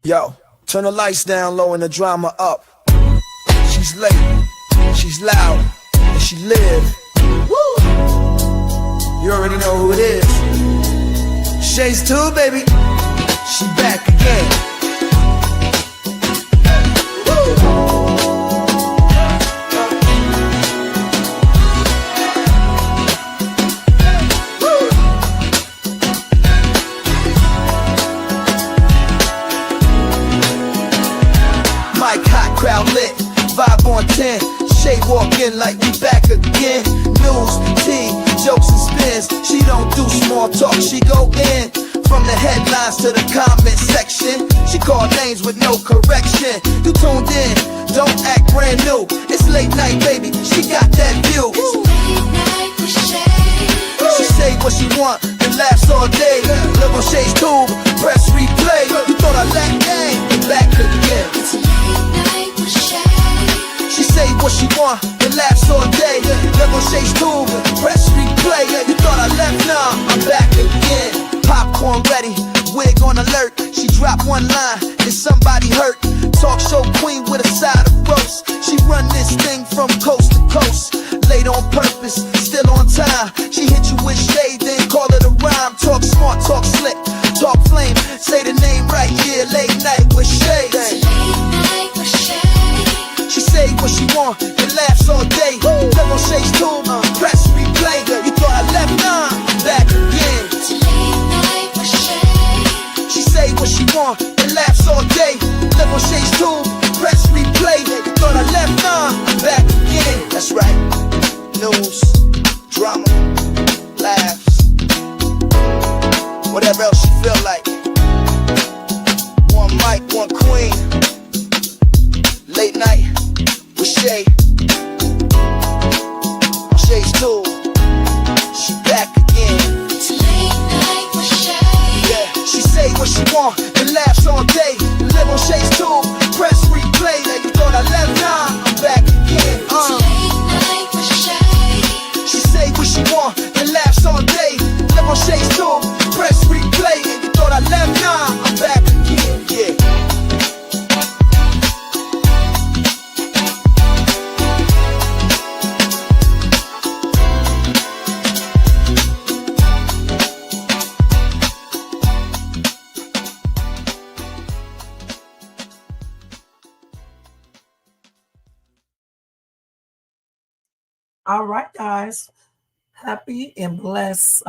Yo, turn the lights down low and the drama up. She's late, she's loud, and she live. Woo! You already know who it is. Shades 2, baby. She back again. Woo! Crowd lit, vibe on 10. Shay walk in like we back again. News, tea, jokes and spins. She don't do small talk, she go in. From the headlines to the comment section. She call names with no correction. You tuned in, don't act brand new. It's late night, baby, she got that view. It's late night with Shay. She say what she want and laughs all day. Look on Shay's tube, press replay. You thought I lacked game, back again. It's late night with Shay. She say what she want and laughs all day. Look on Shay's tube, press replay. You thought I left, nah, I'm back again. Popcorn ready, wig on alert. She dropped one line, is somebody hurt? Talk show queen with a side of roast. She run this thing from coast to coast. Late on purpose, still on time. She hit you with shade, then call it a rhyme. Talk smart, talk slick, talk flame. Say the name right here, late night with Shay. It's late night with Shay. She say what she want and laughs all day. Look on Shay's tube, press replay. You thought I left, nah, I'm back again. It's late night with Shay. She say what she want and laughs all day. Look on Shay's tube, press replay. You thought I left, nah, I'm back again. That's right. News, drama, laughs, whatever else you feel like. One mic, one queen. Late night with Shay. On Shay's tube, she back again. It's late night with Shay. Yeah, she say what she want and laughs all day. Live on Shay's tube, press replay. You thought I left, nah, I'm back again. It's late night with Shay. She say what she want and laughs all day. Live on Shay's tube, press replay. You thought I left, nah, I'm back again. Yeah. All right, guys. Happy and blessed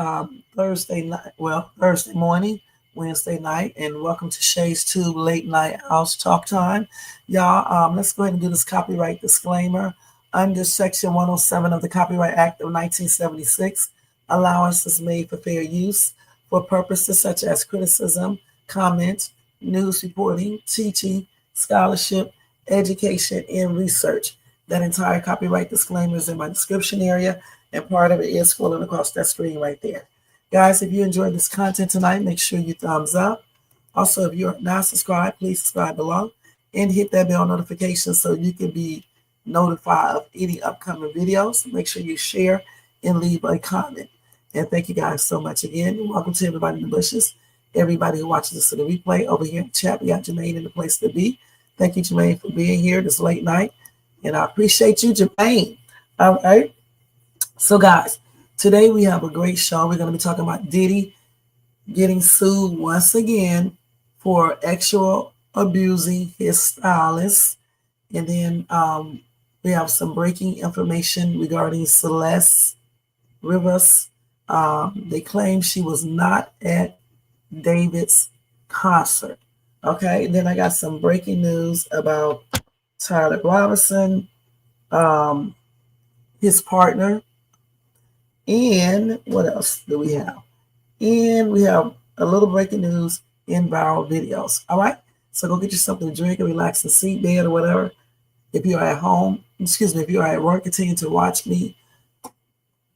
Thursday night. Well, Thursday morning, Wednesday night, and welcome to Shay's Tube Late Night House Talk Time. Y'all, let's go ahead and do this copyright disclaimer. Under Section 107 of the Copyright Act of 1976, allowance is made for fair use for purposes such as criticism, comment, news reporting, teaching, scholarship, education, and research. That entire copyright disclaimer is in my description area, and part of it is scrolling across that screen right there. Guys, if you enjoyed this content tonight, make sure you thumbs up. Also, if you're not subscribed, please subscribe below and hit that bell notification so you can be notified of any upcoming videos. Make sure you share and leave a comment. And thank you guys so much again. Welcome to everybody in the bushes, everybody who watches this in the replay. Over here in the chat, we got Jermaine in the place to be. Thank you, Jermaine, for being here this late night. And I appreciate you, Jermaine. All right. So, guys, today we have a great show. We're going to be talking about Diddy getting sued once again for sexual abusing his stylist. And then we have some breaking information regarding Celeste Rivas. They claim she was not at David's concert. Okay. And then I got some breaking news about Tyler Robinson, his partner, and what else do we have? And we have a little breaking news in viral videos. All right, so go get you something to drink and relax in the seat bed or whatever. If you're at home, if you're at work, continue to watch me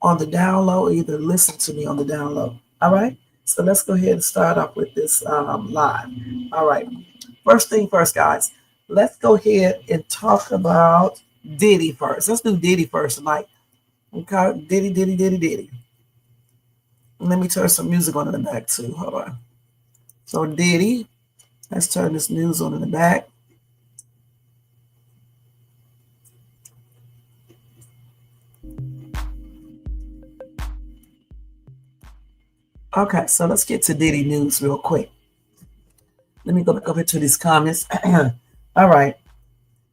on the down low or either listen to me on the down low. All right, so let's go ahead and start off with this live. All right, first thing first, guys. Let's go ahead and talk about Diddy first. Let's do Diddy first tonight. Okay, Diddy. Let me turn some music on in the back too. Hold on. So Diddy, Let's turn this news on in the back. Okay, so let's get to Diddy news real quick. Let me go back over to these comments. All right.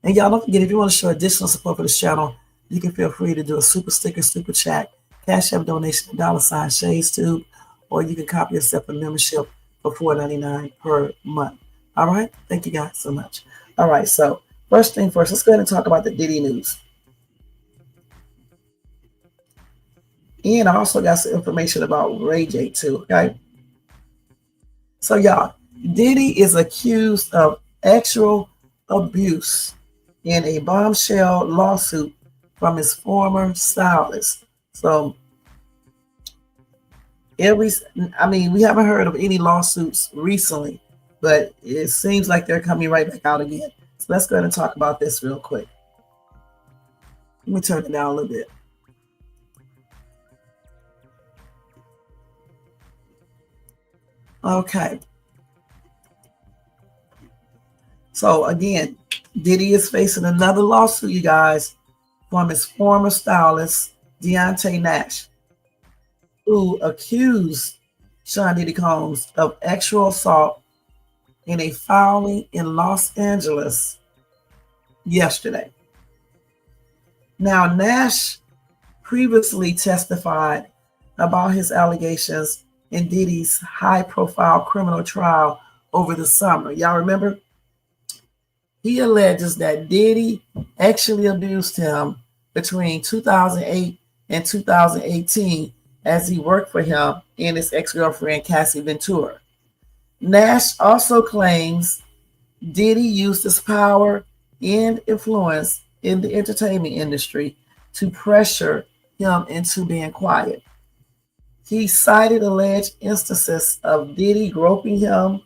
And y'all don't forget, if you want to show additional support for this channel, you can feel free to do a super sticker, super chat, Cash App donation, $ Shades Tube, or you can copy yourself a membership for $4.99 per month. All right. Thank you guys so much. All right. So first thing first, let's go ahead and talk about the Diddy news. And I also got some information about Ray J too. Okay. So y'all, Diddy is accused of sexual abuse in a bombshell lawsuit from his former stylist. So we haven't heard of any lawsuits recently, but it seems like they're coming right back out again. So let's go ahead and talk about this real quick. Let me turn it down a little bit. Okay. So again, Diddy is facing another lawsuit, you guys, from his former stylist, Deontay Nash, who accused Sean Diddy Combs of sexual assault in a filing in Los Angeles yesterday. Now, Nash previously testified about his allegations in Diddy's high-profile criminal trial over the summer. Y'all remember? He alleges that Diddy actually abused him between 2008 and 2018 as he worked for him and his ex-girlfriend, Cassie Ventura. Nash also claims Diddy used his power and influence in the entertainment industry to pressure him into being quiet. He cited alleged instances of Diddy groping him,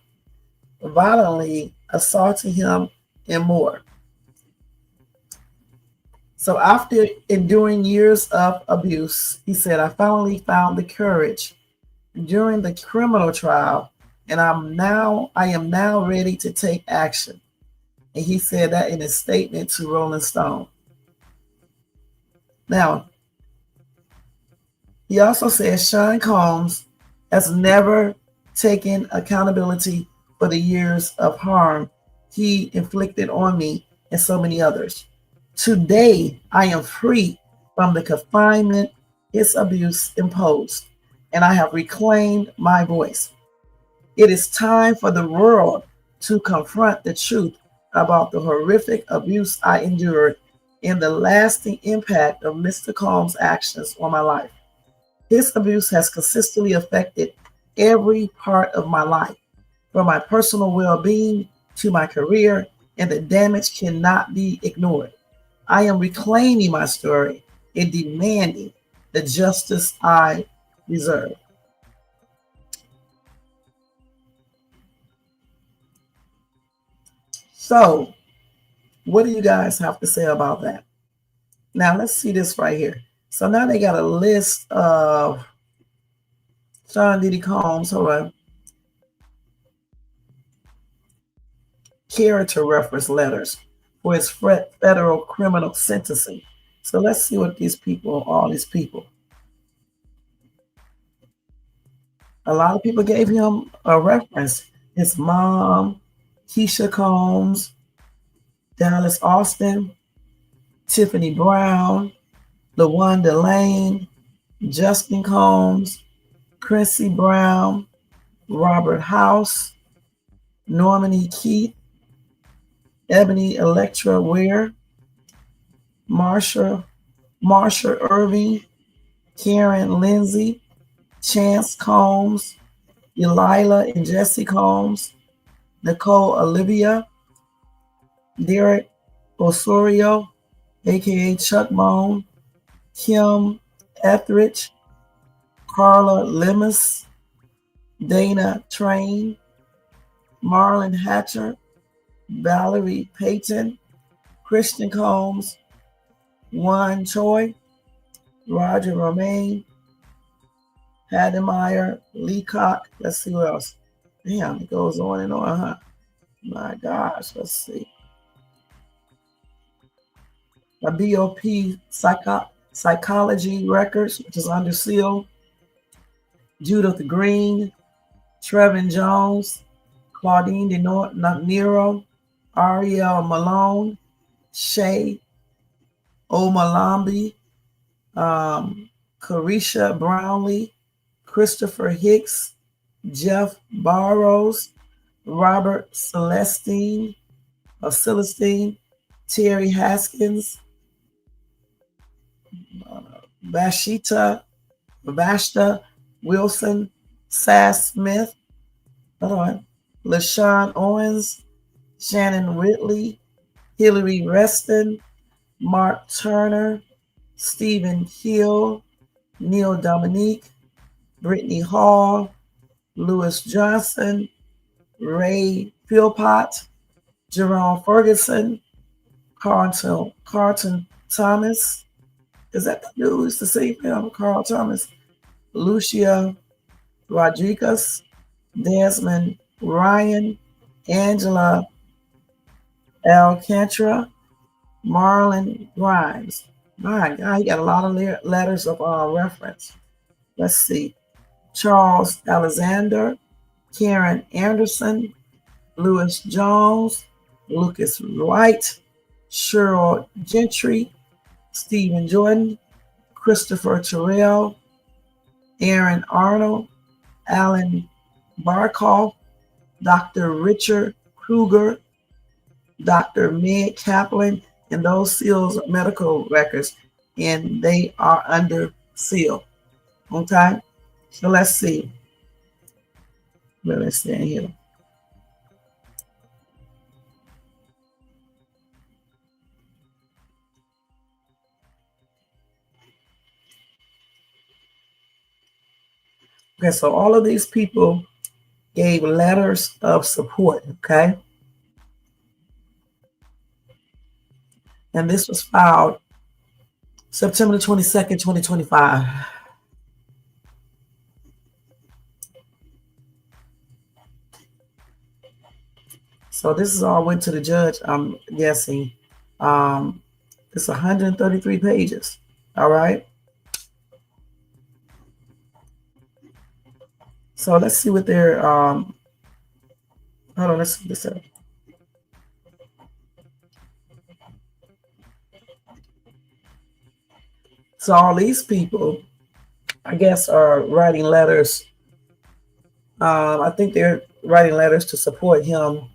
violently assaulting him, and more. So after enduring years of abuse, he said, I finally found the courage during the criminal trial, and I am now ready to take action. And he said that in a statement to Rolling Stone. Now, he also says Sean Combs has never taken accountability for the years of harm he inflicted on me and so many others. Today, I am free from the confinement his abuse imposed, and I have reclaimed my voice. It is time for the world to confront the truth about the horrific abuse I endured and the lasting impact of Mr. Combs' actions on my life. His abuse has consistently affected every part of my life, from my personal well-being to my career, and the damage cannot be ignored. I am reclaiming my story and demanding the justice I deserve. So, what do you guys have to say about that? Now, let's see this right here. So now they got a list of Sean Diddy Combs, hold on, character reference letters for his federal criminal sentencing. So let's see what all these people. A lot of people gave him a reference. His mom, Keisha Combs, Dallas Austin, Tiffany Brown, LaWanda Lane, Justin Combs, Chrissy Brown, Robert House, Norman E. Keith, Ebony Electra Ware, Marsha Irving, Karen Lindsay, Chance Combs, Delilah and Jesse Combs, Nicole Olivia, Derek Osorio, aka Chuck Moan, Kim Etheridge, Carla Lemus, Dana Train, Marlon Hatcher, Valerie Payton, Christian Combs, Juan Choi, Roger Romaine, Hademeyer, Leacock. Let's see what else. Damn, it goes on and on, huh? My gosh, let's see. A BOP Psychology Records, which is under seal. Judith Green, Trevin Jones, Claudine De Niro, Ariel Malone, Shay Omalambi, Carisha Brownlee, Christopher Hicks, Jeff Barrows, Robert Celestine, Terry Haskins, Vashta Wilson, Sass Smith, LaShawn Owens, Shannon Whitley, Hillary Reston, Mark Turner, Stephen Hill, Neil Dominique, Brittany Hall, Lewis Johnson, Ray Philpott, Jerome Ferguson, Carlton Thomas. Is that the dude who used to sing film? Carl Thomas, Lucia Rodriguez, Desmond Ryan, Angela Alcantara, Marlon Grimes. My God, he got a lot of letters of reference. Let's see. Charles Alexander, Karen Anderson, Louis Jones, Lucas Wright, Cheryl Gentry, Stephen Jordan, Christopher Terrell, Aaron Arnold, Alan Barkoff, Dr. Richard Kruger, Dr. Meg Kaplan, and those seals are medical records, and they are under seal. Okay? So let's see. Let's stand here. Okay, so all of these people gave letters of support, okay? And this was filed September 22nd, 2025. So this is all went to the judge, I'm guessing. It's 133 pages, all right? So let's see what they're, hold on, let's see this up. So all these people, I guess, are writing letters. I think they're writing letters to support him,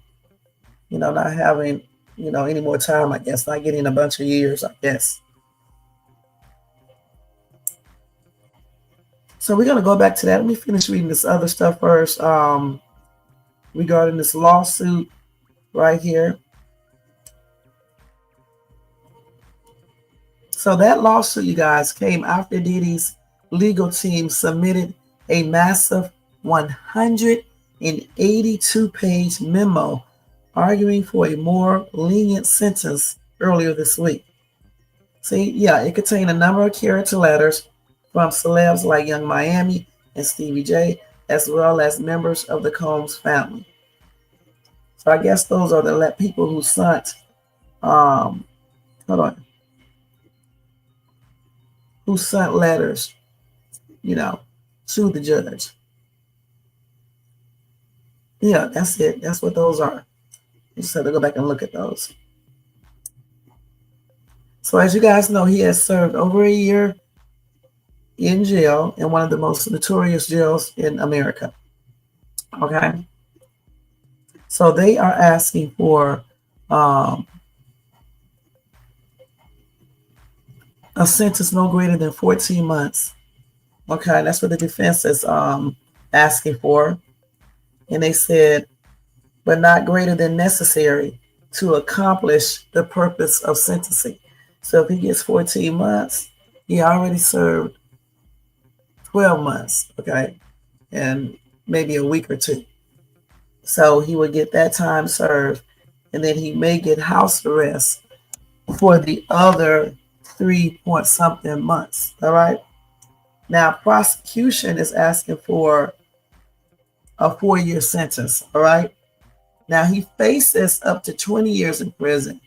you know, not having, you know, any more time, I guess, not getting a bunch of years, I guess. So we're going to go back to that. Let me finish reading this other stuff first regarding this lawsuit right here. So that lawsuit, you guys, came after Diddy's legal team submitted a massive 182-page memo arguing for a more lenient sentence earlier this week. See, yeah, it contained a number of character letters from celebs like Young Miami and Stevie J, as well as members of the Combs family. So I guess those are the people who sent, who sent letters, you know, to the judge. Yeah, that's it. That's what those are. You just have to go back and look at those. So as you guys know, he has served over a year in jail in one of the most notorious jails in America. Okay. So they are asking for a sentence no greater than 14 months. Okay, that's what the defense is asking for. And they said, but not greater than necessary to accomplish the purpose of sentencing. So if he gets 14 months, he already served 12 months, okay, and maybe a week or two. So he would get that time served, and then he may get house arrest for the other 3-point-something months, all right? Now, prosecution is asking for a 4-year sentence, all right? Now he faces up to 20 years in prison,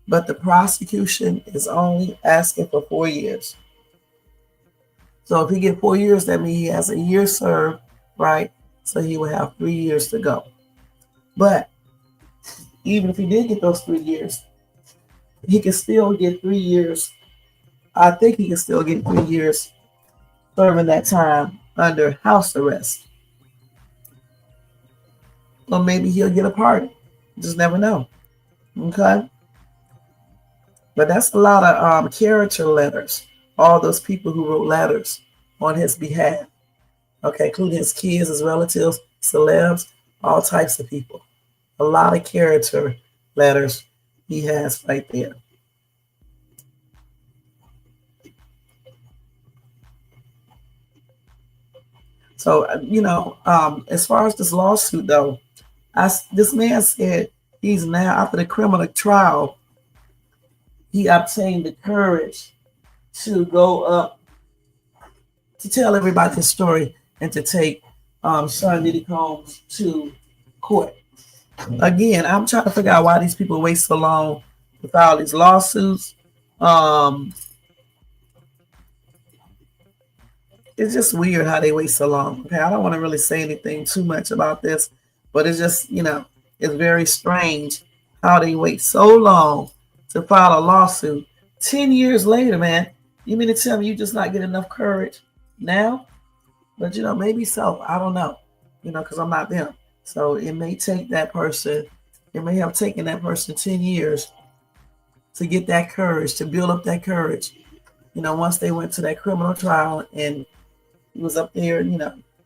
but the prosecution is only asking for 4 years. So if he get 4 years, that means he has a year served, right? So he will have 3 years to go. But even if he did get those 3 years, he can still get 3 years. I think he can still get 3 years serving that time under house arrest. Or maybe he'll get a pardon. Just never know. Okay? But that's a lot of character letters. All those people who wrote letters on his behalf. Okay, including his kids, his relatives, celebs, all types of people. A lot of character letters he has right there. So, as far as this lawsuit, though, this man said he's now, after the criminal trial, he obtained the courage to go up to tell everybody his story and to take Sean Diddy Combs to court. Again, I'm trying to figure out why these people wait so long to file these lawsuits. It's just weird how they wait so long. Okay, I don't want to really say anything too much about this, but it's just, it's very strange how they wait so long to file a lawsuit. 10 years later, man, you mean to tell me you just not get enough courage now? But, maybe so. I don't know, because I'm not them. So it may take that person, it may have taken that person 10 years to get that courage, to build up that courage. Once they went to that criminal trial and he was up there,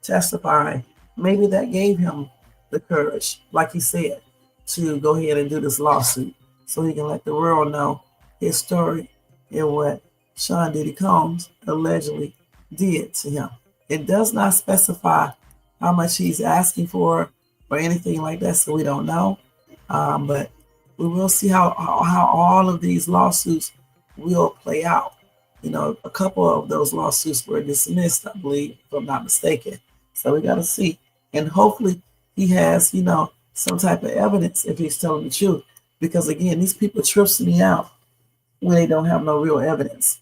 testifying, maybe that gave him the courage, like he said, to go ahead and do this lawsuit so he can let the world know his story and what Sean Diddy Combs allegedly did to him. It does not specify how much he's asking for or anything like that, so we don't know. But we will see how all of these lawsuits will play out. A couple of those lawsuits were dismissed, I believe, if I'm not mistaken. So we got to see. And hopefully he has, some type of evidence if he's telling the truth. Because, again, these people trips me out when they don't have no real evidence.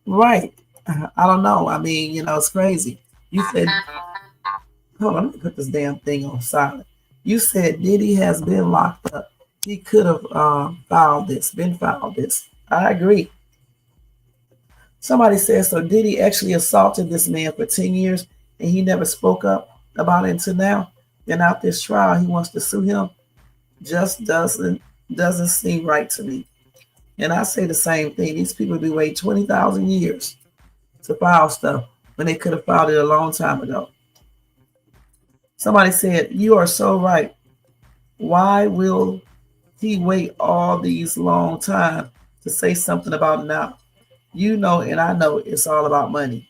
Right. I don't know. I mean, it's crazy. You said, hold on, let me put this damn thing on silent. You said Diddy has been locked up. He could have filed this. I agree. Somebody says, so Diddy actually assaulted this man for 10 years and he never spoke up about it until now. Then out this trial, he wants to sue him. Just doesn't seem right to me. And I say the same thing. These people be waiting 20,000 years to file stuff when they could have filed it a long time ago. Somebody said, you are so right. Why will he wait all these long time to say something about it now? And I know it's all about money.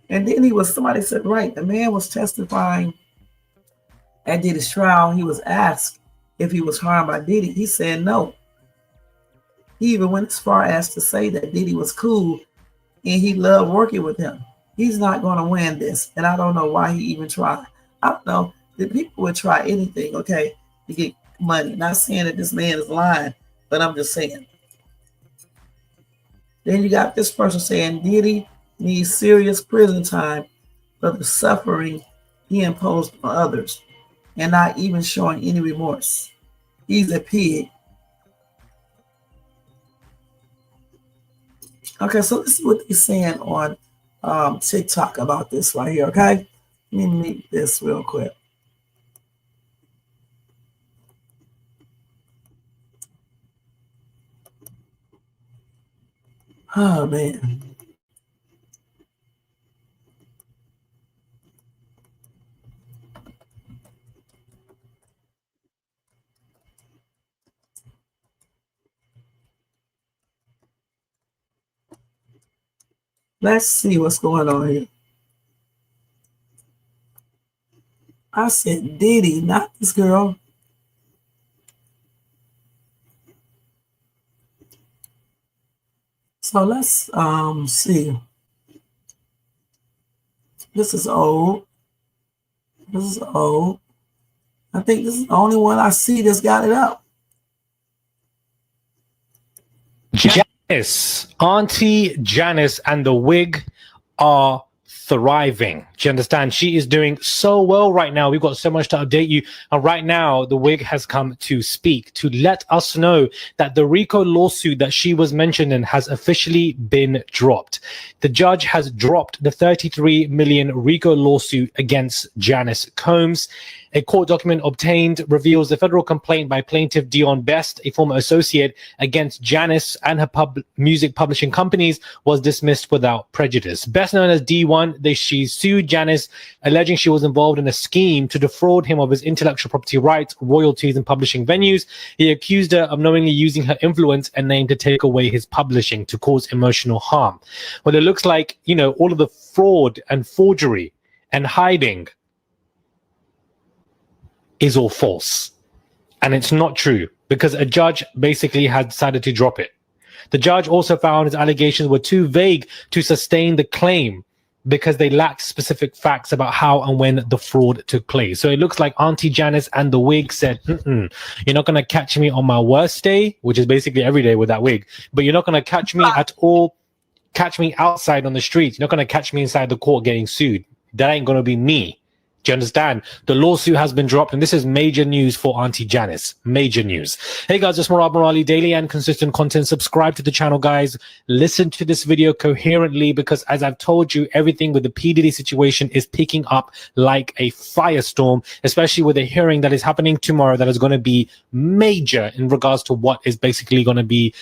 And then somebody said, right, the man was testifying at Diddy's trial. He was asked if he was harmed by Diddy. He said no. He even went as far as to say that Diddy was cool and he loved working with him. He's not going to win this. And I don't know why he even tried. I don't know. The people would try anything, okay, to get money. Not saying that this man is lying, but I'm just saying. Then you got this person saying Diddy needs serious prison time for the suffering he imposed on others and not even showing any remorse. He's a pig. Okay, so this is what they're saying on TikTok about this right here, okay? Let me make this real quick. Oh, man. Let's see what's going on here. I said Diddy, not this girl. So let's see. This is old. This is old. I think this is the only one I see that's got it up. Janice, Auntie Janice and the wig are thriving. Do you understand? She is doing so well right now. We've got so much to update you. And right now, the wig has come to speak to let us know that the RICO lawsuit that she was mentioning has officially been dropped. The judge has dropped the 33 million RICO lawsuit against Janice Combs. A court document obtained reveals the federal complaint by plaintiff Dion Best, a former associate, against Janice and her music publishing companies was dismissed without prejudice. Best known as D1, she sued Janice, alleging she was involved in a scheme to defraud him of his intellectual property rights, royalties, and publishing venues. He accused her of knowingly using her influence and name to take away his publishing to cause emotional harm. Well, it looks like, all of the fraud and forgery and hiding is all false. And it's not true because a judge basically had decided to drop it. The judge also found his allegations were too vague to sustain the claim because they lacked specific facts about how and when the fraud took place. So it looks like Auntie Janice and the wig said, you're not going to catch me on my worst day, which is basically every day with that wig, but you're not going to catch me at all, catch me outside on the streets. You're not going to catch me inside the court getting sued. That ain't going to be me. Do you understand? The lawsuit has been dropped, and this is major news for Auntie Janice. Major news. Hey guys, it's Murad Morali, daily and consistent content. Subscribe to the channel, guys. Listen to this video coherently because, as I've told you, everything with the P. Diddy situation is picking up like a firestorm, especially with a hearing that is happening tomorrow that is going to be major in regards to what is basically going to be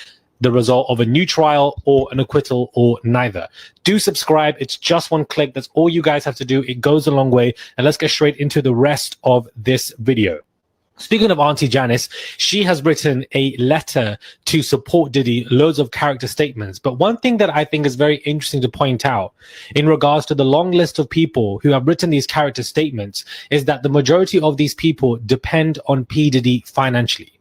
the result of a new trial or an acquittal or neither. Do subscribe. It's just one click. That's all you guys have to do. It goes a long way. And let's get straight into the rest of this video. Speaking of Auntie Janice, she has written a letter to support Diddy, loads of character statements. But one thing that I think is very interesting to point out in regards to the long list of people who have written these character statements is that the majority of these people depend on P. Diddy financially.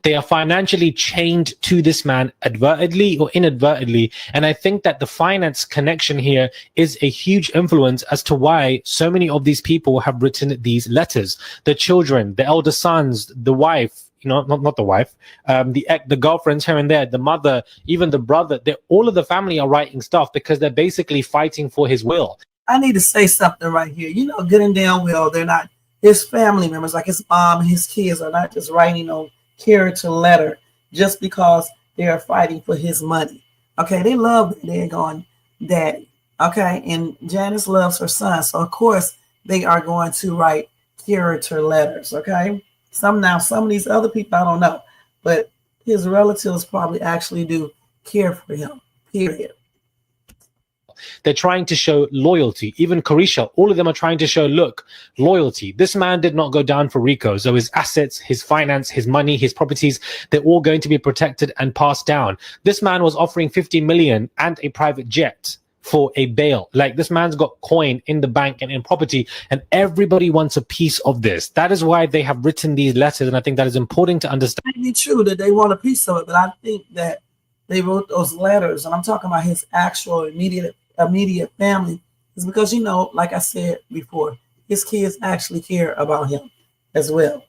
They are financially chained to this man advertently or inadvertently. And I think that the finance connection here is a huge influence as to why so many of these people have written these letters. The children, the elder sons, the wife, not the wife, the girlfriends here and there, the mother, even the brother, all of the family are writing stuff because they're basically fighting for his will. I need to say something right here. Good and damn well, they're not his family members, like his mom and his kids are not just writing on character letter just because they are fighting for his money. Okay, they love their daggone daddy. Okay, and Janice loves her son, so of course they are going to write character letters. Okay, some of these other people I don't know, but his relatives probably actually do care for him. Period. They're trying to show loyalty. Even Carisha, all of them are trying to show, look, loyalty. This man did not go down for RICO. So his assets, his finance, his money, his properties, they're all going to be protected and passed down. This man was offering 50 million and a private jet for a bail. Like, this man's got coin in the bank and in property, and everybody wants a piece of this. That is why they have written these letters. And I think that is important to understand. It may be true that they want a piece of it, but I think that they wrote those letters, and I'm talking about his actual immediate family, is because, like I said before, his kids actually care about him as well.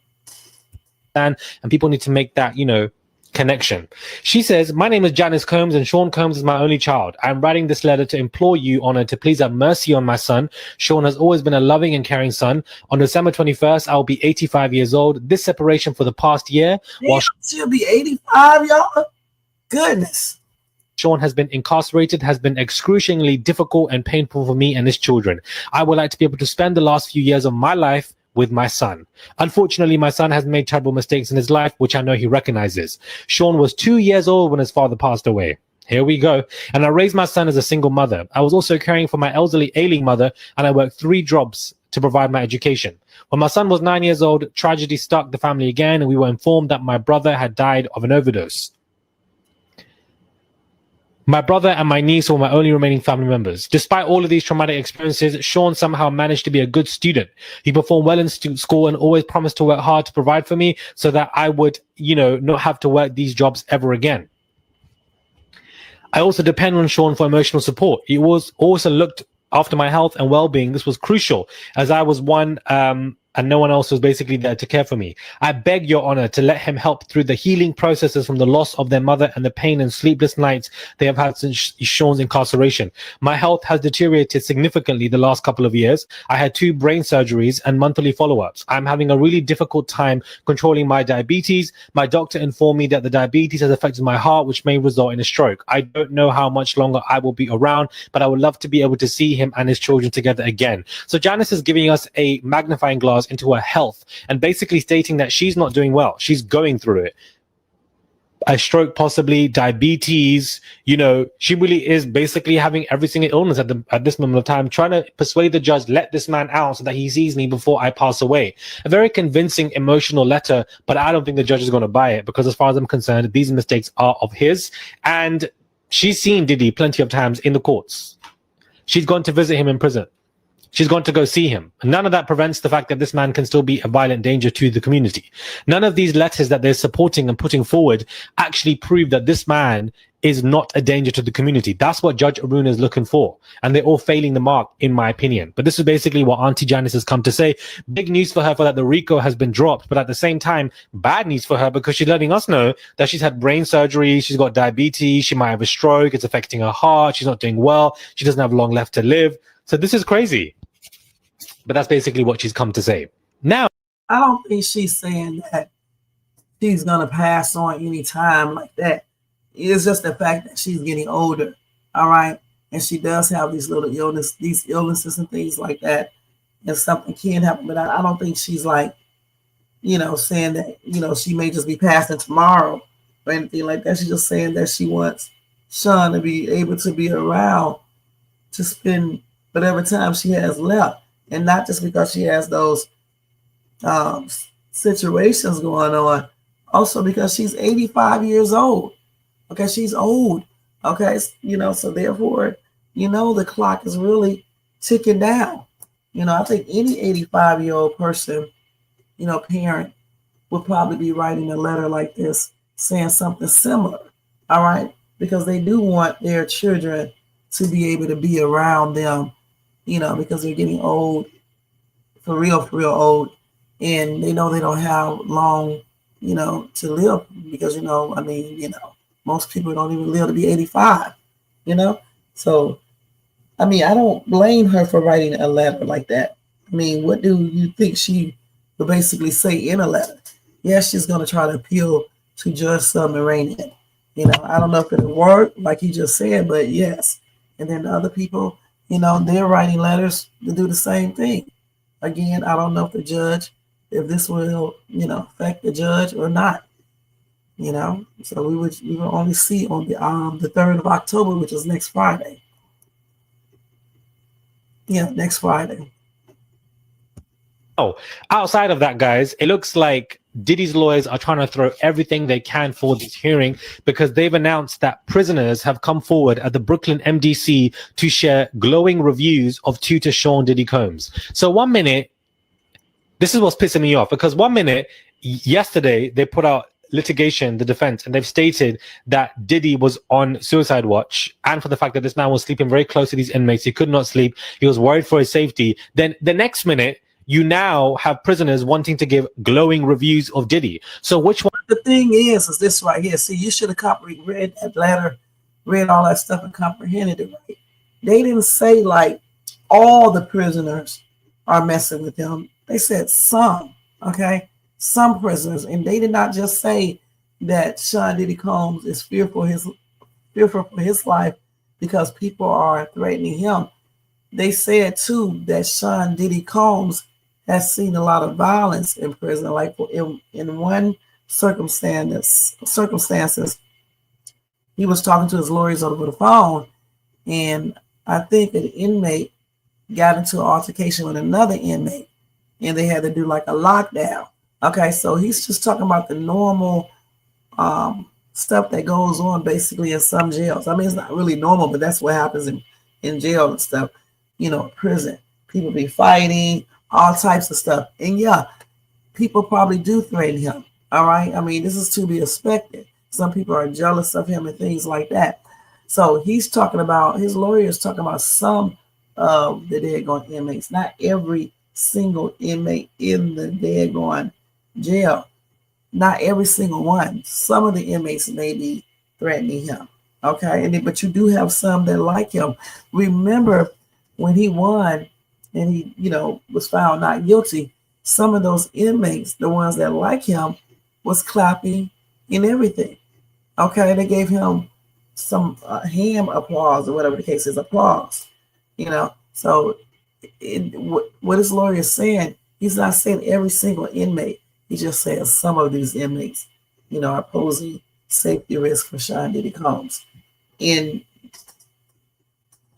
And people need to make that, connection. She says, my name is Janice Combs and Sean Combs is my only child. I'm writing this letter to implore you, Honor, to please have mercy on my son. Sean has always been a loving and caring son. On December 21st, I'll be 85 years old. This separation for the past year. Damn, she'll be 85, y'all. Goodness. Sean has been incarcerated, has been excruciatingly difficult and painful for me and his children. I would like to be able to spend the last few years of my life with my son. Unfortunately, my son has made terrible mistakes in his life, which I know he recognizes. Sean was 2 years old when his father passed away. Here we go. And I raised my son as a single mother. I was also caring for my elderly ailing mother, and I worked 3 jobs to provide my education. When my son was 9 years old, tragedy struck the family again, and we were informed that my brother had died of an overdose. My brother and my niece were my only remaining family members. Despite all of these traumatic experiences, Sean somehow managed to be a good student. He performed well in school and always promised to work hard to provide for me so that I would, not have to work these jobs ever again. I also depend on Sean for emotional support. He was also looked after my health and well-being, this was crucial, as I was one and no one else was basically there to care for me. I beg your honor to let him help through the healing processes from the loss of their mother and the pain and sleepless nights they have had since Sean's incarceration. My health has deteriorated significantly the last couple of years. I had 2 brain surgeries and monthly follow-ups. I'm having a really difficult time controlling my diabetes. My doctor informed me that the diabetes has affected my heart, which may result in a stroke. I don't know how much longer I will be around, but I would love to be able to see him and his children together again. So Janice is giving us a magnifying glass into her health and basically stating that she's not doing well. She's going through it. A stroke, possibly diabetes. You know, she really is basically having every single illness at this moment of time, trying to persuade the judge, let this man out so that he sees me before I pass away. A very convincing, emotional letter, but I don't think the judge is going to buy it, because as far as I'm concerned, these mistakes are of his. And she's seen Diddy plenty of times in the courts. She's gone to visit him in prison. She's gone to go see him. None of that prevents the fact that this man can still be a violent danger to the community. None of these letters that they're supporting and putting forward actually prove that this man is not a danger to the community. That's what Judge Aruna is looking for. And they're all failing the mark, in my opinion. But this is basically what Auntie Janice has come to say. Big news for her for that the RICO has been dropped. But at the same time, bad news for her, because she's letting us know that she's had brain surgery. She's got diabetes. She might have a stroke. It's affecting her heart. She's not doing well. She doesn't have long left to live. So this is crazy. But that's basically what she's come to say. Now, I don't think she's saying that she's going to pass on any time like that. It's just the fact that she's getting older, all right? And she does have these illnesses and things like that. And something can happen, but I don't think she's like, saying that, she may just be passing tomorrow or anything like that. She's just saying that she wants Sean to be able to be around to spend whatever time she has left. And not just because she has those situations going on, also because she's 85 years old. Okay, she's old. Okay, so therefore, the clock is really ticking down. I think any 85-year-old person, parent would probably be writing a letter like this saying something similar. All right, because they do want their children to be able to be around them. Because they're getting old, for real old, and they know they don't have long, to live, because, most people don't even live to be 85, So, I don't blame her for writing a letter like that. What do you think she would basically say in a letter? Yes, she's going to try to appeal to Judge Submarine. I don't know if it'll work, like he just said, but yes. And then the other people, they're writing letters to do the same thing. Again, I don't know if this will, affect the judge or not. So we will only see on the 3rd of October, which is next Friday. Yeah, next Friday. oh, outside of that, guys, it looks like Diddy's lawyers are trying to throw everything they can for this hearing, because they've announced that prisoners have come forward at the Brooklyn MDC to share glowing reviews of tutor Sean Diddy Combs. So 1 minute, this is what's pissing me off, because 1 minute, yesterday, they put out litigation, the defense, and they've stated that Diddy was on suicide watch, and for the fact that this man was sleeping very close to these inmates. He could not sleep. He was worried for his safety. Then the next minute, you now have prisoners wanting to give glowing reviews of Diddy. So which one? The thing is this right here. See, you should have read that letter, read all that stuff and comprehended it right. They didn't say like all the prisoners are messing with him. They said some, okay? Some prisoners. And they did not just say that Sean Diddy Combs is fearful for his life because people are threatening him. They said too that Sean Diddy Combs has seen a lot of violence in prison. Like in one circumstances, he was talking to his lawyers over the phone, and I think an inmate got into an altercation with another inmate, and they had to do like a lockdown. Okay, so he's just talking about the normal stuff that goes on basically in some jails. I mean, it's not really normal, but that's what happens in jail and stuff. You know, prison. People be fighting, all types of stuff. And yeah, people probably do threaten him. All right. I mean, this is to be expected. Some people are jealous of him and things like that. So he's talking about, his lawyer is talking about some of the daggone inmates. Not every single inmate in the daggone jail. Not every single one. Some of the inmates may be threatening him. Okay, but you do have some that like him. Remember when he won and he, was found not guilty, some of those inmates, the ones that like him, was clapping and everything. Okay, they gave him some ham applause or whatever the case is, applause. So what his lawyer is saying, he's not saying every single inmate. He just says some of these inmates, are posing safety risk for Sean Diddy Combs. And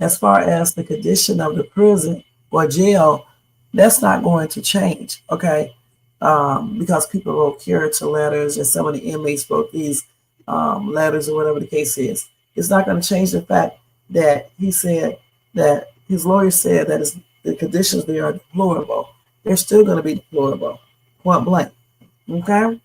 as far as the condition of the prison or jail, that's not going to change, okay? Because people wrote character letters and some of the inmates wrote these letters or whatever the case is. It's not going to change the fact that he said that his lawyer said that the conditions there are deplorable. They're still going to be deplorable, point blank, okay?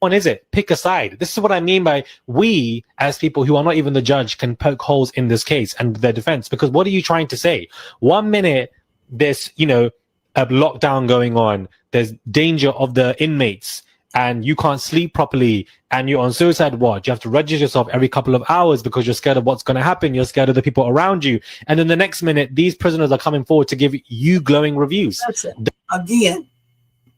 One is it? Pick a side. This is what I mean by we, as people who are not even the judge, can poke holes in this case and their defense. Because what are you trying to say? 1 minute, there's, a lockdown going on. There's danger of the inmates and you can't sleep properly and you're on suicide watch. You have to register yourself every couple of hours because you're scared of what's going to happen. You're scared of the people around you. And then the next minute, these prisoners are coming forward to give you glowing reviews. That's it. Again,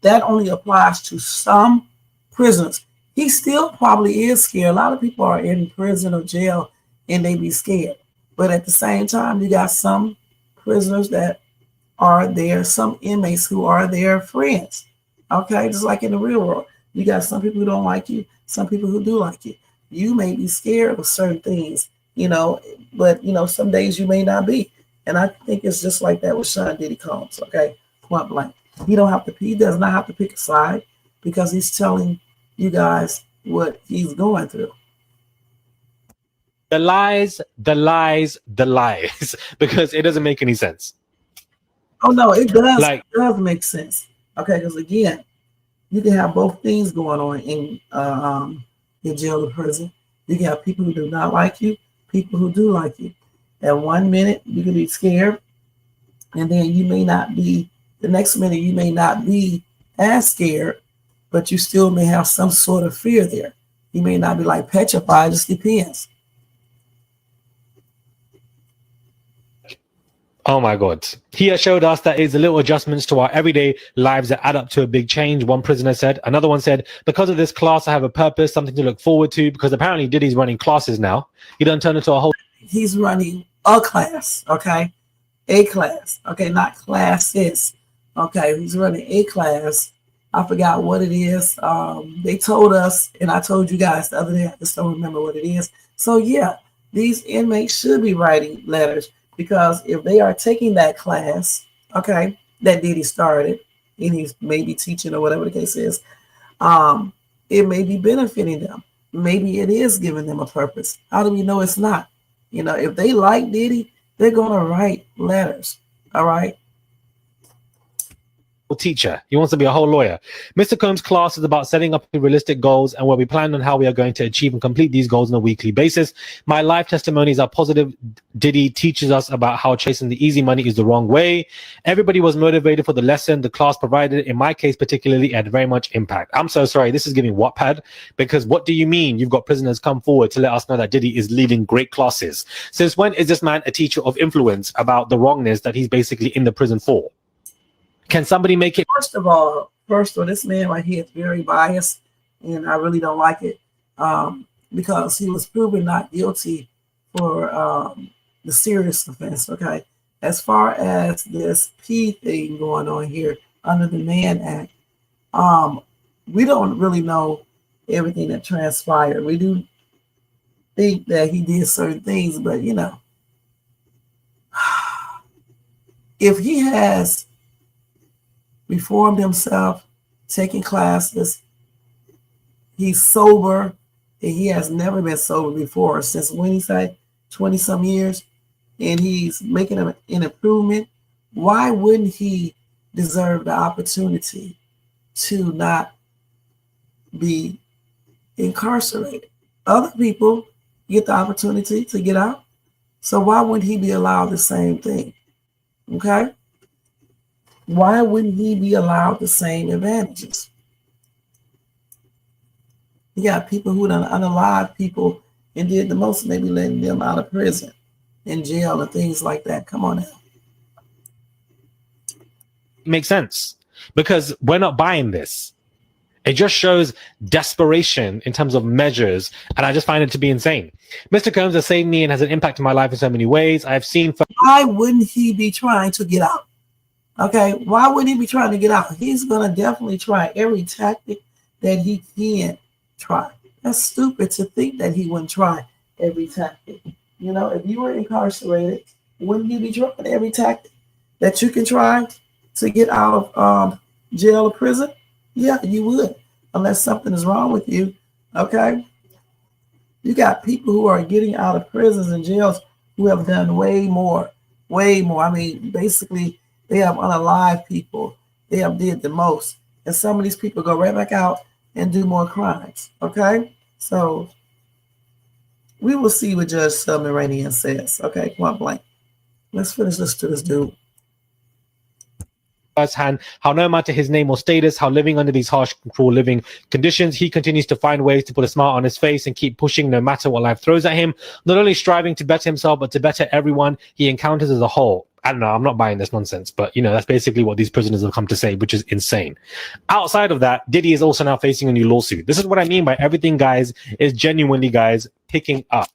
that only applies to some prisoners. He still probably is scared. A lot of people are in prison or jail and they be scared. But at the same time, you got some prisoners that are there, some inmates who are their friends. Okay, just like in the real world. You got some people who don't like you, some people who do like you. You may be scared of certain things, but some days you may not be. And I think it's just like that with Sean Diddy Combs, okay? Point blank. He does not have to pick a side because he's telling you guys what he's going through. The lies, because it doesn't make any sense. Oh no, it does. It does make sense. Okay, because again, you can have both things going on in jail or prison. You can have people who do not like you, people who do like you. At 1 minute, you can be scared, and then you may not be. The next minute, you may not be as scared, but you still may have some sort of fear there. You may not be like petrified, it just depends. Oh my God. He has showed us that it's the little adjustments to our everyday lives that add up to a big change, one prisoner said. Another one said, because of this class, I have a purpose, something to look forward to, because apparently Diddy's running classes now. He done turn into a whole... He's running a class, okay? A class, okay? Not classes, okay? He's running a class. I forgot what it is. They told us, and I told you guys the other day, I just don't remember what it is. So yeah, these inmates should be writing letters. Because if they are taking that class, okay, that Diddy started, and he's maybe teaching or whatever the case is, it may be benefiting them. Maybe it is giving them a purpose. How do we know it's not? If they like Diddy, they're going to write letters, all right? Teacher. He wants to be a whole lawyer. Mr. Combs' class is about setting up realistic goals and where we plan on how we are going to achieve and complete these goals on a weekly basis. My life testimonies are positive. Diddy teaches us about how chasing the easy money is the wrong way. Everybody was motivated for the lesson the class provided. In my case, particularly, it had very much impact. I'm so sorry. This is giving Wattpad, because what do you mean you've got prisoners come forward to let us know that Diddy is leading great classes? Since when is this man a teacher of influence about the wrongness that he's basically in the prison for? Can somebody make it? First of all, this man right here is very biased, and I really don't like it because he was proven not guilty for the serious offense, okay? As far as this P thing going on here under the Mann Act, we don't really know everything that transpired. We do think that he did certain things, but, if he has reformed himself, taking classes, he's sober, and he has never been sober before. Since when he said 20-some years, and he's making an improvement, why wouldn't he deserve the opportunity to not be incarcerated? Other people get the opportunity to get out. So why wouldn't he be allowed the same thing? Okay? Why wouldn't he be allowed the same advantages? You got people who done unalived people and did the most, maybe letting them out of prison, in jail, and things like that. Come on now. Makes sense, because we're not buying this. It just shows desperation in terms of measures, and I just find it to be insane. Mr. Combs has saved me and has an impact in my life in so many ways. I've seen. Why wouldn't he be trying to get out? Okay, why wouldn't he be trying to get out? He's going to definitely try every tactic that he can try. That's stupid to think that he wouldn't try every tactic. You know, if you were incarcerated, wouldn't you be trying every tactic that you can try to get out of jail or prison? Yeah, you would, unless something is wrong with you. Okay, you got people who are getting out of prisons and jails who have done way more. I mean, basically, they have unalived people. They have did the most, and some of these people go right back out and do more crimes. Okay, so we will see what Judge Submarinian says. Okay, point blank. Let's finish this to this dude. Firsthand how no matter his name or status, how living under these harsh, cruel living conditions, he continues to find ways to put a smile on his face and keep pushing no matter what life throws at him, not only striving to better himself, but to better everyone he encounters as a whole. I don't know, I'm not buying this nonsense, but you know, that's basically what these prisoners have come to say, which is insane. Outside of that, Diddy is also now facing a new lawsuit. This is what I mean by everything, guys, is genuinely, guys, picking up.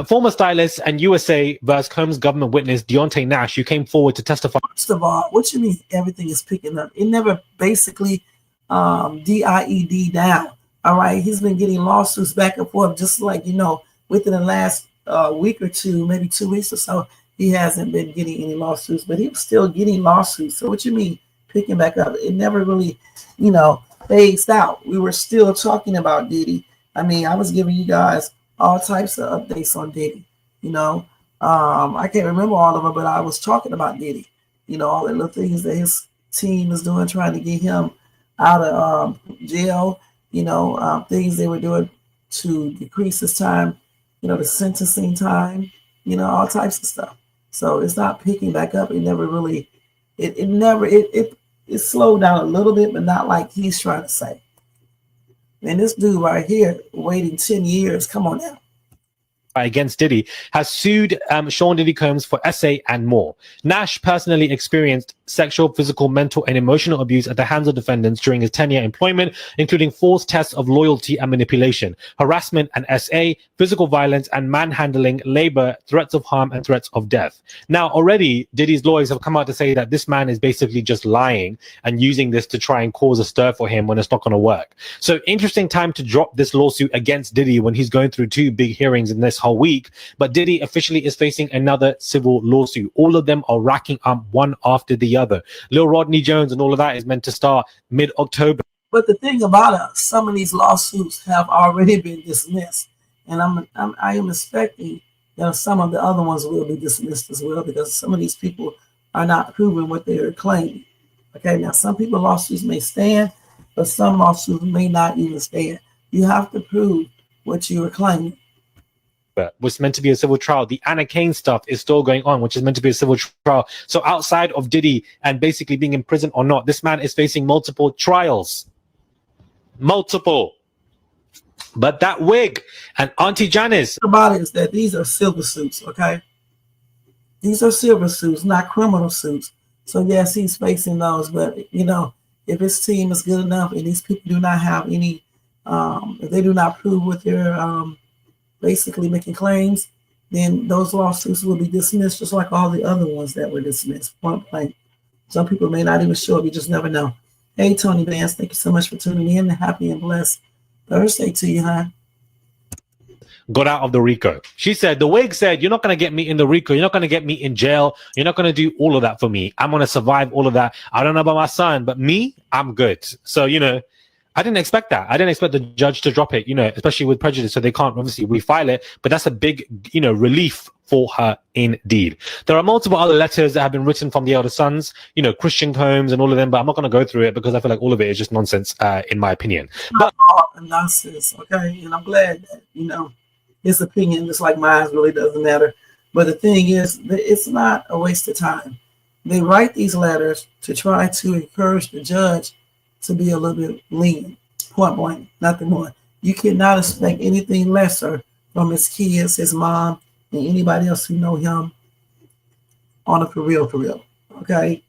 Former Stylist and USA vs. Combs government witness Deontay Nash, who came forward to testify. First of all, what you mean everything is picking up? It never basically DIED down. All right, he's been getting lawsuits back and forth, just like, you know, within the last week or two, maybe 2 weeks or so, he hasn't been getting any lawsuits, but he was still getting lawsuits. So what you mean picking back up? It never really, you know, phased out. We were still talking about Diddy. I mean, I was giving you guys all types of updates on Diddy. You know, I can't remember all of them, but I was talking about Diddy. You know, all the little things that his team is doing, trying to get him out of jail. You know, things they were doing to decrease his time. You know, the sentencing time. You know, all types of stuff. So it's not picking back up. It never really. It slowed down a little bit, but not like he's trying to say. And this dude right here, waiting 10 years. Come on now. Against Diddy, has sued Sean Diddy Combs for essay and more. Nash personally experienced sexual, physical, mental, and emotional abuse at the hands of defendants during his 10-year employment, including false tests of loyalty and manipulation, harassment and SA, physical violence and manhandling, labor, threats of harm, and threats of death. Now, already, Diddy's lawyers have come out to say that this man is basically just lying and using this to try and cause a stir for him when it's not going to work. So, interesting time to drop this lawsuit against Diddy when he's going through two big hearings in this whole week, but Diddy officially is facing another civil lawsuit. All of them are racking up one after the other. Lil Rodney Jones and all of that is meant to start mid-October. But the thing about it, some of these lawsuits have already been dismissed, and I am expecting that some of the other ones will be dismissed as well, because some of these people are not proving what they are claiming. Okay, now some people lawsuits may stand, but some lawsuits may not even stand. You have to prove what you are claiming. Was meant to be a civil trial. The Anna Kane stuff is still going on, which is meant to be a civil trial. So outside of Diddy and basically being in prison or not, this man is facing multiple trials. Multiple. But that wig and Auntie Janice. About it is that these are civil suits, okay? These are civil suits, not criminal suits. So yes, he's facing those, but you know, if his team is good enough and these people do not have any, if they do not prove what they're basically making claims, then those lawsuits will be dismissed, just like all the other ones that were dismissed, point blank. Some people may not even show up. You just never know. Hey, Tony Vance, thank you so much for tuning in. Happy and blessed Thursday to you, huh? Got out of the RICO. She said, the wig said, you're not going to get me in the RICO. You're not going to get me in jail. You're not going to do all of that for me. I'm going to survive all of that. I don't know about my son, but me, I'm good. So, you know, I didn't expect that. I didn't expect the judge to drop it, you know, especially with prejudice. So they can't obviously refile it. But that's a big, you know, relief for her indeed. There are multiple other letters that have been written from the elder sons, you know, Christian Combs and all of them. But I'm not going to go through it because I feel like all of it is just nonsense, in my opinion. But nonsense, okay? And I'm glad that, you know, his opinion, just like mine, really doesn't matter. But the thing is, it's not a waste of time. They write these letters to try to encourage the judge to be a little bit lenient, point blank, nothing more. You cannot expect anything lesser from his kids, his mom, and anybody else who know him on a for real. Okay,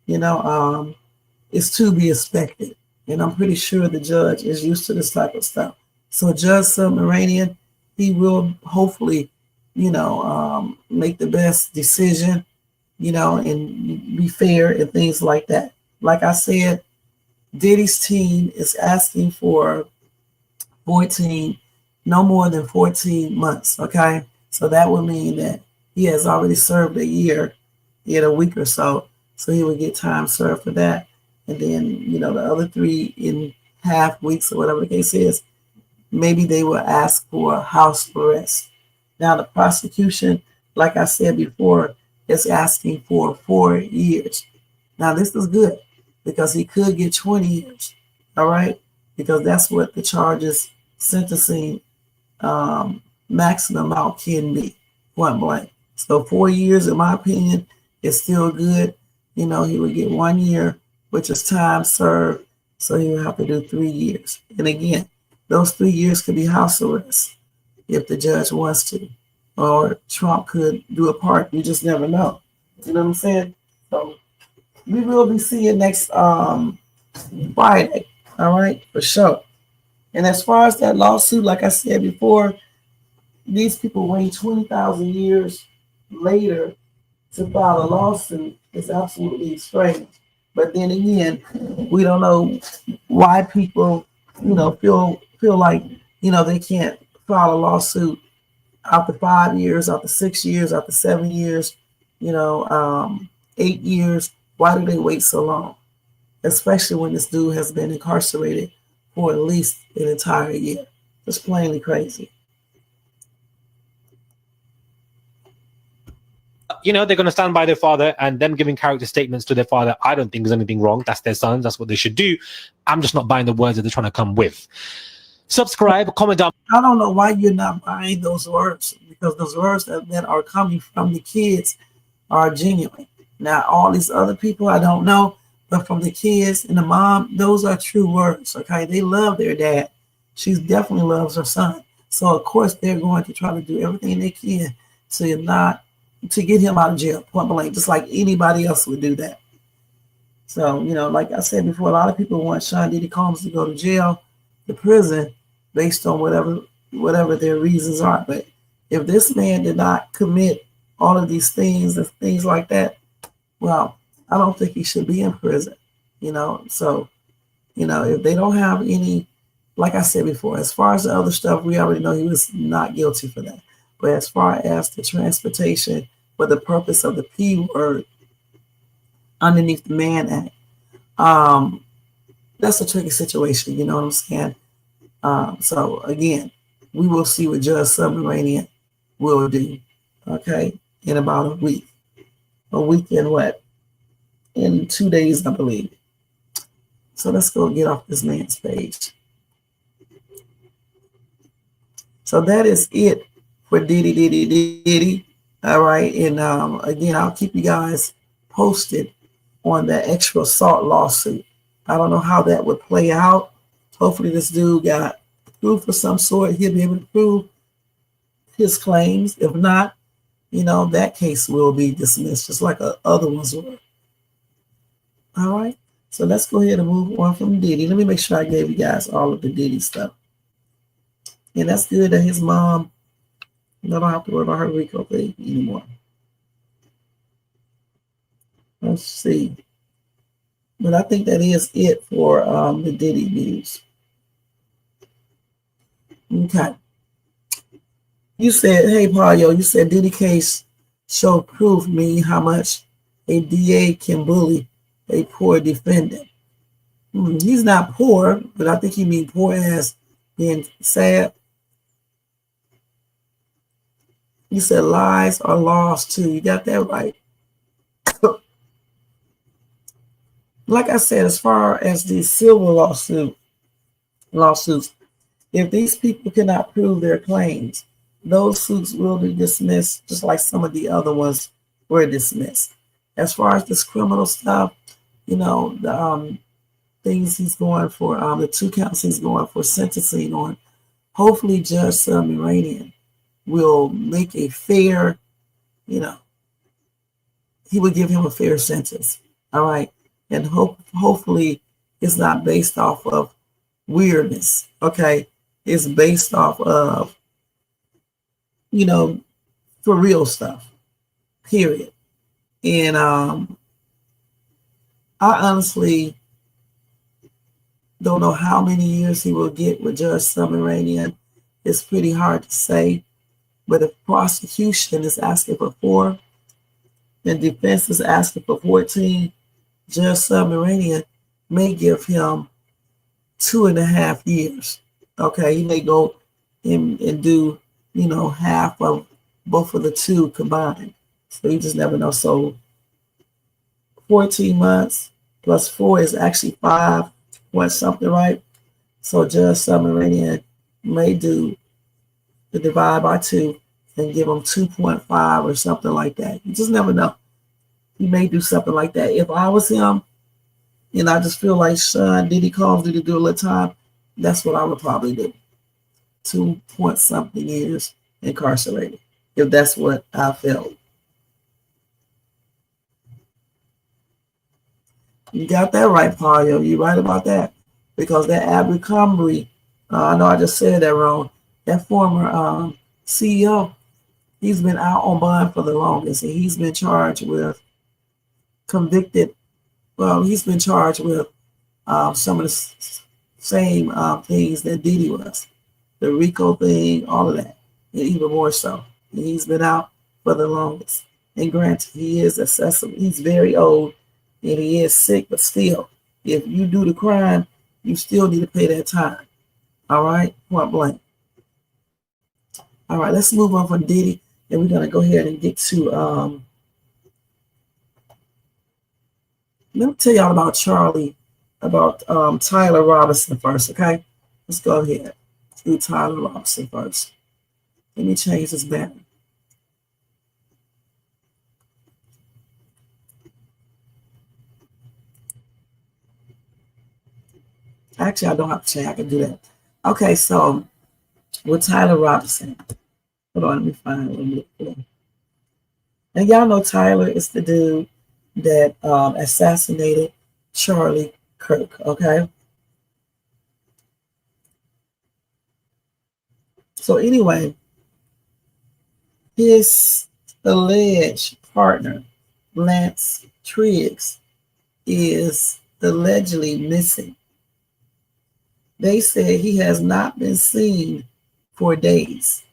it's to be expected, and I'm pretty sure the judge is used to this type of stuff. So Judge Submarinian, he will hopefully, make the best decision, and be fair and things like that. Like I said, Diddy's team is asking for 14, no more than 14 months. Okay, so that would mean that he has already served a year in a week or so. So he would get time served for that. And then, the other 3.5 weeks or whatever the case is, maybe they will ask for house arrest. Now, the prosecution, like I said before, is asking for 4 years. Now, this is good because he could get 20 years, all right? Because that's what the charges sentencing maximum amount can be, point blank. So 4 years, in my opinion, is still good. He would get 1 year, which is time served. So he would have to do 3 years. And again, those 3 years could be house arrest if the judge wants to. Or Trump could do a pardon. You just never know. You know what I'm saying? So we will be seeing next Friday. All right, for sure. And as far as that lawsuit, like I said before, these people wait 20,000 years later to file a lawsuit. It's absolutely strange. But then again, we don't know why people, feel like, they can't file a lawsuit after 5 years, after 6 years, after 7 years, 8 years. Why do they wait so long? Especially when this dude has been incarcerated for at least an entire year. It's plainly crazy. They're going to stand by their father, and them giving character statements to their father, I don't think there's anything wrong. That's their sons. That's what they should do. I'm just not buying the words that they're trying to come with. Subscribe, comment down. I don't know why you're not buying those words, because those words that are coming from the kids are genuine. Now, all these other people, I don't know, but from the kids and the mom, those are true words, okay? They love their dad. She definitely loves her son. So, of course, they're going to try to do everything they can to get him out of jail, point blank, just like anybody else would do that. So, like I said before, a lot of people want Sean Diddy Combs to go to jail, to prison, based on whatever their reasons are. But if this man did not commit all of these things and things like that, well, I don't think he should be in prison, So, if they don't have any, like I said before, as far as the other stuff, we already know he was not guilty for that. But as far as the transportation for the purpose of the P word underneath the Mann Act, that's a tricky situation, you know what I'm saying? So again, we will see what Judge Submarinian will do, okay, in about a week. A week in what? In 2 days, I believe. So let's go get off this man's page. So that is it for Diddy. All right, and again, I'll keep you guys posted on that extra assault lawsuit. I don't know how that would play out. Hopefully this dude got proof of some sort. He'll be able to prove his claims. If not, that case will be dismissed, just like other ones were. All right, so let's go ahead and move on from Diddy. Let me make sure I gave you guys all of the Diddy stuff. And that's good that his mom, I don't have to worry about her RICO thing anymore. Let's see. But I think that is it for the Diddy news. Okay. You said, hey, Pario, you said Diddy case show proof mean how much a DA can bully a poor defendant. He's not poor, but I think he mean poor as being sad. You said lies are laws too. You got that right. Like I said, as far as the civil lawsuits, if these people cannot prove their claims, those suits will be dismissed, just like some of the other ones were dismissed. As far as this criminal stuff, you know, the things he's going for, the 2 counts he's going for sentencing on, hopefully Judge Submarinian will make a fair, you know, he would give him a fair sentence. All right. And hopefully it's not based off of weirdness. Okay. It's based off of, you know, for real stuff. Period. And I honestly don't know how many years he will get with Judge Submarinian. It's pretty hard to say. But if prosecution is asking for 4 and defense is asking for 14, Judge Submarinian may give him 2.5 years. Okay, he may go in and do, you know, half of both of the 2 combined. So you just never know. So 14 months plus 4 is actually 5 point something, right? So Judge Submarinian may do the divide by 2 and give him 2.5 or something like that. You just never know. He may do something like that. If I was him, and I just feel like Sean Diddy calls me to do a little time, that's what I would probably do. 2 point something years incarcerated, if that's what I felt. You got that right, Paul. You're right about that. Because that Abercrombie, I know I just said that wrong. That former CEO, he's been out on bond for the longest, and he's been charged with he's been charged with some of the same things that Diddy was. The RICO thing, all of that, and even more so. And he's been out for the longest. And granted, he is accessible. He's very old, and he is sick, but still, if you do the crime, you still need to pay that time. All right? Point blank. All right, let's move on from Diddy, and we're going to go ahead and get to, let me tell y'all about Tyler Robinson first, okay? Let's go ahead. Let's do Tyler Robinson first. Let me change this banner. Actually, I don't have to change. I can do that. Okay, so with Tyler Robinson. Hold on, let me find what I'm looking for. And y'all know Tyler is the dude that assassinated Charlie Kirk, okay? So anyway, his alleged partner, Lance Triggs, is allegedly missing. They said he has not been seen for days.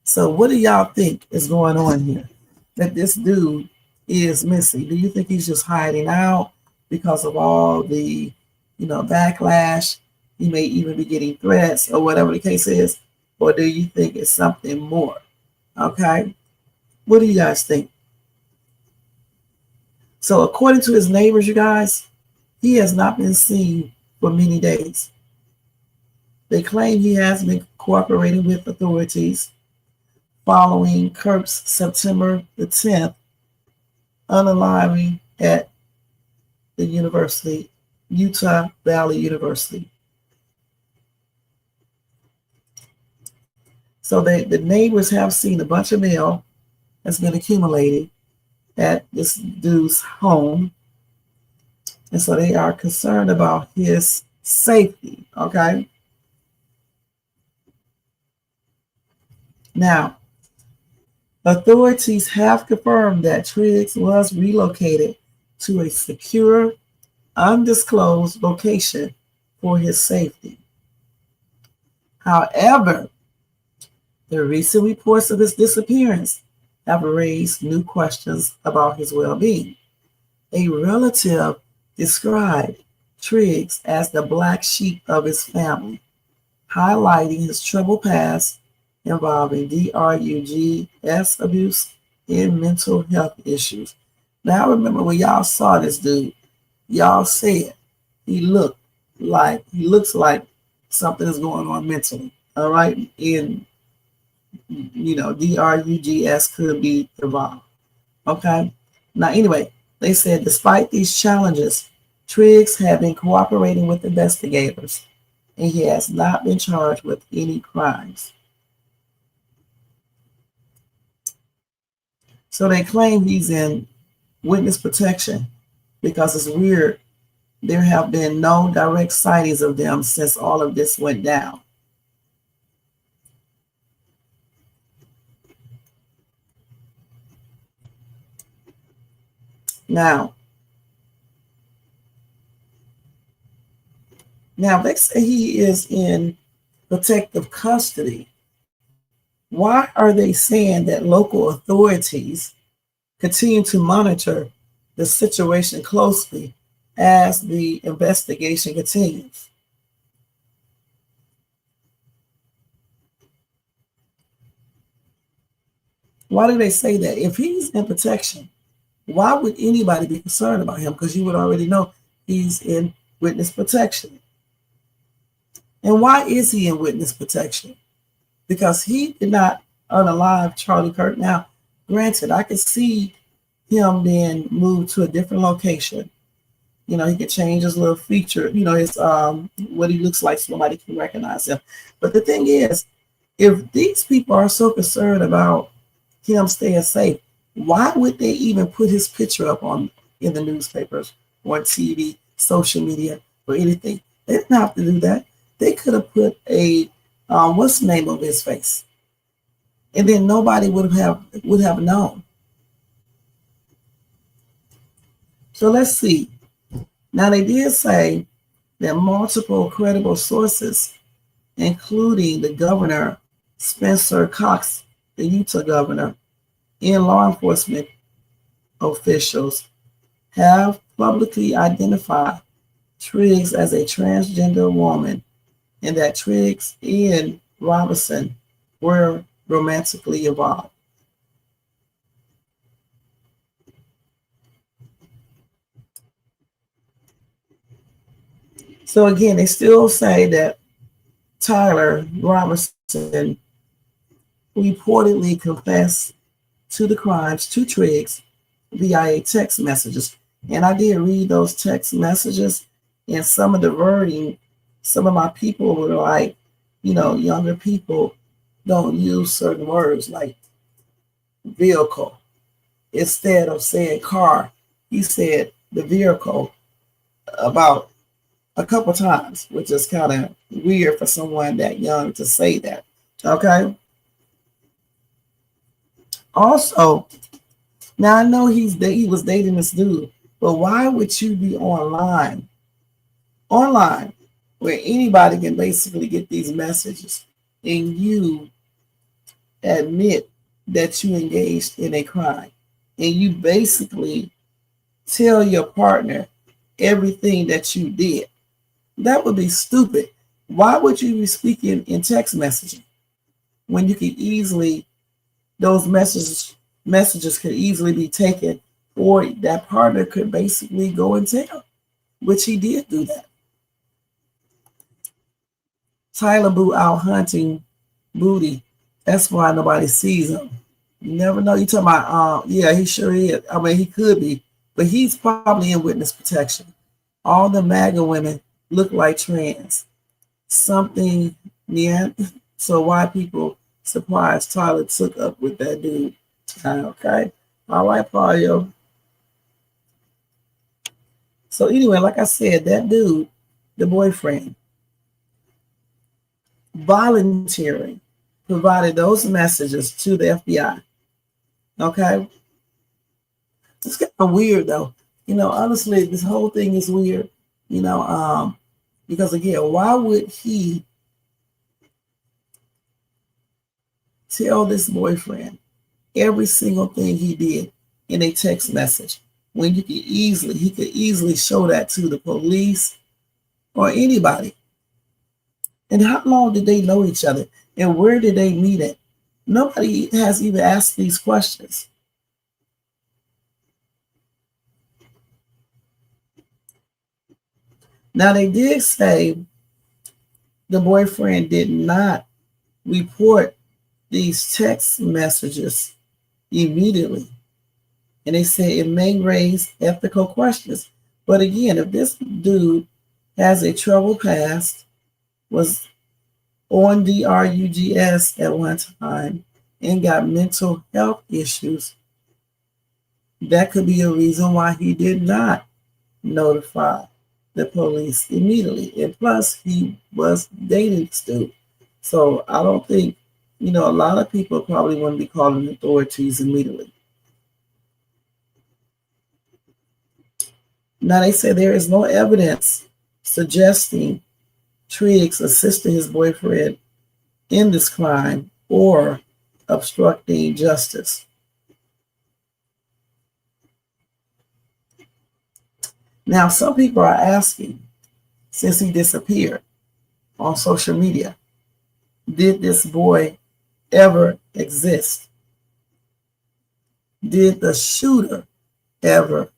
So what do y'all think is going on here? That this dude is missing? Do you think he's just hiding out because of all the, backlash? He may even be getting threats or whatever the case is. Or do you think it's something more? Okay. What do you guys think? So according to his neighbors, you guys, he has not been seen for many days. They claim he has been cooperating with authorities following Kirk's September the 10th unaliving at the university, Utah Valley University. So the neighbors have seen a bunch of mail that's been accumulated at this dude's home. And so they are concerned about his safety, okay? Now, authorities have confirmed that Triggs was relocated to a secure, undisclosed location for his safety. However, the recent reports of his disappearance have raised new questions about his well-being. A relative described Triggs as the black sheep of his family, highlighting his troubled past involving drugs abuse and mental health issues. Now, I remember when y'all saw this dude, y'all said he looks like something is going on mentally. All right. And drugs could be involved. Okay. Now, anyway, they said despite these challenges, Triggs had been cooperating with investigators, and he has not been charged with any crimes. So they claim he's in witness protection because it's weird. There have been no direct sightings of them since all of this went down. Now they say he is in protective custody. Why are they saying that local authorities continue to monitor the situation closely as the investigation continues? Why do they say that? If he's in protection, why would anybody be concerned about him? Because you would already know he's in witness protection. And why is he in witness protection? Because he did not unalive Charlie Kirk. Now, granted, I could see him being moved to a different location. He could change his little feature, his what he looks like so nobody can recognize him. But the thing is, if these people are so concerned about him staying safe, why would they even put his picture up in the newspapers or TV, social media, or anything? They didn't have to do that. They could have put a what's the name of his face, and then nobody would have known. So let's see. Now they did say that multiple credible sources, including the governor Spencer Cox, the Utah governor, and law enforcement officials, have publicly identified Triggs as a transgender woman, and that Triggs and Robinson were romantically involved. So again, they still say that Tyler Robinson reportedly confessed to the crimes to Triggs via text messages. And I did read those text messages, and some of the wording, some of my people were like, younger people don't use certain words like vehicle. Instead of saying car, he said the vehicle about a couple times, which is kind of weird for someone that young to say that. Okay. Also, now I know he was dating this dude, but why would you be online where anybody can basically get these messages and you admit that you engaged in a crime and you basically tell your partner everything that you did? That would be stupid. Why would you be speaking in text messaging when you could easily, those messages could easily be taken, or that partner could basically go and tell, which he did do that. Tyler Boo out hunting booty. That's why nobody sees him. You never know. You talking about, yeah, he sure is. I mean, he could be, but he's probably in witness protection. All the MAGA women look like trans. Something, yeah. So why people surprised Tyler took up with that dude? Okay. All right, Pario. So anyway, like I said, that dude, the boyfriend, volunteering, provided those messages to the FBI. Okay. It's kind of weird though. Honestly, this whole thing is weird. Because again, why would he tell this boyfriend every single thing he did in a text message when he could easily show that to the police or anybody? And how long did they know each other? And where did they meet at? Nobody has even asked these questions. Now, they did say the boyfriend did not report these text messages immediately. And they say it may raise ethical questions. But again, if this dude has a troubled past, was on DRUGS at one time, and got mental health issues, that could be a reason why he did not notify the police immediately. And plus, he was dating this dude. So I don't think, a lot of people probably wouldn't be calling authorities immediately. Now, they say there is no evidence suggesting Triggs assisted his boyfriend in this crime or obstructing justice. Now, some people are asking, since he disappeared on social media, did this boy ever exist? Did the shooter ever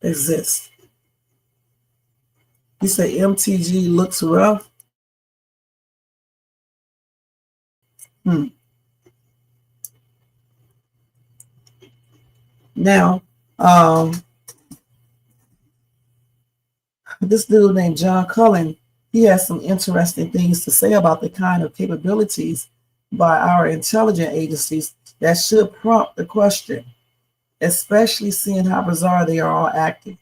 exist? You say MTG looks rough? Now, this dude named John Cullen, he has some interesting things to say about the kind of capabilities by our intelligence agencies that should prompt the question, especially seeing how bizarre they are all acting.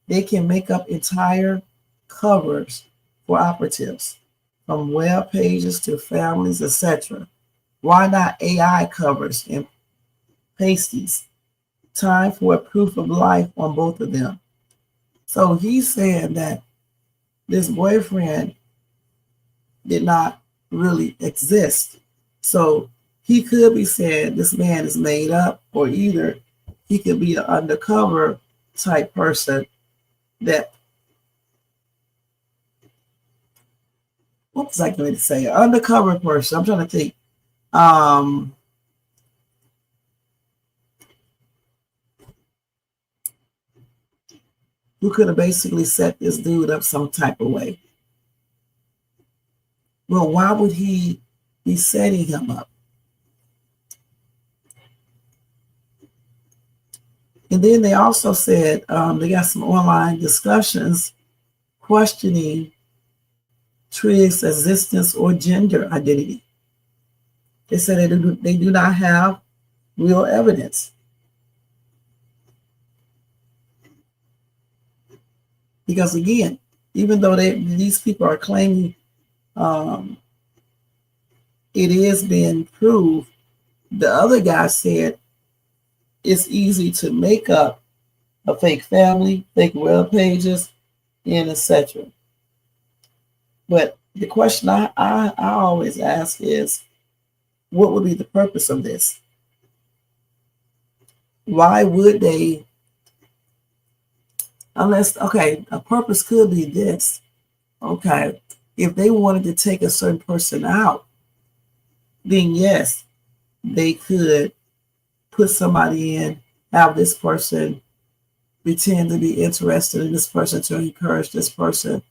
They can make up entire covers for operatives, from web pages to families, etc. Why not AI covers and pasties? Time for a proof of life on both of them. So he's saying that this boyfriend did not really exist. So he could be saying this man is made up, or either he could be an undercover type person that, what was I going to say? An undercover person. I'm trying to think. Who could have basically set this dude up some type of way. Well, why would he be setting him up? And then they also said they got some online discussions questioning Triggs' existence or gender identity. They said they do not have real evidence. Because again, even though these people are claiming it is being proved, the other guy said it's easy to make up a fake family, fake web pages, and etc. But the question I always ask is, what would be the purpose of this? Why would they? Unless, okay, a purpose could be this. Okay, if they wanted to take a certain person out, then yes, they could put somebody in, have this person pretend to be interested in this person to encourage this person,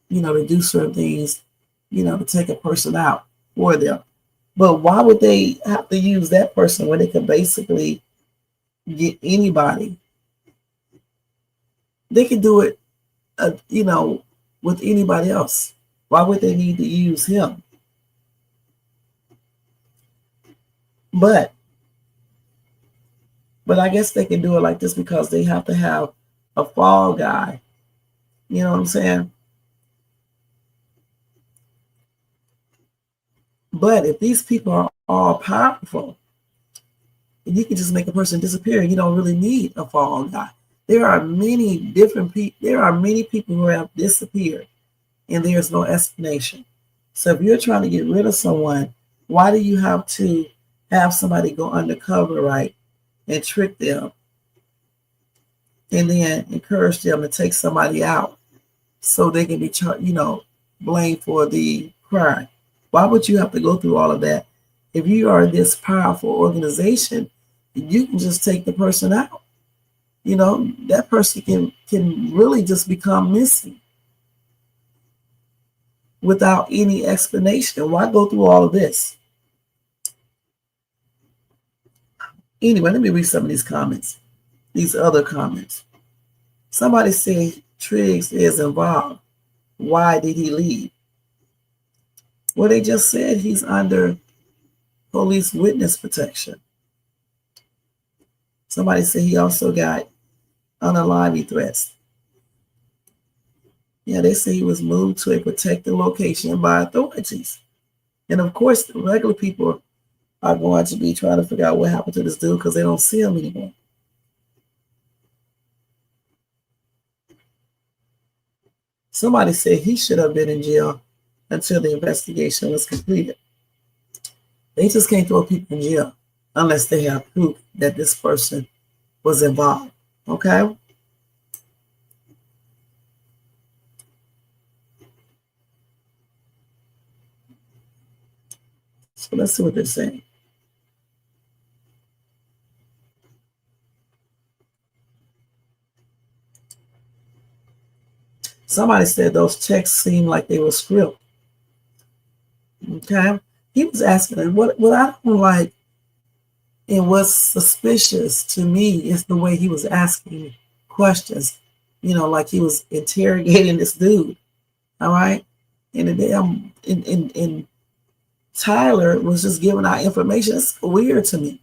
to do certain things, to take a person out for them. But why would they have to use that person when they could basically get anybody? They can do it, with anybody else. Why would they need to use him? But I guess they can do it like this because they have to have a fall guy. You know what I'm saying? But if these people are all powerful, you can just make a person disappear. You don't really need a fall guy. There are many different people. There are many people who have disappeared, and there's no explanation. So if you're trying to get rid of someone, why do you have to have somebody go undercover, right, and trick them, and then encourage them to take somebody out so they can be, blamed for the crime? Why would you have to go through all of that? If you are this powerful organization, you can just take the person out. That person can really just become missing without any explanation. Why go through all of this? Anyway, let me read some of these comments. These other comments. Somebody said Triggs is involved. Why did he leave? Well, they just said he's under police witness protection. Somebody said he also got unalive threats. Yeah, they say he was moved to a protected location by authorities. And of course, the regular people are going to be trying to figure out what happened to this dude because they don't see him anymore. Somebody said he should have been in jail until the investigation was completed. They just can't throw people in jail unless they have proof that this person was involved. Okay? So let's see what they're saying. Somebody said those texts seemed like they were script. Okay? He was asking, what I don't like and what's suspicious to me is the way he was asking questions. You know, like he was interrogating this dude. All right? And Tyler was just giving out information. It's weird to me.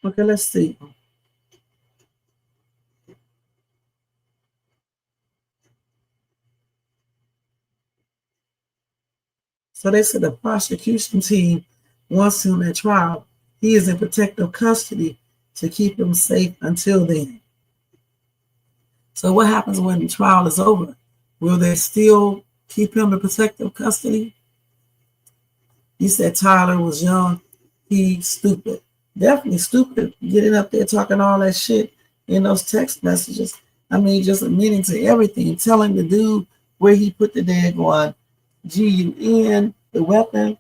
Okay, let's see. So they said the prosecution team wants him at trial. He is in protective custody to keep him safe until then. So what happens when the trial is over? Will they still keep him in protective custody? You said Tyler was young. He's stupid. Definitely stupid. Getting up there talking all that shit in those text messages. I mean, just admitting to everything. Telling the dude where he put the daggone GUN, the weapon.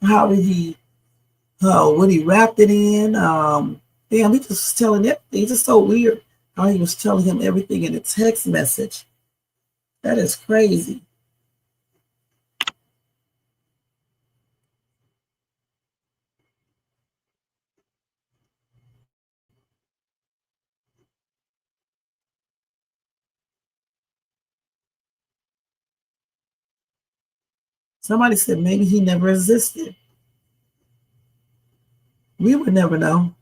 How did he, what he wrapped it in. Damn, he just was telling everything. It's just so weird how he was telling him everything in a text message. That is crazy. Somebody said maybe he never existed. We would never know.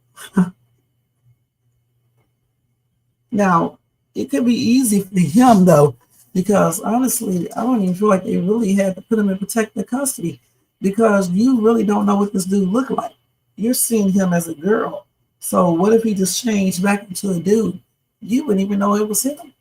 Now, it could be easy for him, though, because honestly, I don't even feel like they really had to put him in protective custody because you really don't know what this dude looked like. You're seeing him as a girl. So what if he just changed back into a dude? You wouldn't even know it was him.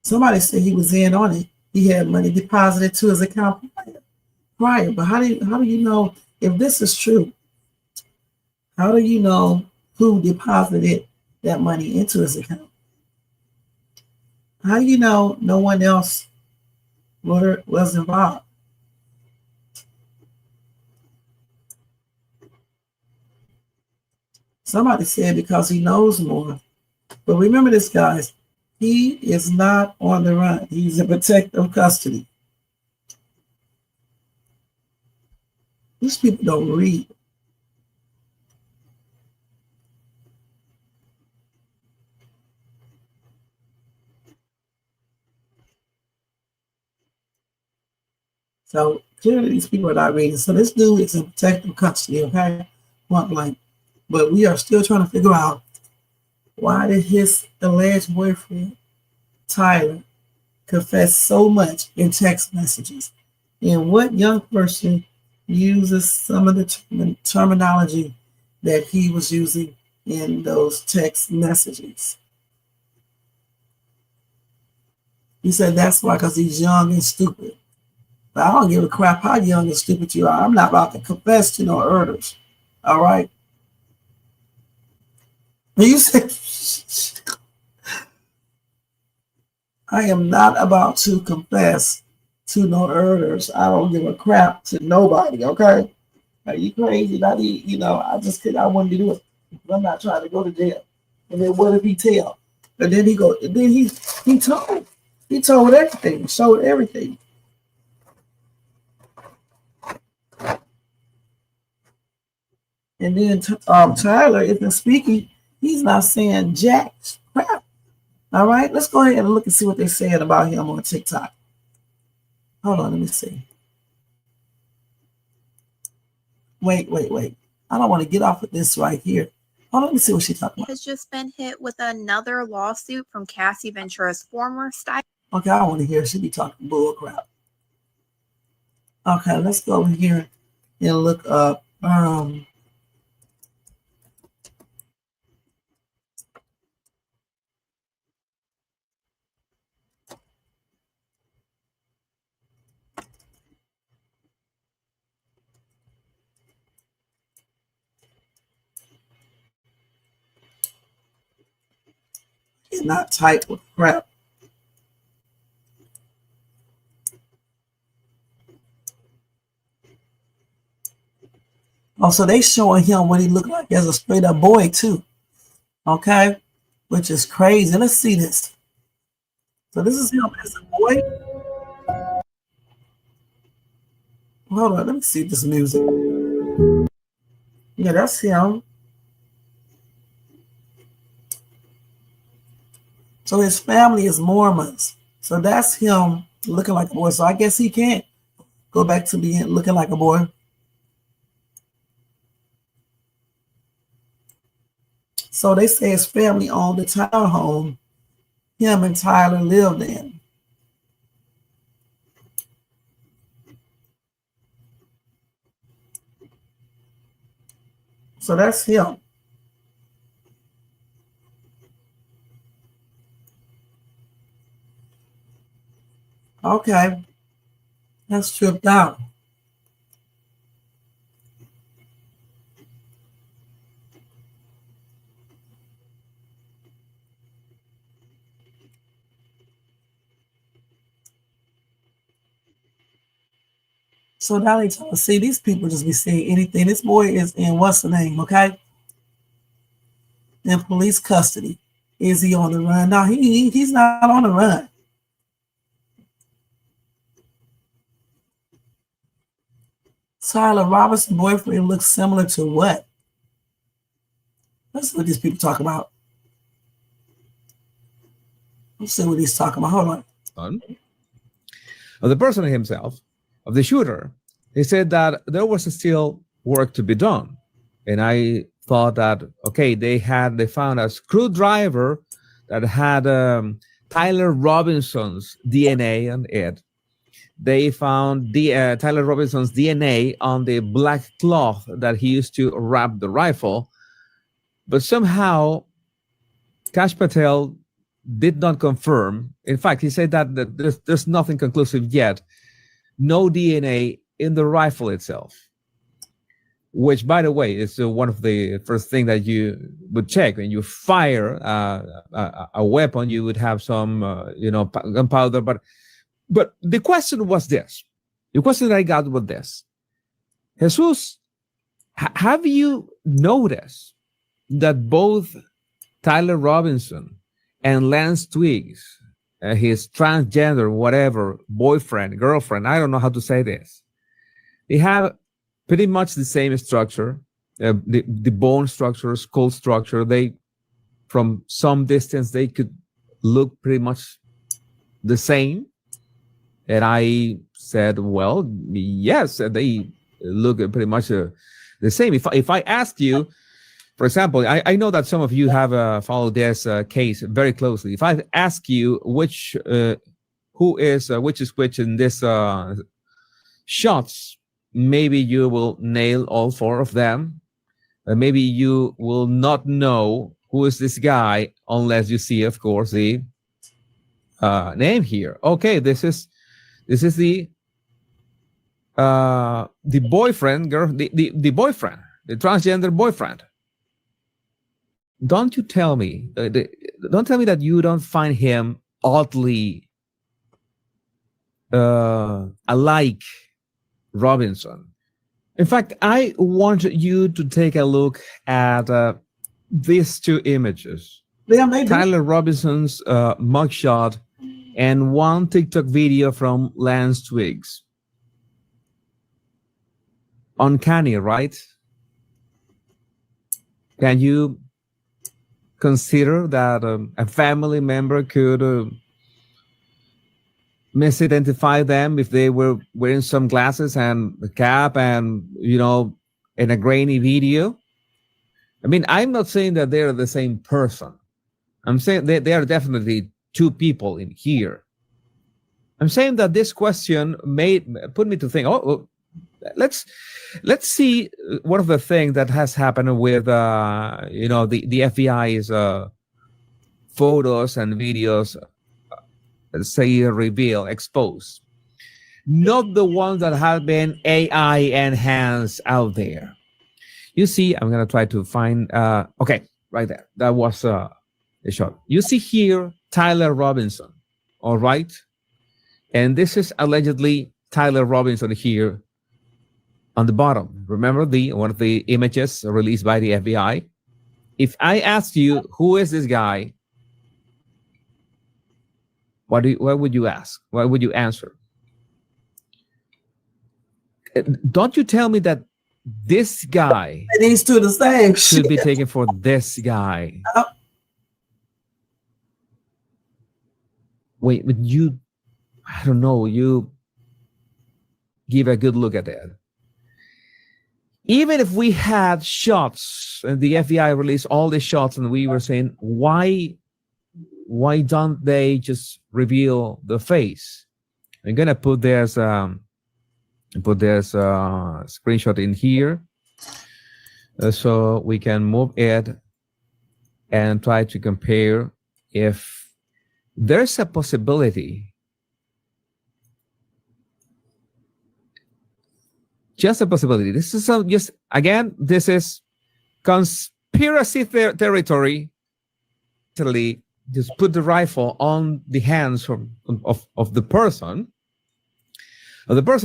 Somebody said he was in on it. He had money deposited to his account prior. But how do you know if this is true? How do you know who deposited that money into his account? How do you know no one else was involved? Somebody said because he knows more. But remember this, guys. He is not on the run. He's in protective custody. These people don't read. So clearly these people are not reading. So this dude is in protective custody, okay? Point blank. But we are still trying to figure out why did his alleged boyfriend, Tyler, confess so much in text messages? And what young person uses some of the terminology that he was using in those text messages? He said that's why, because he's young and stupid. But I don't give a crap how young and stupid you are. I'm not about to confess to no murders. All right? And you said, I am not about to confess to no murders. I don't give a crap to nobody, okay? Are you crazy? Not I wanted to do it. I'm not trying to go to jail. And then what if he tell? And then he told. He told everything, showed everything. And then Tyler isn't speaking. He's not saying jack crap. All right, let's go ahead and look and see what they're saying about him on TikTok. Hold on, let me see. Wait. I don't want to get off of this right here. Hold on, let me see what she's talking about. Has just been hit with another lawsuit from Cassie Ventura's former stylist. Okay, I want to hear she be talking bull crap. Okay, let's go over here and look up and not type with crap. Oh, so they showing him what he looked like as a straight up boy too. Okay, which is crazy. Let's see this. So this is him as a boy. Hold on, let me see this music. Yeah, that's him. So his family is Mormons. So that's him looking like a boy. So I guess he can't go back to being looking like a boy. So they say his family owned the townhome him and Tyler lived in. So that's him. Okay, that's tripped out. So now they tell us, see, these people just be saying anything. This boy is in what's the name, okay? In police custody. Is he on the run? No, he's not on the run. Tyler Roberts' boyfriend looks similar to what? Let's see what these people talk about. Let's see what he's talking about. Hold on. Of the person himself, of the shooter, he said that there was still work to be done. And I thought that, okay, they found a screwdriver that had Tyler Robinson's DNA on it. They found Tyler Robinson's DNA on the black cloth that he used to wrap the rifle. But somehow, Kash Patel did not confirm. In fact, he said that there's nothing conclusive yet. No DNA in the rifle itself. Which, by the way, is one of the first things that you would check. When you fire a weapon, you would have some, gunpowder. But the question was this. The question that I got was this. Jesus, have you noticed that both Tyler Robinson and Lance Twiggs, his transgender, whatever, boyfriend, girlfriend, I don't know how to say this, they have pretty much the same structure, the bone structure, skull structure. They, from some distance, they could look pretty much the same. And I said, well, yes, they look pretty much the same. If I ask you, for example, I know that some of you have followed this case very closely. If I ask you which is which in this shots, maybe you will nail all four of them. Maybe you will not know who is this guy unless you see, of course, the name here. Okay, this is the boyfriend, the boyfriend, the transgender boyfriend. Don't tell me that you don't find him oddly alike Robinson. In fact, I want you to take a look at these two images. Damn, they do. Tyler Robinson's mugshot and one TikTok video from Lance Twiggs. Uncanny, right? Can you consider that a family member could misidentify them if they were wearing some glasses and a cap and, you know, in a grainy video? I mean, I'm not saying that they're the same person. I'm saying they are definitely two people in here. I'm saying that this question put me to think, let's see one of the things that has happened with you know, the FBI's photos and videos say reveal, expose, not the ones that have been AI enhanced out there. You see, I'm gonna try to find okay, right there, that was a shot. You see here Tyler Robinson, all right, and this is allegedly Tyler Robinson here on the bottom. Remember one of the images released by the FBI? If I asked you, who is this guy? What would you ask? What would you answer? Don't you tell me that this guy These two the same should shit. be taken for this guy. Wait, but you, I don't know, you give a good look at that. Even if we had shots and the FBI released all the shots and we were saying, why don't they just reveal the face? I'm gonna put this screenshot in here so we can move it and try to compare if there's a possibility, just a possibility. This is just, again, this is conspiracy territory. Literally, just put the rifle on the hands of the person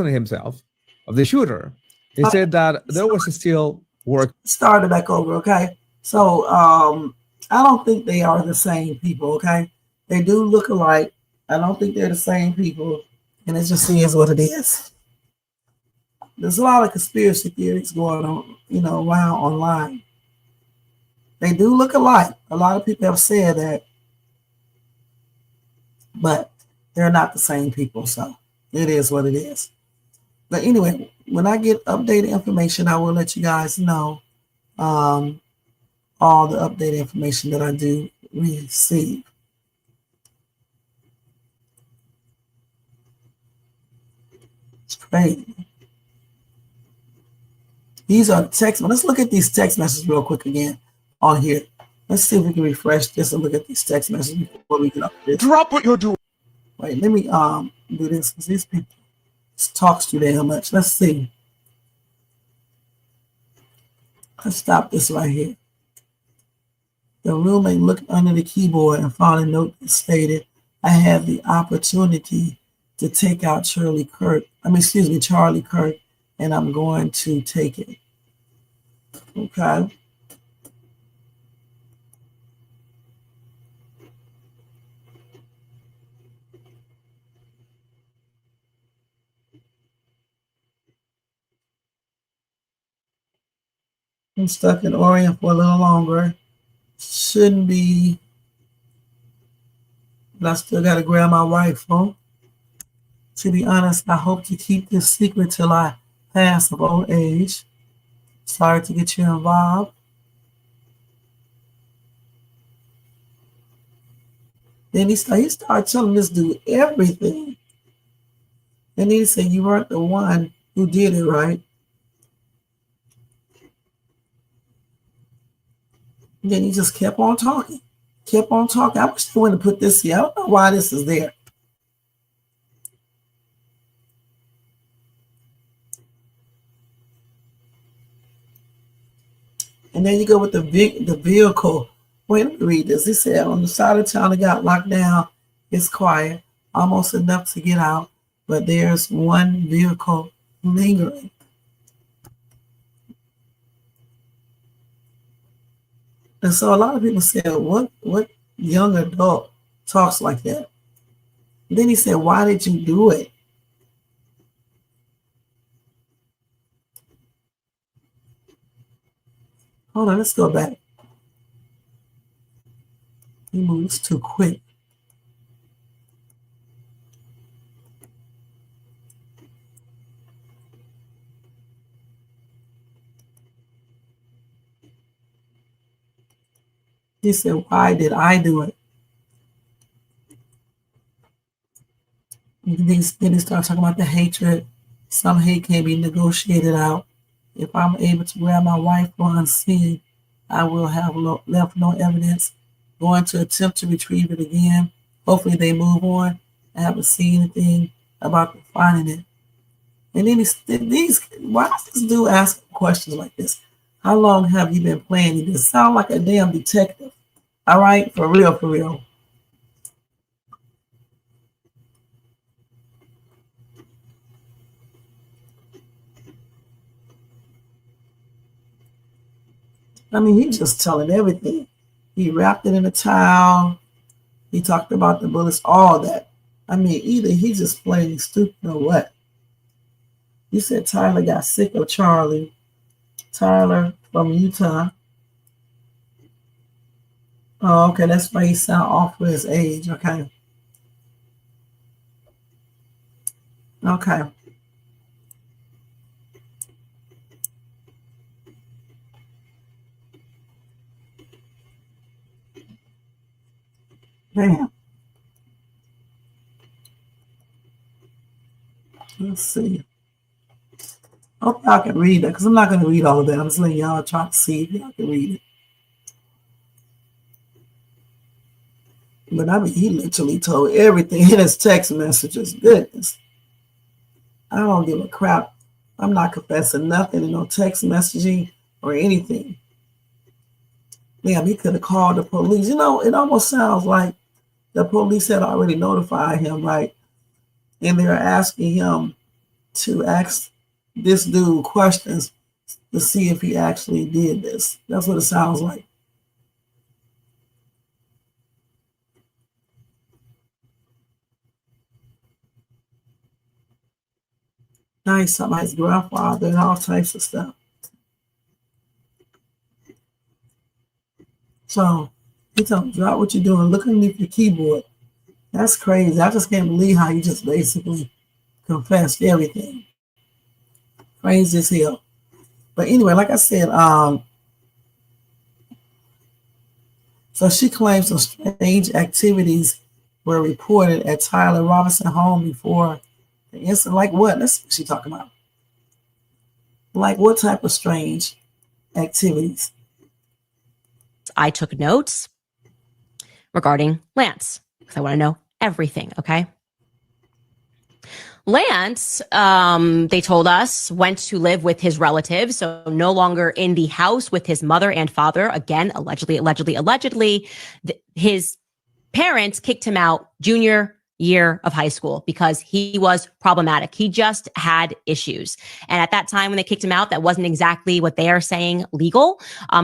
himself, of the shooter. He said that there was still work. Started back over, okay? So I don't think they are the same people, okay? They do look alike. I don't think they're the same people, and it just is what it is. There's a lot of conspiracy theories going on, you know, around online. They do look alike. A lot of people have said that, but they're not the same people, so it is what it is. But anyway, when I get updated information, I will let you guys know all the updated information that I do receive. It's crazy. These are text. Let's look at these text messages real quick again on here. Let's see if we can refresh this and look at these text messages before we get up to this. Drop what you're doing. Wait, let me do this because these people talks too damn much. Let's see. Let's stop this right here. The roommate looked under the keyboard and found a note that stated, "I had the opportunity to take out Charlie Kirk, and I'm going to take it." Okay. I'm stuck in Orient for a little longer. Shouldn't be, but I still got to grab my rifle. To be honest, I hope to keep this secret till I pass of old age. Sorry to get you involved. Then he started telling this dude everything. And he said, "You weren't the one who did it, right?" And then he just kept on talking. I wish they wouldn't put this here. I don't know why this is there. And then you go with the vehicle. Wait, let me read this. He said, "On the side of town that got locked down, it's quiet, almost enough to get out. but there's one vehicle lingering. And so a lot of people said, what young adult talks like that? And then he said, why did you do it? Hold on, let's go back. He moves too quick. He said, why did I do it? Then he started talking about the hatred. Some hate can be negotiated out. If I'm able to grab my wife for unseen, I will have left no evidence. Going to attempt to retrieve it again. Hopefully they move on. I haven't seen anything about them finding it. And then why does this dude ask questions like this? How long have you been playing? You just sound like a damn detective. All right, for real, for real. I mean, he's just telling everything. He wrapped it in a towel. He talked about the bullets, all that. I mean, either he's just plain stupid or what. You said Tyler got sick of Charlie. Tyler from Utah. Oh, okay, that's why he sound off for his age. Okay. Okay. Damn. Let's see. Hope y'all can read that because I'm not going to read all of that. I'm just letting y'all try to see if y'all can read it. But I mean, he literally told everything in his text messages. Goodness. I don't give a crap. I'm not confessing nothing in no text messaging or anything. Damn, he could have called the police. You know, it almost sounds like the police had already notified him, right? And they're asking him to ask this dude questions to see if he actually did this. That's what it sounds like. Nice, somebody's grandfather and all types of stuff. So he told him, drop what you're doing, look underneath your keyboard. That's crazy. I just can't believe how you just basically confessed everything. Crazy as hell. But anyway, like I said, so she claims some strange activities were reported at Tyler Robinson home before the incident. Like what? That's what she's talking about. Like what type of strange activities? I took notes regarding Lance because I want to know everything. Okay. Lance, they told us, went to live with his relatives, so no longer in the house with his mother and father. Again, allegedly, his parents kicked him out junior year of high school because he was problematic. He just had issues. And at that time when they kicked him out, that wasn't exactly what they are saying legal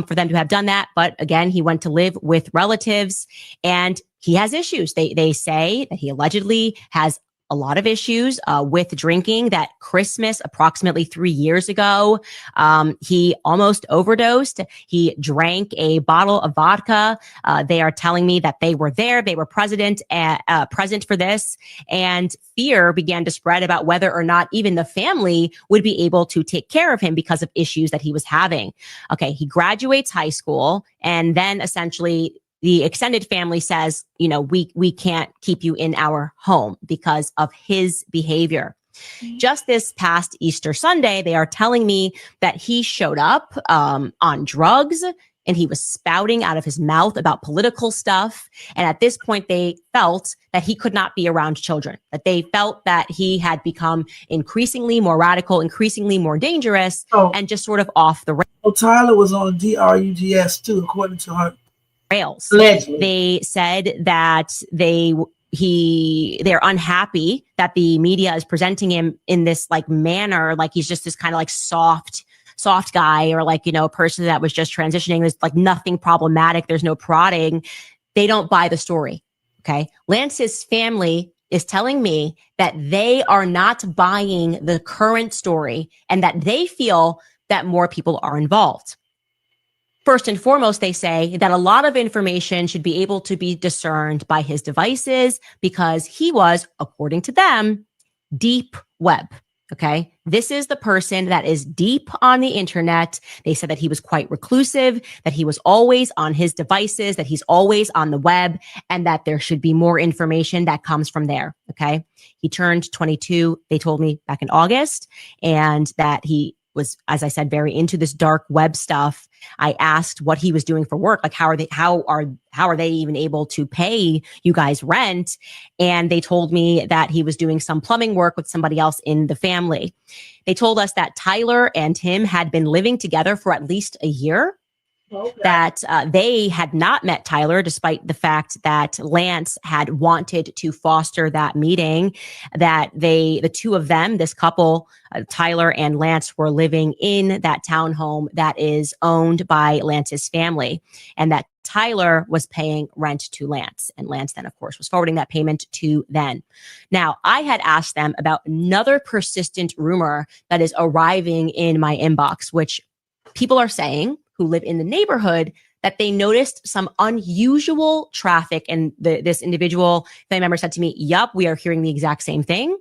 for them to have done that. But again, he went to live with relatives and he has issues. They say that he allegedly has a lot of issues with drinking. That Christmas, approximately 3 years ago, he almost overdosed. He drank a bottle of vodka. They are telling me that they were there. They were present for this. And fear began to spread about whether or not even the family would be able to take care of him because of issues that he was having. Okay, he graduates high school and then essentially the extended family says, you know, we can't keep you in our home because of his behavior. Just this past Easter Sunday, they are telling me that he showed up on drugs and he was spouting out of his mouth about political stuff. And at this point, they felt that he could not be around children, that they felt that he had become increasingly more radical, increasingly more dangerous, and just sort of off the rails. Well, Tyler was on DRUGS too, according to her. Rails. Allegedly. They said that they they're unhappy that the media is presenting him in this like manner, like he's just this kind of like soft guy, or like, you know, a person that was just transitioning. There's like nothing problematic. There's no prodding. They don't buy the story. Okay. Lance's family is telling me that they are not buying the current story and that they feel that more people are involved. First and foremost, they say that a lot of information should be able to be discerned by his devices because he was, according to them, deep web. Okay. This is the person that is deep on the internet. They said that he was quite reclusive, that he was always on his devices, that he's always on the web, and that there should be more information that comes from there. Okay. He turned 22, they told me, back in August, and that he was, as I said, very into this dark web stuff. I asked what he was doing for work. Like, how are they even able to pay you guys rent? And they told me that he was doing some plumbing work with somebody else in the family. They told us that Tyler and him had been living together for at least a year. Okay. That they had not met Tyler, despite the fact that Lance had wanted to foster that meeting, that the two of them, this couple, Tyler and Lance, were living in that townhome that is owned by Lance's family, and that Tyler was paying rent to Lance. And Lance then, of course, was forwarding that payment to them. Now, I had asked them about another persistent rumor that is arriving in my inbox, which people are saying who live in the neighborhood, that they noticed some unusual traffic. And this individual family member said to me, yup, we are hearing the exact same thing,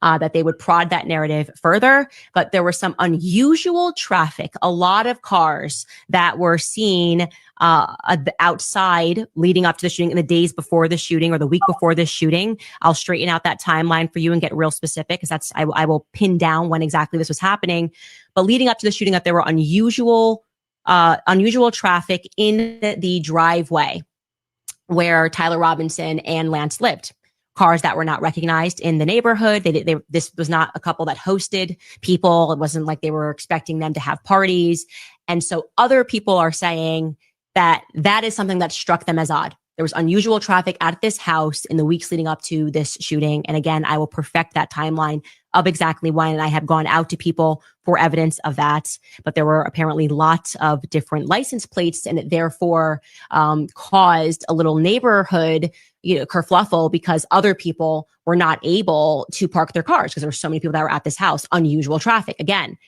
that they would prod that narrative further. But there was some unusual traffic, a lot of cars that were seen outside leading up to the shooting, in the days before the shooting or the week before this shooting. I'll straighten out that timeline for you and get real specific, because I will pin down when exactly this was happening. But leading up to the shooting, that there were unusual traffic in the driveway where Tyler Robinson and Lance lived. Cars that were not recognized in the neighborhood. This was not a couple that hosted people. It wasn't like they were expecting them to have parties. And so other people are saying that is something that struck them as odd. There was unusual traffic at this house in the weeks leading up to this shooting. And again, I will perfect that timeline of exactly when. And I have gone out to people for evidence of that. But there were apparently lots of different license plates, and it therefore caused a little neighborhood, kerfluffle, because other people were not able to park their cars because there were so many people that were at this house. Unusual traffic. Again,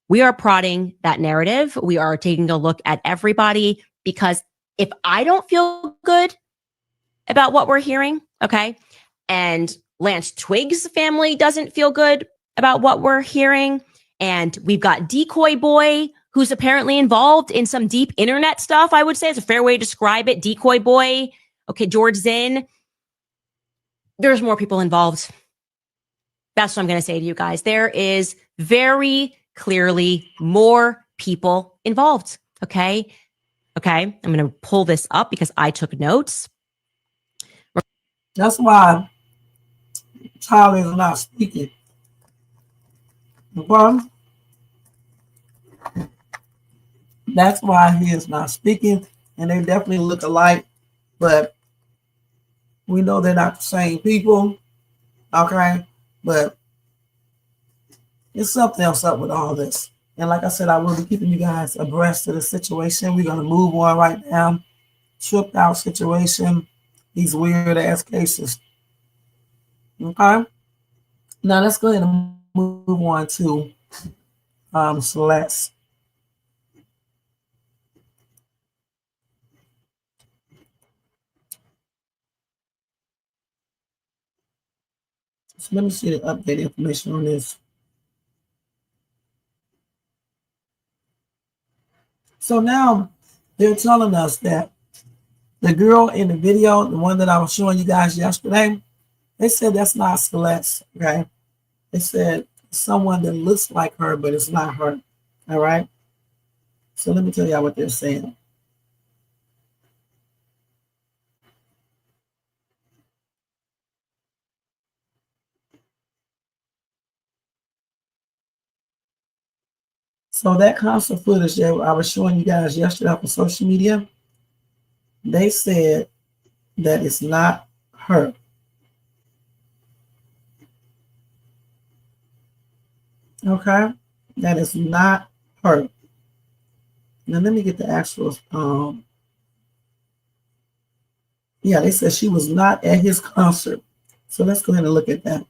we are prodding that narrative. We are taking a look at everybody, because if I don't feel good about what we're hearing, okay, and Lance Twig's family doesn't feel good about what we're hearing, and we've got Decoy Boy, who's apparently involved in some deep internet stuff, I would say is a fair way to describe it. Decoy Boy, okay, George Zinn. There's more people involved. That's what I'm going to say to you guys. There is very clearly more people involved, okay? Okay, I'm going to pull this up because I took notes. That's why Charlie is not speaking. Okay? That's why he is not speaking, and they definitely look alike, but we know they're not the same people. Okay, but it's something else up with all this. And like I said, I will be keeping you guys abreast of the situation. We're going to move on right now. Tripped out situation. These weird ass cases. Okay. Now let's go ahead and move on to Celeste. So let me see the updated information on this. So now they're telling us that the girl in the video, the one that I was showing you guys yesterday, they said that's not Celeste, okay? They said someone that looks like her, but it's not her, all right? So let me tell y'all what they're saying. So that concert footage that I was showing you guys yesterday on social media, they said that it's not her. Okay, that is not her. Now let me get the actual. Yeah, they said she was not at his concert. So let's go ahead and look at that.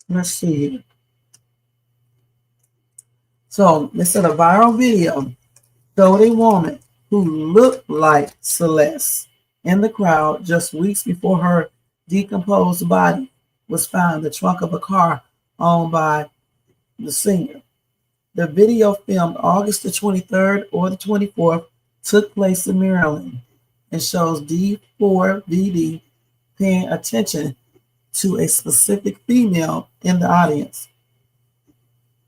Let's see here. So they said a viral video showed a woman who looked like Celeste in the crowd just weeks before her decomposed body was found in the trunk of a car owned by the singer. The video, filmed August the 23rd or the 24th, took place in Maryland and shows D4vd paying attention to a specific female in the audience.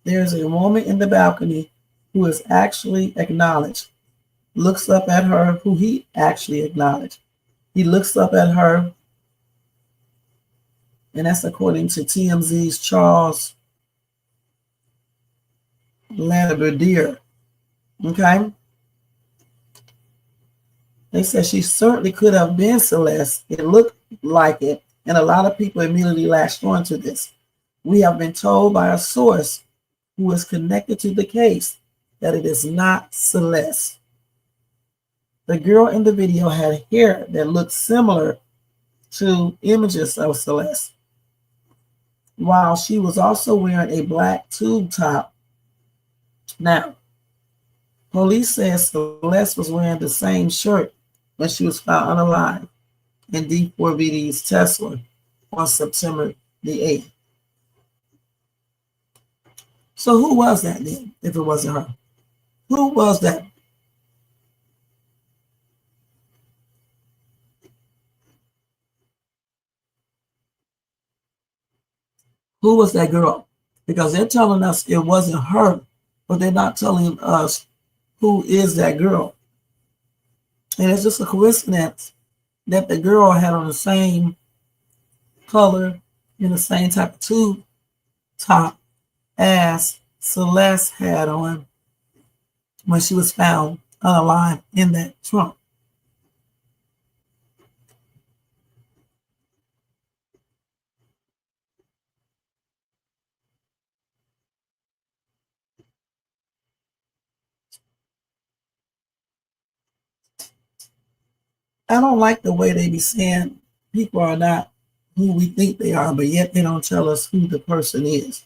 There's a woman in the balcony who is actually acknowledged, looks up at her, who he actually acknowledged. He looks up at her, and that's according to TMZ's Charles Landerdier. Okay? They said she certainly could have been Celeste. It looked like it, and a lot of people immediately latched on to this. We have been told by a source who is connected to the case that it is not Celeste. The girl in the video had hair that looked similar to images of Celeste, while she was also wearing a black tube top. Now, police says Celeste was wearing the same shirt when she was found unalive in D4vd's Tesla on September the 8th. So who was that then, if it wasn't her? Who was that? Who was that girl? Because they're telling us it wasn't her, but they're not telling us who is that girl. And it's just a coincidence that the girl had on the same color and the same type of tube top as Celeste had on when she was found unalive in that trunk. I don't like the way they be saying people are not who we think they are, but yet they don't tell us who the person is.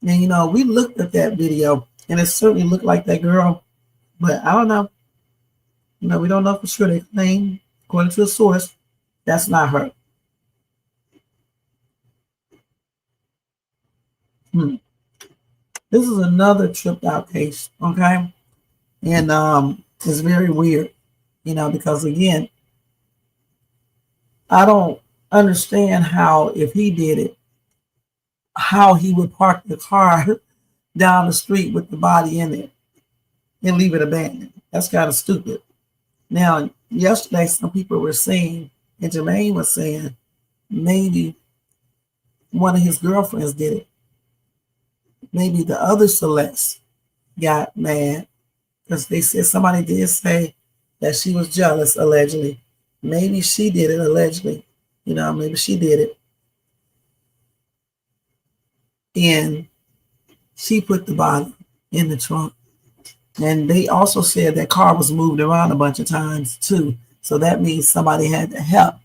And you know, we looked at that video and it certainly looked like that girl, but I don't know. You know, we don't know for sure. They claim, according to a source, that's not her. This is another tripped out case, okay? And it's very weird, you know, because again, I don't understand how, if he did it, how he would park the car down the street with the body in it and leave it abandoned. That's kind of stupid. Now, yesterday, some people were saying, and Jermaine was saying, maybe one of his girlfriends did it. Maybe the other Celeste got mad because they said somebody did say that she was jealous, allegedly. Maybe she did it, allegedly. You know, maybe she did it. And she put the body in the trunk. And they also said that car was moved around a bunch of times too. So that means somebody had to help.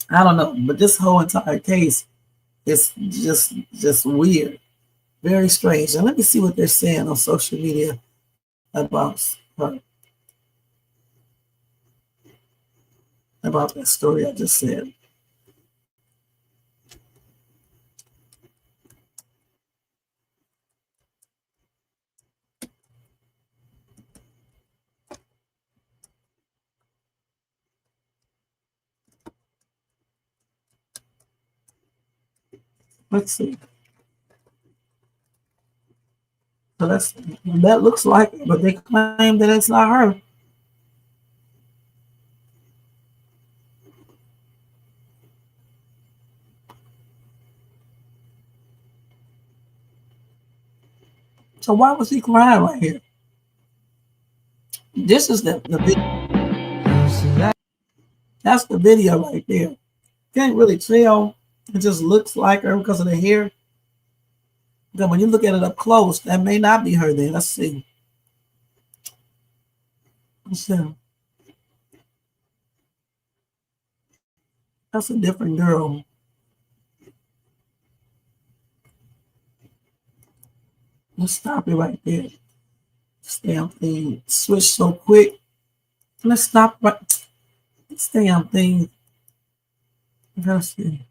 I don't know, but this whole entire case is just weird. Very strange. And let me see what they're saying on social media about her. About that story I just said. Let's see. So that looks like it, but they claim that it's not her. So why was he crying right here? This is the video. That's the video right there. Can't really tell. It just looks like her because of the hair. Then when you look at it up close, that may not be her there. Let's see. Let's see. That's a different girl. Let's stop it right there. This damn thing switched so quick. Let's stop right. This damn thing. Let's see.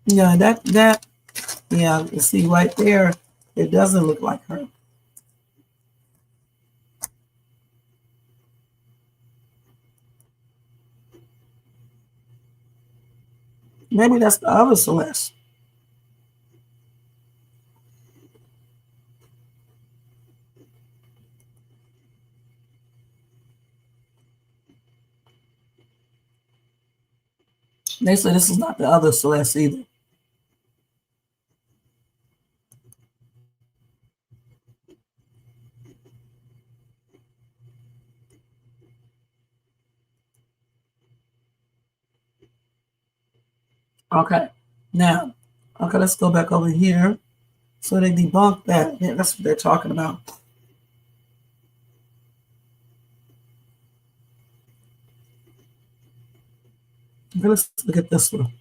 Yeah, yeah, you see right there, it doesn't look like her. Maybe that's the other Celeste. They say this is not the other Celeste either. Okay, now, okay, let's go back over here. So they debunked that. Yeah, that's what they're talking about. Okay, let's look at this one.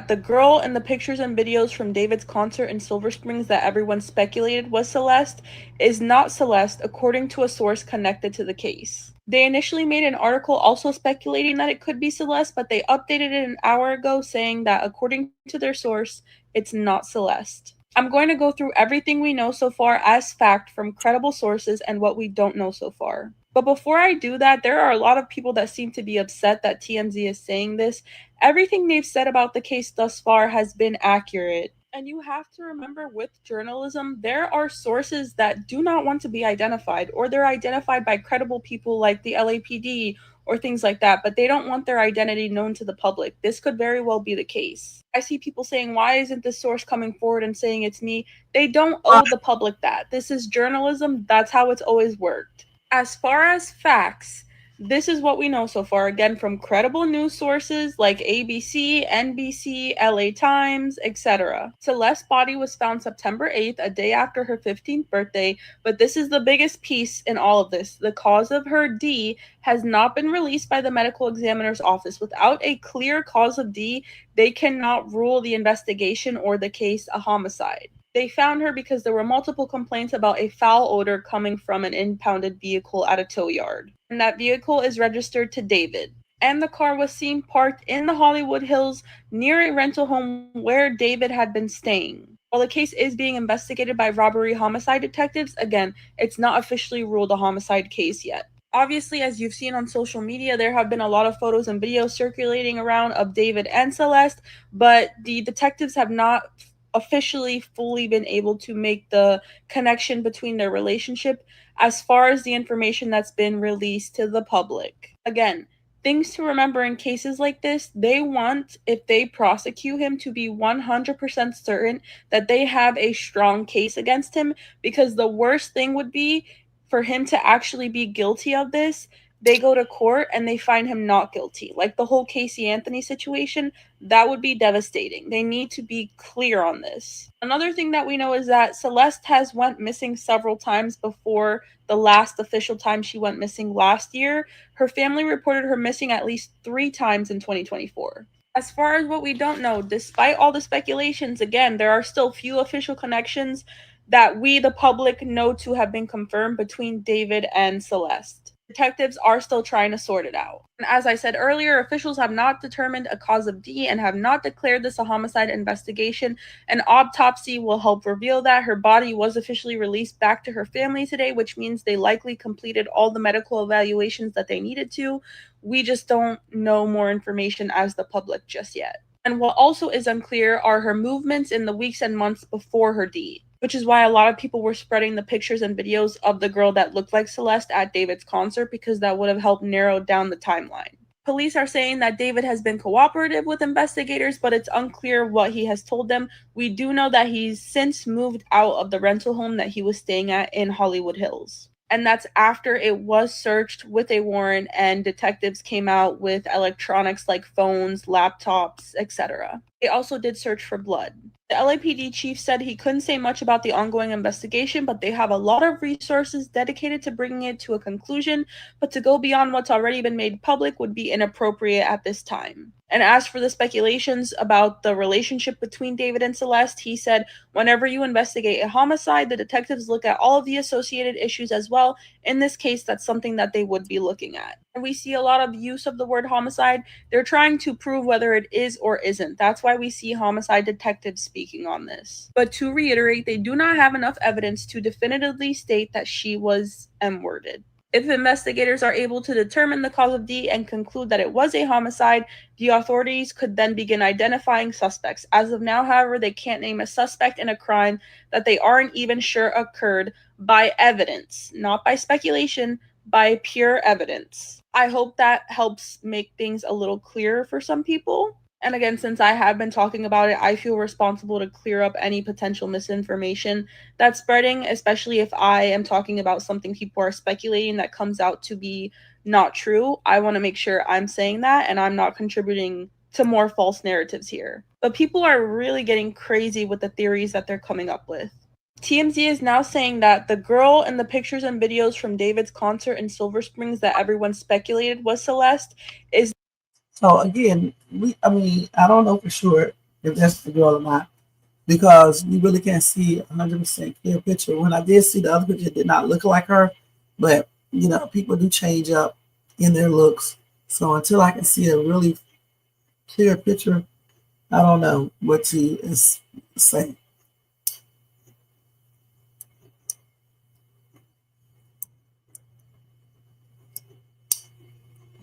The girl in the pictures and videos from David's concert in Silver Springs that everyone speculated was Celeste is not Celeste, according to a source connected to the case. They initially made an article also speculating that it could be Celeste, but they updated it an hour ago saying that according to their source, it's not Celeste. I'm going to go through everything we know so far as fact from credible sources and what we don't know so far. But before I do that, there are a lot of people that seem to be upset that TMZ is saying this. Everything they've said about the case thus far has been accurate. And you have to remember, with journalism, there are sources that do not want to be identified, or they're identified by credible people like the LAPD or things like that, but they don't want their identity known to the public. This could very well be the case. I see people saying, why isn't this source coming forward and saying it's me? They don't owe the public that. This is journalism. That's how it's always worked. As far as facts, this is what we know so far, again, from credible news sources like ABC, NBC, LA Times, etc. Celeste's body was found September 8th, a day after her 15th birthday, but this is the biggest piece in all of this. The cause of her D has not been released by the medical examiner's office. Without a clear cause of D, they cannot rule the investigation or the case a homicide. They found her because there were multiple complaints about a foul odor coming from an impounded vehicle at a tow yard. And that vehicle is registered to David. And the car was seen parked in the Hollywood Hills near a rental home where David had been staying. While the case is being investigated by robbery homicide detectives, again, it's not officially ruled a homicide case yet. Obviously, as you've seen on social media, there have been a lot of photos and videos circulating around of David and Celeste, but the detectives have not officially fully been able to make the connection between their relationship as far as the information that's been released to the public. Again, things to remember in cases like this, they want, if they prosecute him, to be 100% certain that they have a strong case against him, because the worst thing would be for him to actually be guilty of this. They go to court and they find him not guilty. Like the whole Casey Anthony situation, that would be devastating. They need to be clear on this. Another thing that we know is that Celeste has went missing several times before the last official time she went missing last year. Her family reported her missing at least 3 times in 2024. As far as what we don't know, despite all the speculations, again, there are still few official connections that we, the public, know to have been confirmed between David and Celeste. Detectives are still trying to sort it out. And as I said earlier, officials have not determined a cause of D and have not declared this a homicide investigation. An autopsy will help reveal that. Her body was officially released back to her family today, which means they likely completed all the medical evaluations that they needed to. We just don't know more information as the public just yet. And what also is unclear are her movements in the weeks and months before her deed, which is why a lot of people were spreading the pictures and videos of the girl that looked like Celeste at David's concert, because that would have helped narrow down the timeline. Police are saying that David has been cooperative with investigators, but it's unclear what he has told them. We do know that he's since moved out of the rental home that he was staying at in Hollywood Hills. And that's after it was searched with a warrant and detectives came out with electronics like phones, laptops, etc. They also did search for blood. The LAPD chief said he couldn't say much about the ongoing investigation, but they have a lot of resources dedicated to bringing it to a conclusion, but to go beyond what's already been made public would be inappropriate at this time. And as for the speculations about the relationship between David and Celeste, he said, whenever you investigate a homicide, the detectives look at all of the associated issues as well. In this case, that's something that they would be looking at. And we see a lot of use of the word homicide. They're trying to prove whether it is or isn't. That's why we see homicide detectives speaking on this. But to reiterate, they do not have enough evidence to definitively state that she was M-worded. If investigators are able to determine the cause of D and conclude that it was a homicide, the authorities could then begin identifying suspects. As of now, however, they can't name a suspect in a crime that they aren't even sure occurred by evidence, not by speculation, by pure evidence. I hope that helps make things a little clearer for some people. And again, since I have been talking about it, I feel responsible to clear up any potential misinformation that's spreading, especially if I am talking about something people are speculating that comes out to be not true. I want to make sure I'm saying that and I'm not contributing to more false narratives here. But people are really getting crazy with the theories that they're coming up with. TMZ is now saying that the girl in the pictures and videos from David's concert in Silver Springs that everyone speculated was Celeste is. So again, I don't know for sure if that's the girl or not, because we really can't see 100% clear picture. When I did see the other picture, it did not look like her, but you know, people do change up in their looks. So until I can see a really clear picture, I don't know what to say.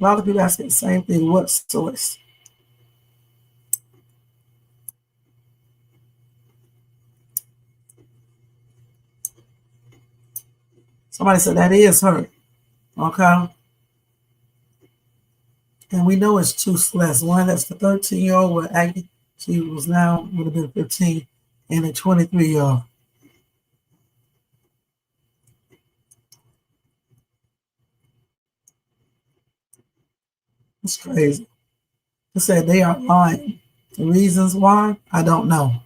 A lot of people asking the same thing. What's source? Somebody said that is her. Okay. And we know it's two Celeste. One that's the 13-year-old with Aggie. She was now would have been 15, and a 23-year-old. It's crazy. They said they are lying. The reasons why, I don't know.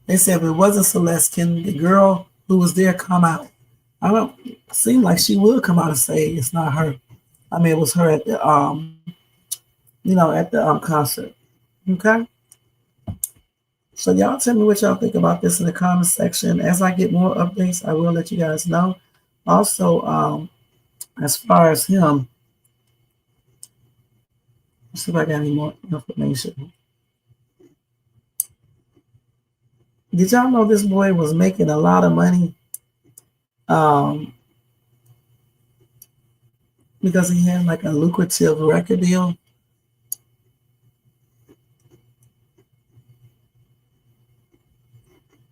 They said if it wasn't Celeste, can the girl who was there come out? I don't seem like she would come out and say it's not her. I mean, it was her at the at the concert. Okay. So y'all tell me what y'all think about this in the comment section. As I get more updates, I will let you guys know. Also, as far as him, let's see if I got any more information. Did y'all know this boy was making a lot of money because he had like a lucrative record deal?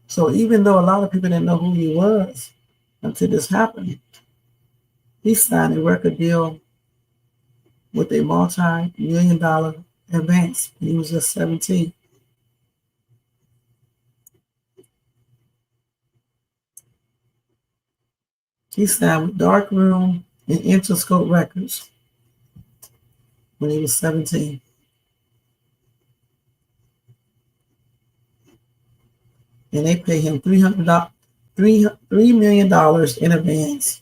So even though a lot of people didn't know who he was until this happened, he signed a record deal with a multi-million-dollar advance when he was just 17. He signed with Dark Room and Interscope Records when he was 17. And they pay him $3 million in advance.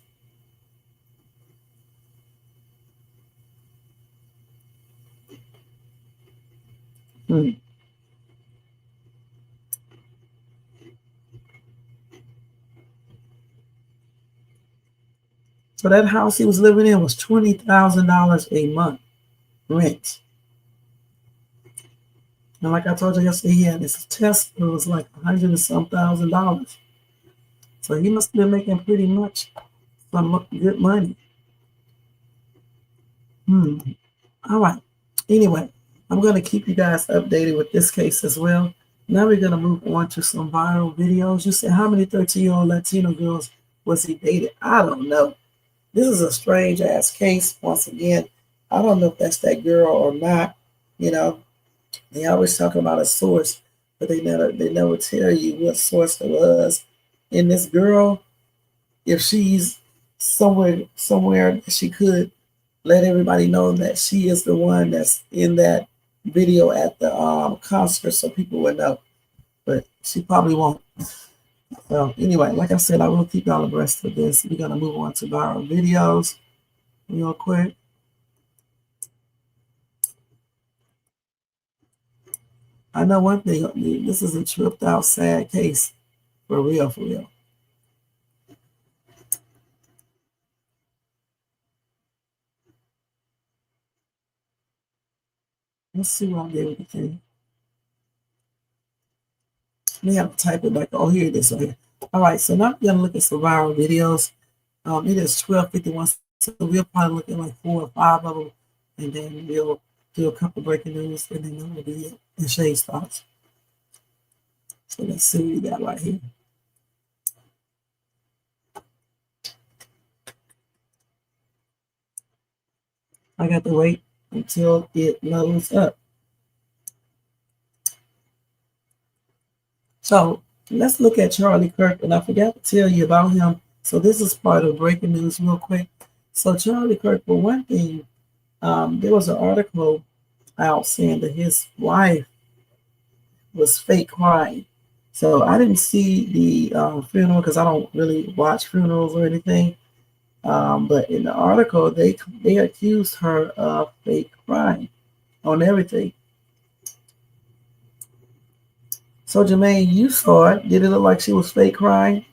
So that house he was living in was $20,000 a month rent. And like I told you yesterday, he had this test. It was like $100 and some thousand. So he must have been making pretty much some good money. All right. Anyway, I'm going to keep you guys updated with this case as well. Now we're going to move on to some viral videos. You said, how many 13-year-old Latino girls was he dating? I don't know. This is a strange ass case. Once again, I don't know if that's that girl or not. You know, they always talk about a source, but they never tell you what source it was. And this girl, if she's somewhere that she could let everybody know that she is the one that's in that video at the concert, so people would know. But she probably won't. So anyway, like I said, I will keep y'all abreast of this. We're gonna move on to viral videos real quick. I know one thing, this is a tripped out sad case. For real, for real. Let's see what I did with the thing. We have to type it like, oh, here it is. Okay. All right, so now we're gonna look at some viral videos. It is 12:51, so we'll probably look at like 4 or 5 of them, and then we'll do a couple breaking news, and then that will be it. And Shay's thoughts. So let's see what we got right here. I got to wait until it loads up. So let's look at Charlie Kirk, and I forgot to tell you about him. So this is part of breaking news real quick. So Charlie Kirk, for one thing, there was an article out saying that his wife was fake crying. So I didn't see the funeral because I don't really watch funerals or anything. But in the article, they accused her of fake crying on everything. So Jermaine, you saw it. Did it look like she was fake crying?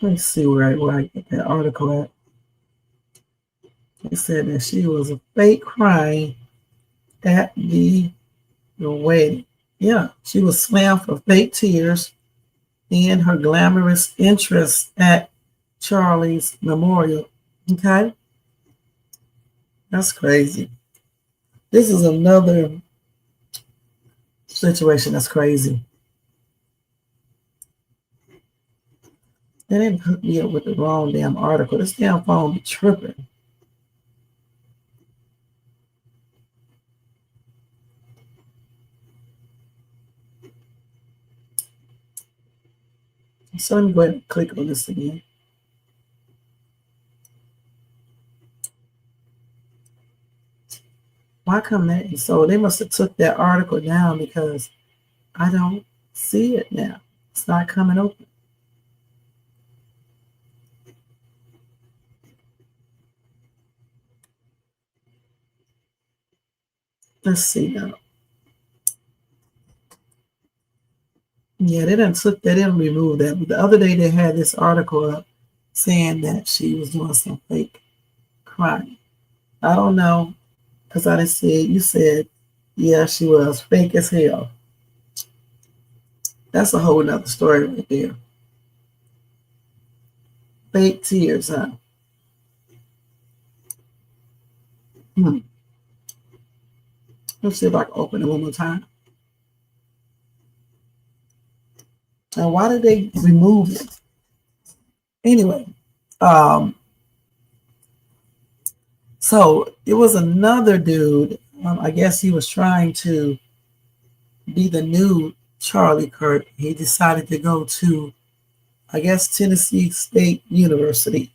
Let's see where I get that article at. It said that she was a fake crying at the wedding. Yeah, she was slammed for fake tears in her glamorous interest at Charlie's memorial. Okay? That's crazy. This is another situation that's crazy. They didn't hook me up with the wrong damn article. This damn phone be tripping. So let me go ahead and click on this again. Why come that? So they must have took that article down because I don't see it now. It's not coming open. Let's see now. Yeah, they didn't remove that. But the other day they had this article up saying that she was doing some fake crying. I don't know, because I didn't see it. You said, yeah, she was fake as hell. That's a whole nother story right there. Fake tears, huh? Let's see if I can open it one more time. Now, why did they remove it? Anyway, so it was another dude. I guess he was trying to be the new Charlie Kirk. He decided to go to, I guess, Tennessee State University.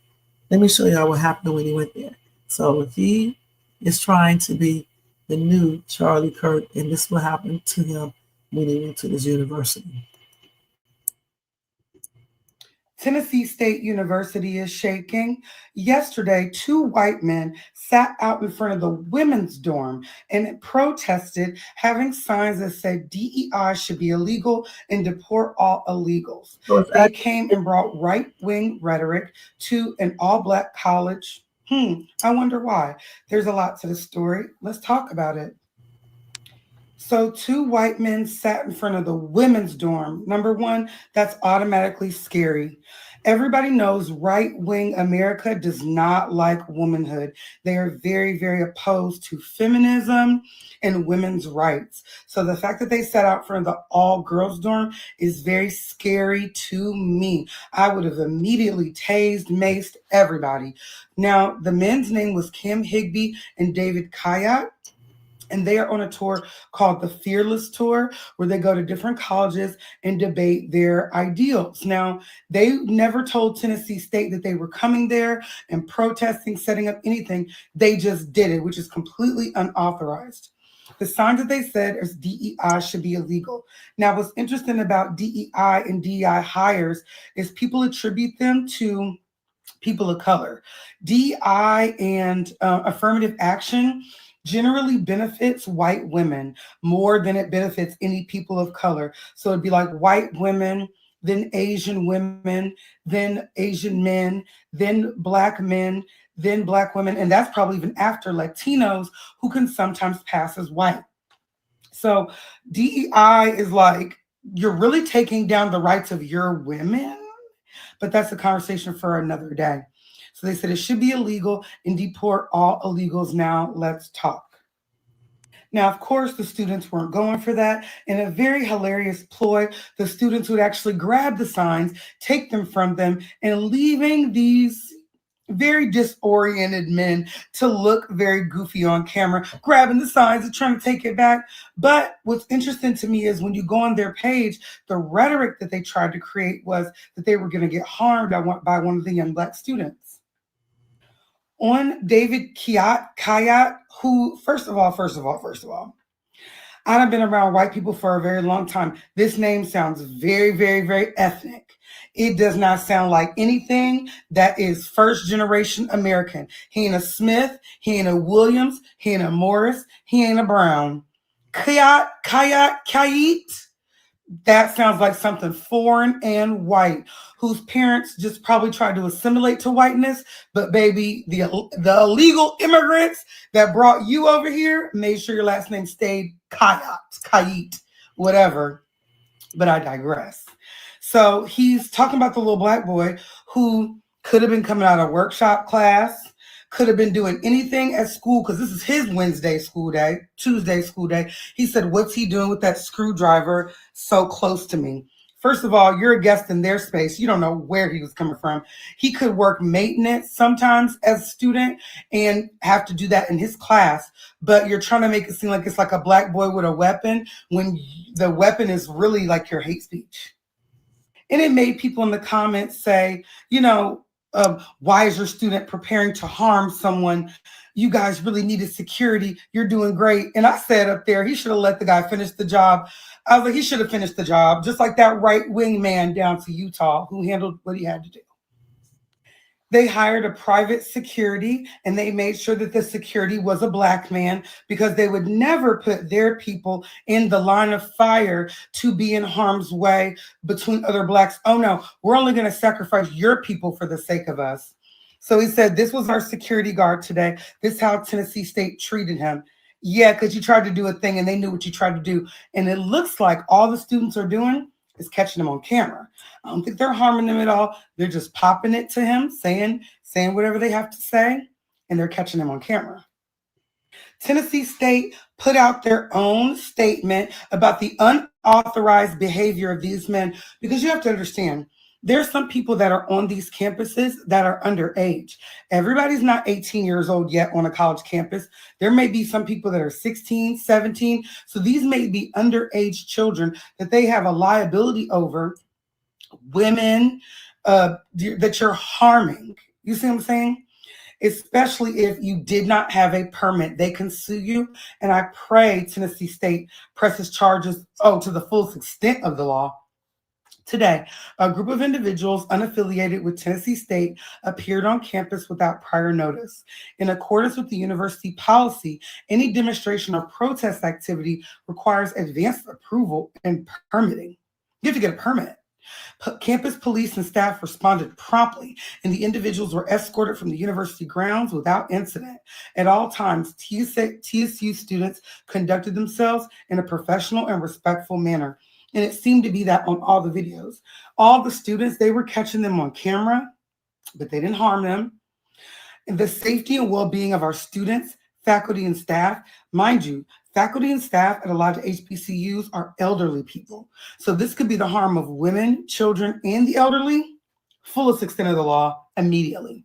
Let me show y'all what happened when he went there. So he is trying to be the new Charlie Kirk, and this is what happened to him when he went to this university. Tennessee State University is shaking. Yesterday, 2 white men sat out in front of the women's dorm and protested, having signs that said DEI should be illegal and deport all illegals. They came and brought right-wing rhetoric to an all-black college. I wonder why. There's a lot to the story. Let's talk about it. So 2 white men sat in front of the women's dorm. Number one, that's automatically scary. Everybody knows right-wing America does not like womanhood. They are very, very opposed to feminism and women's rights. So the fact that they set out for the all-girls dorm is very scary to me. I would have immediately tased, maced everybody. Now, the men's name was Kim Higby and David Kayat. And they are on a tour called the Fearless Tour, where they go to different colleges and debate their ideals. Now, they never told Tennessee State that they were coming there and protesting, setting up anything. They just did it, which is completely unauthorized. The signs that they said is DEI should be illegal. Now, what's interesting about DEI and DEI hires is people attribute them to people of color. DEI and affirmative action generally benefits white women more than it benefits any people of color. So it'd be like white women, then Asian women, then Asian men, then black men, then black women. And that's probably even after Latinos, who can sometimes pass as white. So DEI is like, you're really taking down the rights of your women, but that's a conversation for another day. So they said it should be illegal and deport all illegals. Now let's talk. Now, of course, the students weren't going for that. In a very hilarious ploy, the students would actually grab the signs, take them from them, and leaving these very disoriented men to look very goofy on camera, grabbing the signs and trying to take it back. But what's interesting to me is when you go on their page, the rhetoric that they tried to create was that they were going to get harmed by one of the young black students. On David Kayat, who, first of all, I've been around white people for a very long time. This name sounds very, very, very ethnic. It does not sound like anything that is first generation American. He ain't a Smith, he ain't a Williams, he ain't a Morris, he ain't a Brown. Kayat. That sounds like something foreign and white, whose parents just probably tried to assimilate to whiteness. But baby, the illegal immigrants that brought you over here made sure your last name stayed Kayat, whatever. But I digress. So he's talking about the little black boy who could have been coming out of workshop class, could have been doing anything at school, because this is his Tuesday school day. He said, what's he doing with that screwdriver so close to me? First of all, you're a guest in their space. You don't know where he was coming from. He could work maintenance sometimes as a student and have to do that in his class. But you're trying to make it seem like it's like a black boy with a weapon when the weapon is really like your hate speech. And it made people in the comments say, why is your student preparing to harm someone? You guys really needed security. You're doing great. And I said up there, he should have let the guy finish the job. I was like, he should have finished the job, just like that right-wing man down to Utah who handled what he had to do. They hired a private security, and they made sure that the security was a black man, because they would never put their people in the line of fire to be in harm's way between other blacks. Oh no, we're only going to sacrifice your people for the sake of us. So he said, this was our security guard today. This is how Tennessee State treated him. Yeah, because you tried to do a thing and they knew what you tried to do. And it looks like all the students are doing is catching him on camera. I don't think they're harming him at all. They're just popping it to him, saying whatever they have to say, and they're catching him on camera. Tennessee State put out their own statement about the unauthorized behavior of these men, because you have to understand, there's some people that are on these campuses that are underage. Everybody's not 18 years old yet on a college campus. There may be some people that are 16, 17. So these may be underage children that they have a liability over, women that you're harming. You see what I'm saying? Especially if you did not have a permit, they can sue you. And I pray Tennessee State presses charges to the fullest extent of the law. Today, a group of individuals unaffiliated with Tennessee State appeared on campus without prior notice. In accordance with the university policy, any demonstration or protest activity requires advanced approval and permitting. You have to get a permit. Campus police and staff responded promptly, and the individuals were escorted from the university grounds without incident. At all times, TSU students conducted themselves in a professional and respectful manner. And it seemed to be that on all the videos. All the students, they were catching them on camera, but they didn't harm them. And the safety and well-being of our students, faculty, and staff, mind you, faculty and staff at a lot of HBCUs are elderly people. So this could be the harm of women, children, and the elderly, fullest extent of the law, immediately.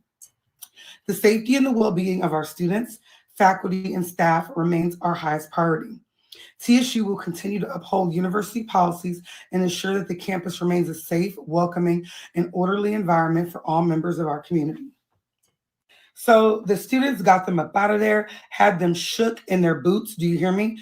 The safety and the well-being of our students, faculty, and staff remains our highest priority. TSU will continue to uphold university policies and ensure that the campus remains a safe, welcoming, and orderly environment for all members of our community. So the students got them up out of there, had them shook in their boots. Do you hear me?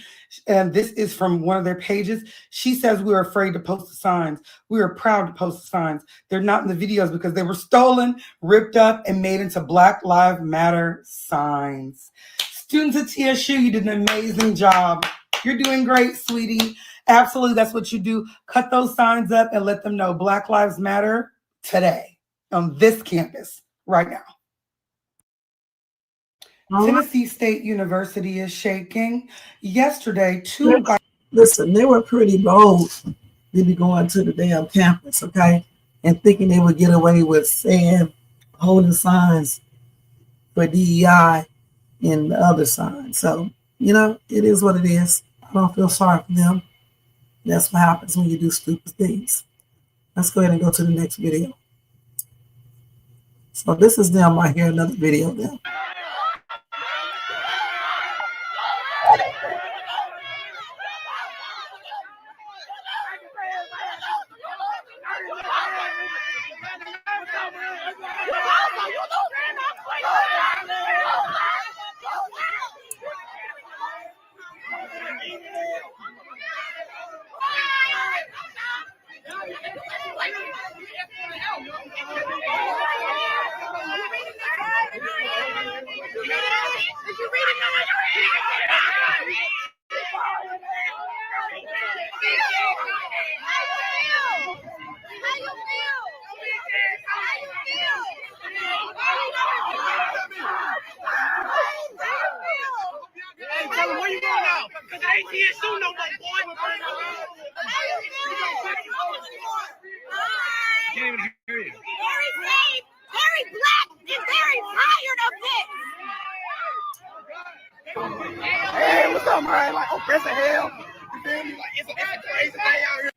And this is from one of their pages. She says, we were afraid to post the signs. We were proud to post the signs. They're not in the videos because they were stolen, ripped up, and made into Black Lives Matter signs. Students at TSU, you did an amazing job. You're doing great, sweetie. Absolutely, that's what you do. Cut those signs up and let them know Black Lives Matter today on this campus right now. Tennessee State University is shaking. Yesterday, Listen, they were pretty bold to be going to the damn campus, okay? And thinking they would get away with saying, holding signs for DEI and the other signs. So, you know, it is what it is. I don't feel sorry for them. That's what happens when you do stupid things. Let's go ahead and go to the next video. So this is them right here, another video of them.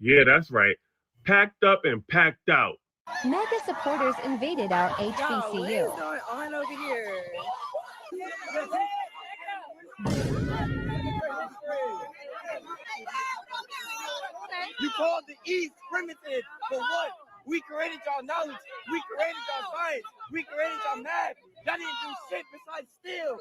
Yeah, that's right. Packed up and packed out. Mega supporters invaded our HBCU. On over here? You called the East primitive for what? We created y'all knowledge. We created y'all science. We created y'all math. Y'all didn't do shit besides steal.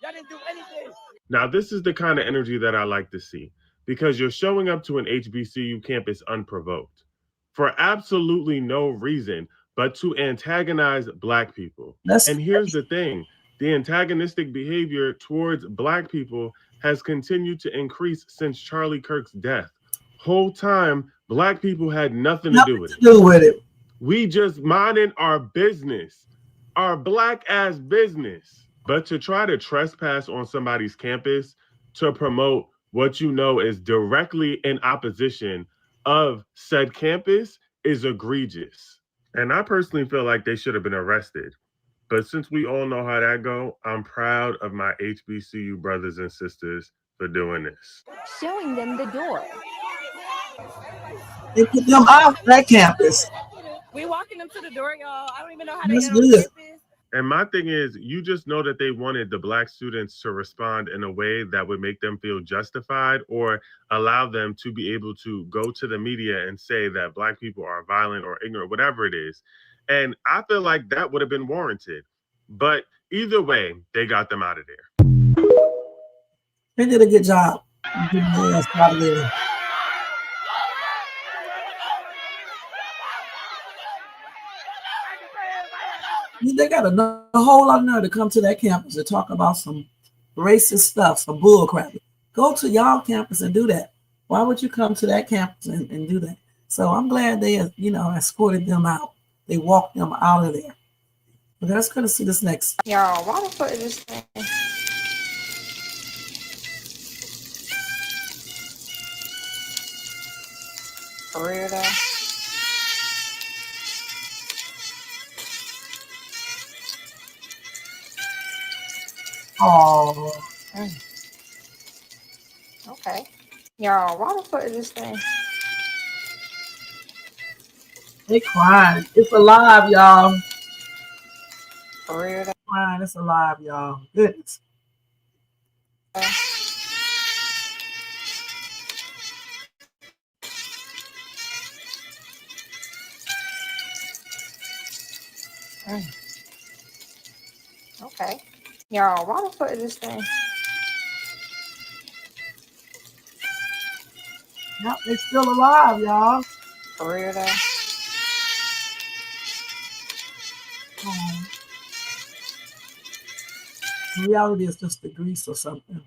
Y'all didn't do anything. Now, this is the kind of energy that I like to see, because you're showing up to an HBCU campus unprovoked for absolutely no reason but to antagonize Black people. And here's the thing. The antagonistic behavior towards Black people has continued to increase since Charlie Kirk's death. Whole time, Black people had nothing to do with it. We just minded our business, our Black ass business. But to try to trespass on somebody's campus to promote what you know is directly in opposition of said campus is egregious. And I personally feel like they should have been arrested. But since we all know how that go, I'm proud of my HBCU brothers and sisters for doing this. Showing them the door. They put them off that campus. We walking them to the door, y'all. I don't even know how they That's get on good. campus. And my thing is, you just know that they wanted the Black students to respond in a way that would make them feel justified or allow them to be able to go to the media and say that Black people are violent or ignorant, whatever it is. And I feel like that would have been warranted. But either way, they got them out of there. They did a good job. Getting their ass out of there. They got a whole lot of nerve to come to that campus and talk about some racist stuff, some bull crap. Go to y'all campus and do that. Why would you come to that campus and do that? So I'm glad they, escorted them out. They walked them out of there. Okay, let's go to see this next. Y'all, why the fuck is this thing? For real though. Oh, Okay. Y'all, why the fuck is this thing? they crying. It's alive, y'all. For real though. Crying. It's alive, y'all. Goodness. Okay. Y'all, why the fuck is this thing? Yep, they still alive, y'all. For real though. Oh. In reality, it's just the grease or something.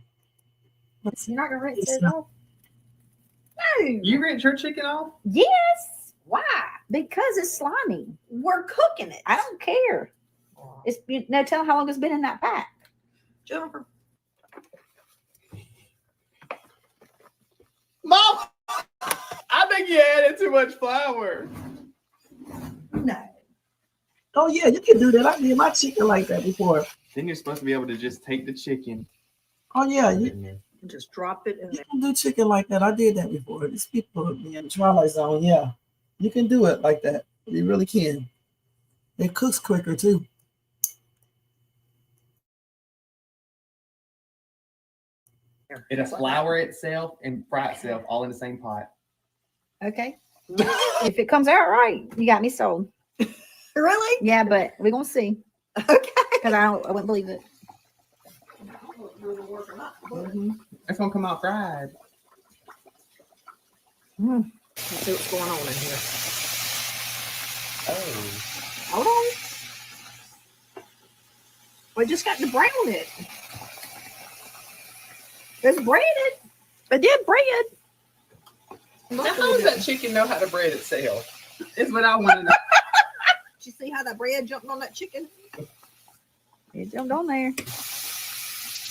You're not gonna rinse It's it not. off? No. You rinse your chicken off? Yes. Why? Because it's slimy. We're cooking it. I don't care. It's tell them how long it's been in that pack. Jennifer. Mom, I think you added too much flour. No. Oh yeah, you can do that. I did my chicken like that before. Then you're supposed to be able to just take the chicken. Oh yeah, you Just drop it in there. can do chicken like that. I did that before. These people in the Twilight Zone, yeah, you can do it like that. You really can. It cooks quicker too. It'll flour itself and fry itself all in the same pot. Okay. If it comes out right, you got me sold. Really? Yeah, but we're gonna see. Okay. Because I wouldn't believe it. It's gonna come out fried. Let's see what's going on in here. Oh. Hold on. We just got to brown it. It's breaded. It did bread. Now, how does that chicken know how to bread itself? Is what I want to know. Did you see how that bread jumped on that chicken? It jumped on there.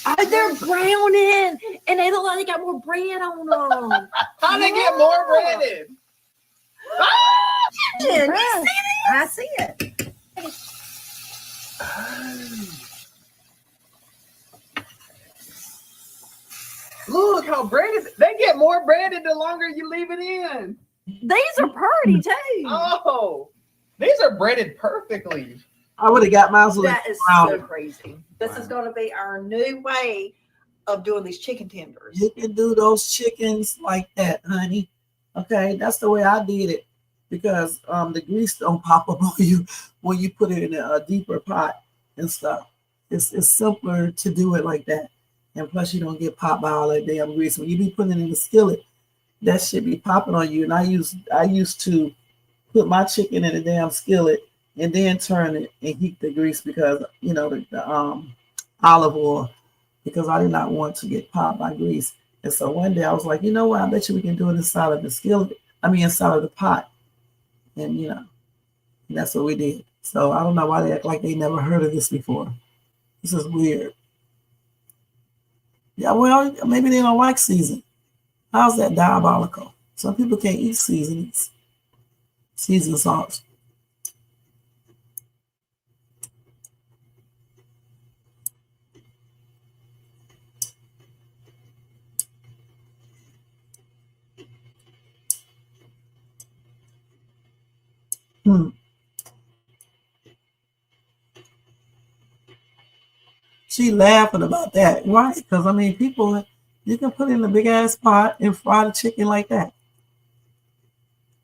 Oh, they're browning, and they look like they got more bread on them. How they get more breaded? I see it. Look how breaded. They get more breaded the longer you leave it in. These are pretty too. Oh, these are breaded perfectly. I would have got mine. That is so crazy. This is going to be our new way of doing these chicken tenders. You can do those chickens like that, honey. Okay, that's the way I did it because the grease don't pop up on you when you put it in a deeper pot and stuff. It's simpler to do it like that, and plus you don't get popped by all that damn grease. When you be putting it in the skillet, that shit be popping on you. And I used to put my chicken in a damn skillet and then turn it and heat the grease because the olive oil, because I did not want to get popped by grease. And so one day I was like, you know what? I bet you we can do it inside of the skillet. Inside of the pot. And and that's what we did. So I don't know why they act like they never heard of this before. This is weird. Yeah, well, maybe they don't like season. How's that diabolical? Some people can't eat seasonings, seasoned salts. She laughing about that, right? Because people, you can put it in a big ass pot and fry the chicken like that,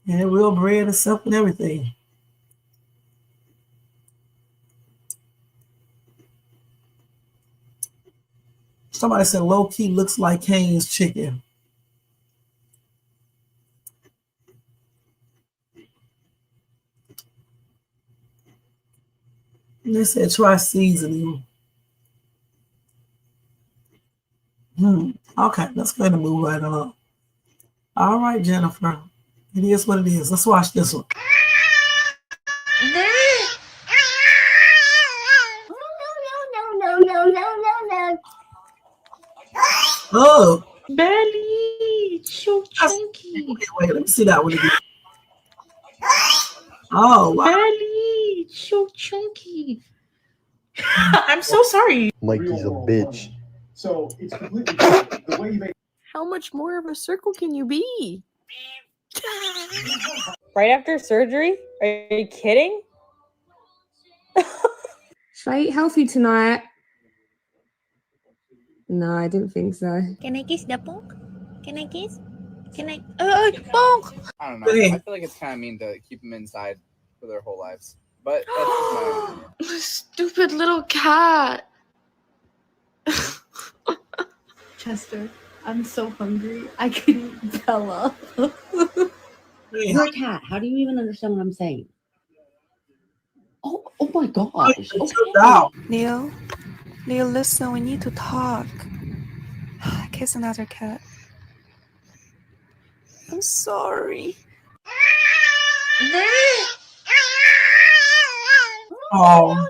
and it will bread itself and everything. Somebody said low key looks like Kane's chicken. And they said try seasoning. Okay, let's go ahead and move right on. All right, Jennifer. It is what it is. Let's watch this one. No. Oh, Belly. It's so chunky. Wait, let me see that one again. Oh, wow. Belly, it's so chunky. I'm so sorry. Mikey's a bitch. So it's completely different. The way you make. How much more of a circle can you be? Right after surgery? Are you kidding? Should I eat healthy tonight? No, I didn't think so. Can I kiss the punk? Can I kiss? Can I? Bonk! I don't know. I feel like it's kind of mean to keep them inside for their whole lives. But that's just my opinion. Stupid little cat. Chester, I'm so hungry. I can eat Bella. You're a cat. How do you even understand what I'm saying? Oh my gosh. Neil, listen, we need to talk. Kiss another cat. I'm sorry. Oh,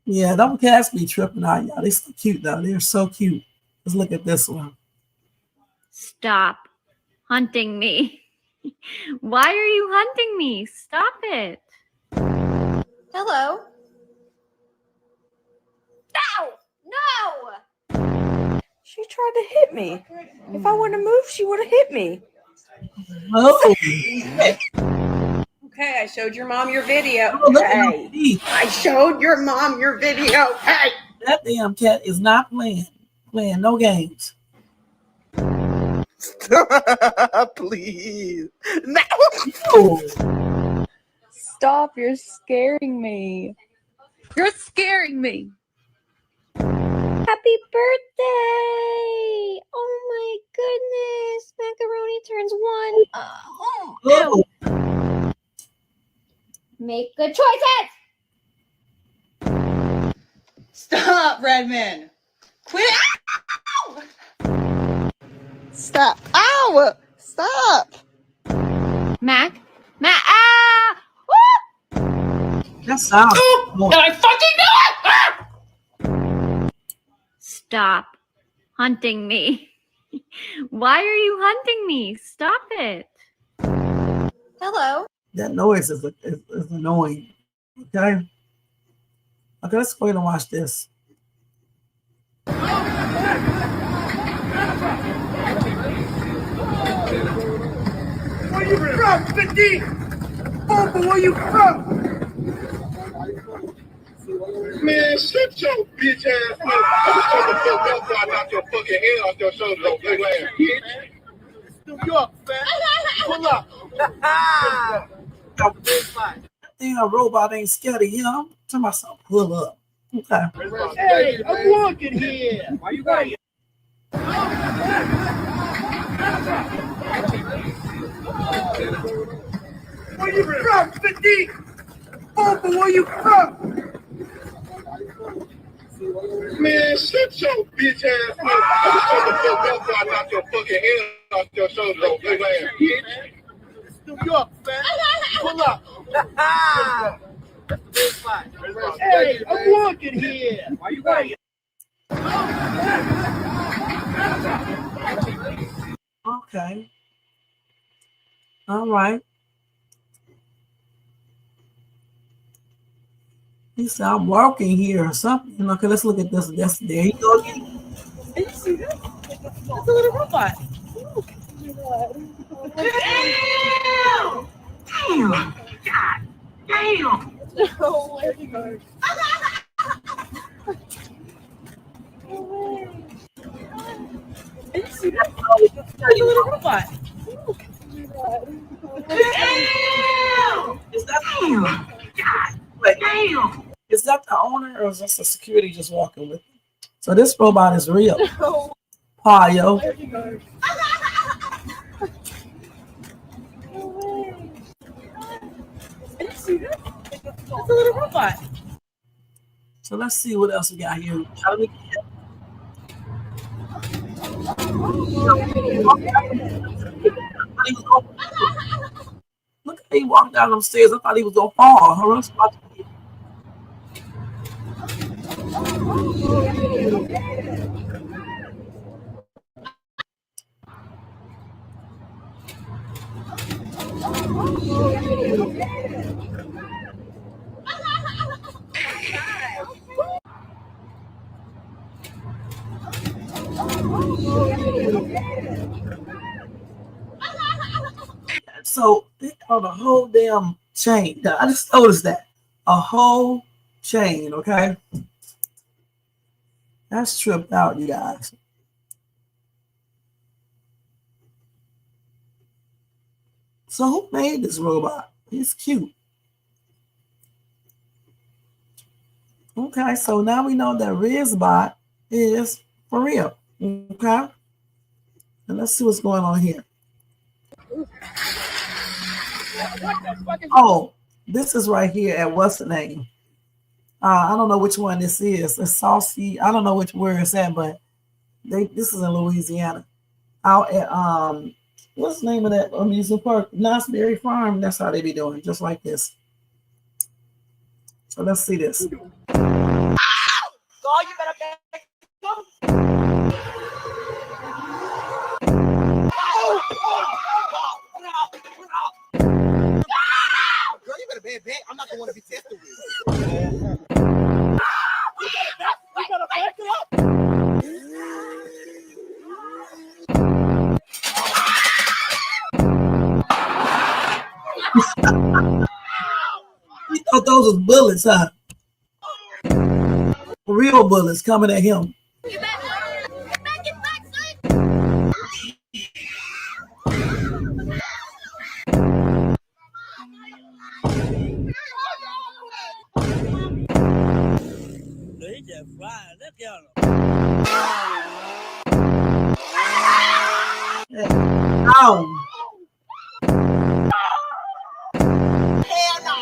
yeah, them cats be tripping out, y'all. They so cute, though. They're so cute. Let's look at this one. Stop hunting me. Why are you hunting me? Stop it. Hello. No! She tried to hit me. If I wouldn't have moved, she would have hit me. Oh. Okay, I showed your mom your video. Oh, look at Hey, I showed your mom your video. Hey, that damn cat is not playing no games. Please. No. Stop, you're scaring me. You're scaring me. Happy birthday! Oh my goodness. Macaroni turns 1. Oh. Make good choices! Stop, Redman. Quit. Stop. Ow! Stop. Mac? Ah! That's out. And I fucking knew it! Ah! Stop hunting me. Why are you hunting me? Stop it. Hello. That noise is annoying. Okay. Okay, let's go ahead and watch this. Where you from, 50? Oh, where you from? Man, shut your bitch ass up. Shut the fuck up before I knock your fucking head off your shoulders, oh big ass bitch. New York, man. Pull up. Damn robot ain't scared of him. I'm talking about something. Pull up. Okay. Hey, I'm walking here. Why you waiting? Where you from, 50? Oh, where you from? Man, shut your bitch ass up. Shut the fuck up before I knock your fucking head off your shoulders, oh big ass bitch. New York, man. Pull up. Hey, I'm walking here. Why you waiting? Okay. All right. He said, I'm walking here or something. Okay, let's look at this. Yes, there you go again. Did you see that? That's a little robot. Damn! Damn! God damn! Oh my God. Did you see that? That's a little robot. Damn! Is that Damn! God damn! Is that the owner or is this a security just walking with him? So this robot is real. Payo. That's a little robot. So let's see what else we got here. Look at he walked down them stairs. I thought he was gonna fall. So on the whole damn chain. I just noticed that. A whole chain, okay? That's tripped out, you guys. So who made this robot? He's cute. Okay, so now we know that Rivas is for real. Okay? And let's see what's going on here. Oh, this is right here at what's the name? I don't know which one this is. It's saucy. I don't know which word it's at, but this is in Louisiana. Out at what's the name of that amusement park? Knott's Farm. That's how they be doing, just like this. So let's see this. God, you better back up. Girl, you better bet. I'm not the one to be tested with. You better back it up. He thought those was bullets, huh? Real bullets coming at him. Ow. Hell no.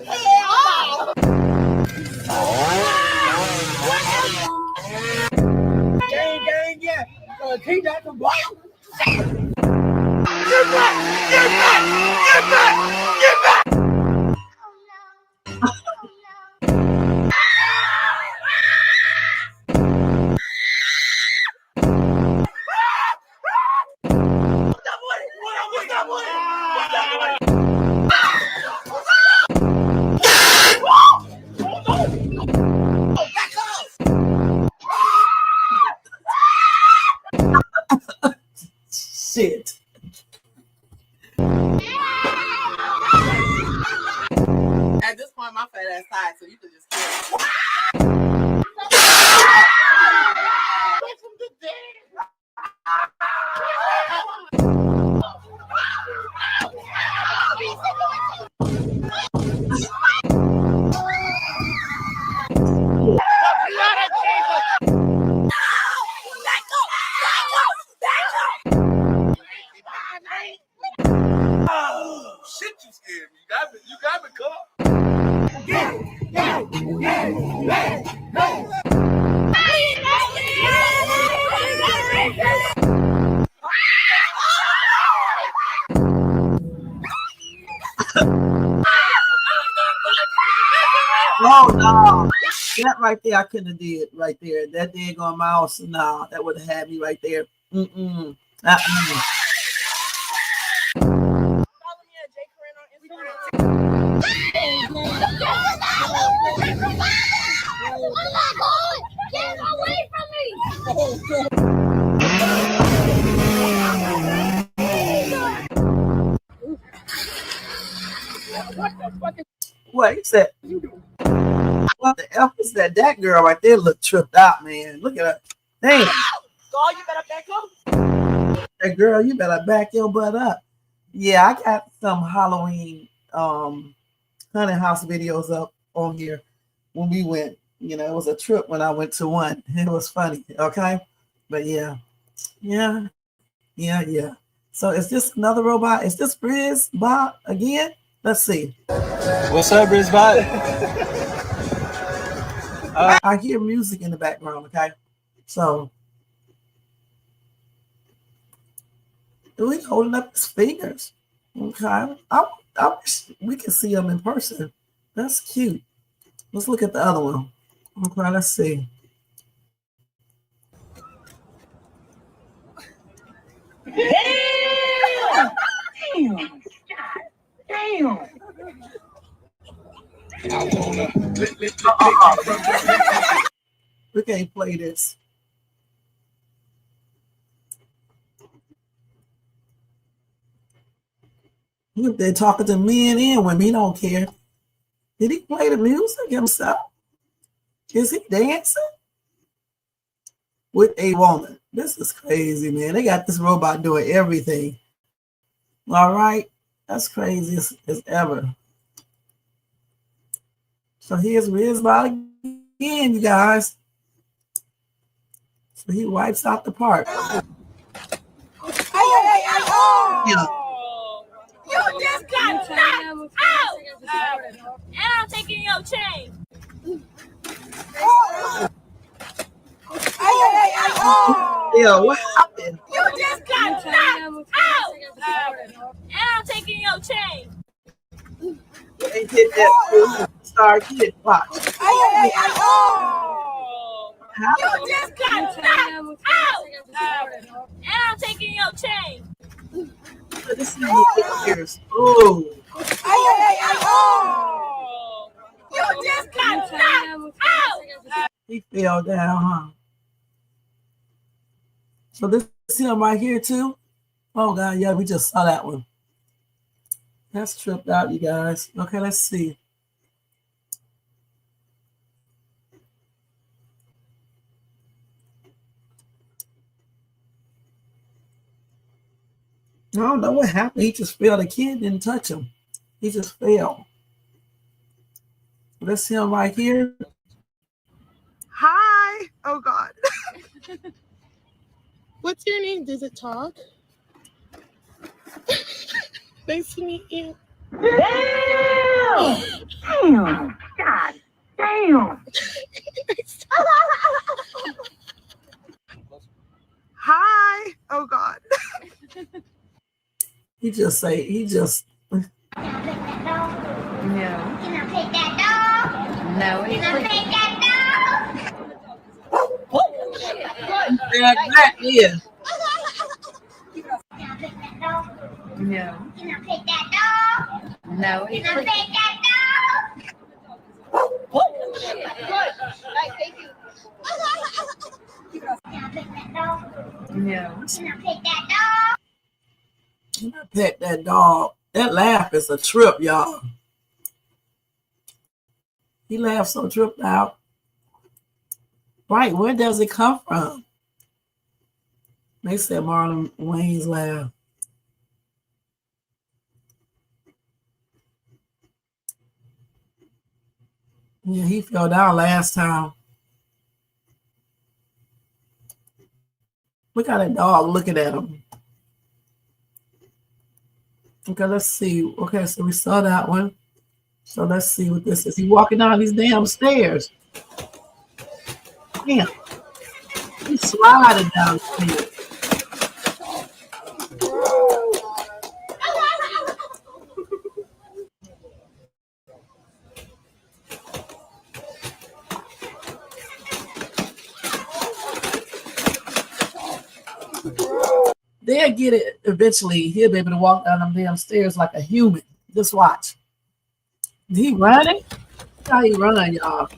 Hell no. Gang, yeah. Take that from bottom. Get back. Shit. At this point, my fat ass side, so you can just kill it. Shit, you scared me. You got me caught. Oh no. That right there I couldn't have did right there. That daggone mouse, nah, that would have had me right there. Mm-mm. Get away from me! What he said? What the F is that? That girl right there look tripped out, man. Look at her. Damn. God, you better back up. That girl, you better back your butt up. Yeah, I got some Halloween haunted house videos up on here when we went. You know, it was a trip when I went to one. It was funny, okay? But yeah. So is this another robot? Is this Riz Bot again? Let's see. What's up, Riz Bot? I hear music in the background, okay? So he's holding up his fingers. Okay. I wish we could see him in person. That's cute. Let's look at the other one. Okay, let's see. Damn! We can't play this. They're talking to men and women. He don't care. Did he play the music himself? Is he dancing with a woman? This is crazy, man. They got this robot doing everything. All right. That's crazy as ever. So here's Rizbot again, you guys. So he wipes out the part. Oh! Yeah. You just got knocked out! And I'm taking your chain. Yeah, what happened? You just got knocked out! And I'm taking your chain. They did that. Start hit. Watch. You just got knocked out! And I'm taking your chain. This is pictures. Oh. You just got knocked out! He fell down, huh? So this is him right here too. Oh God, yeah, we just saw that one. That's tripped out, you guys. Okay, let's see. I don't know what happened. He just fell. The kid didn't touch him. He just fell. Let's see him right here. Hi. Oh God. What's your name? Does it talk? Nice to meet you. Damn! Damn! God damn! Hi. Oh God. He just. No. Can I take that dog? No. Can I take that Yeah. dog? No. Can I take that dog? No. Can I take that dog? Thank you. Can I take that dog? No. Can I take that dog? Pet that dog. That laugh is a trip, y'all. He laughs so tripped out. Right, where does it come from? They said Marlon Wayne's laugh. Yeah, he fell down last time. Look at that dog looking at him. Okay, let's see. Okay, so we saw that one. So let's see what this is. He walking down these damn stairs. Damn. He's sliding down the stairs. They'll get it eventually. He'll be able to walk down them damn stairs like a human. Just watch. He running? How he run, y'all?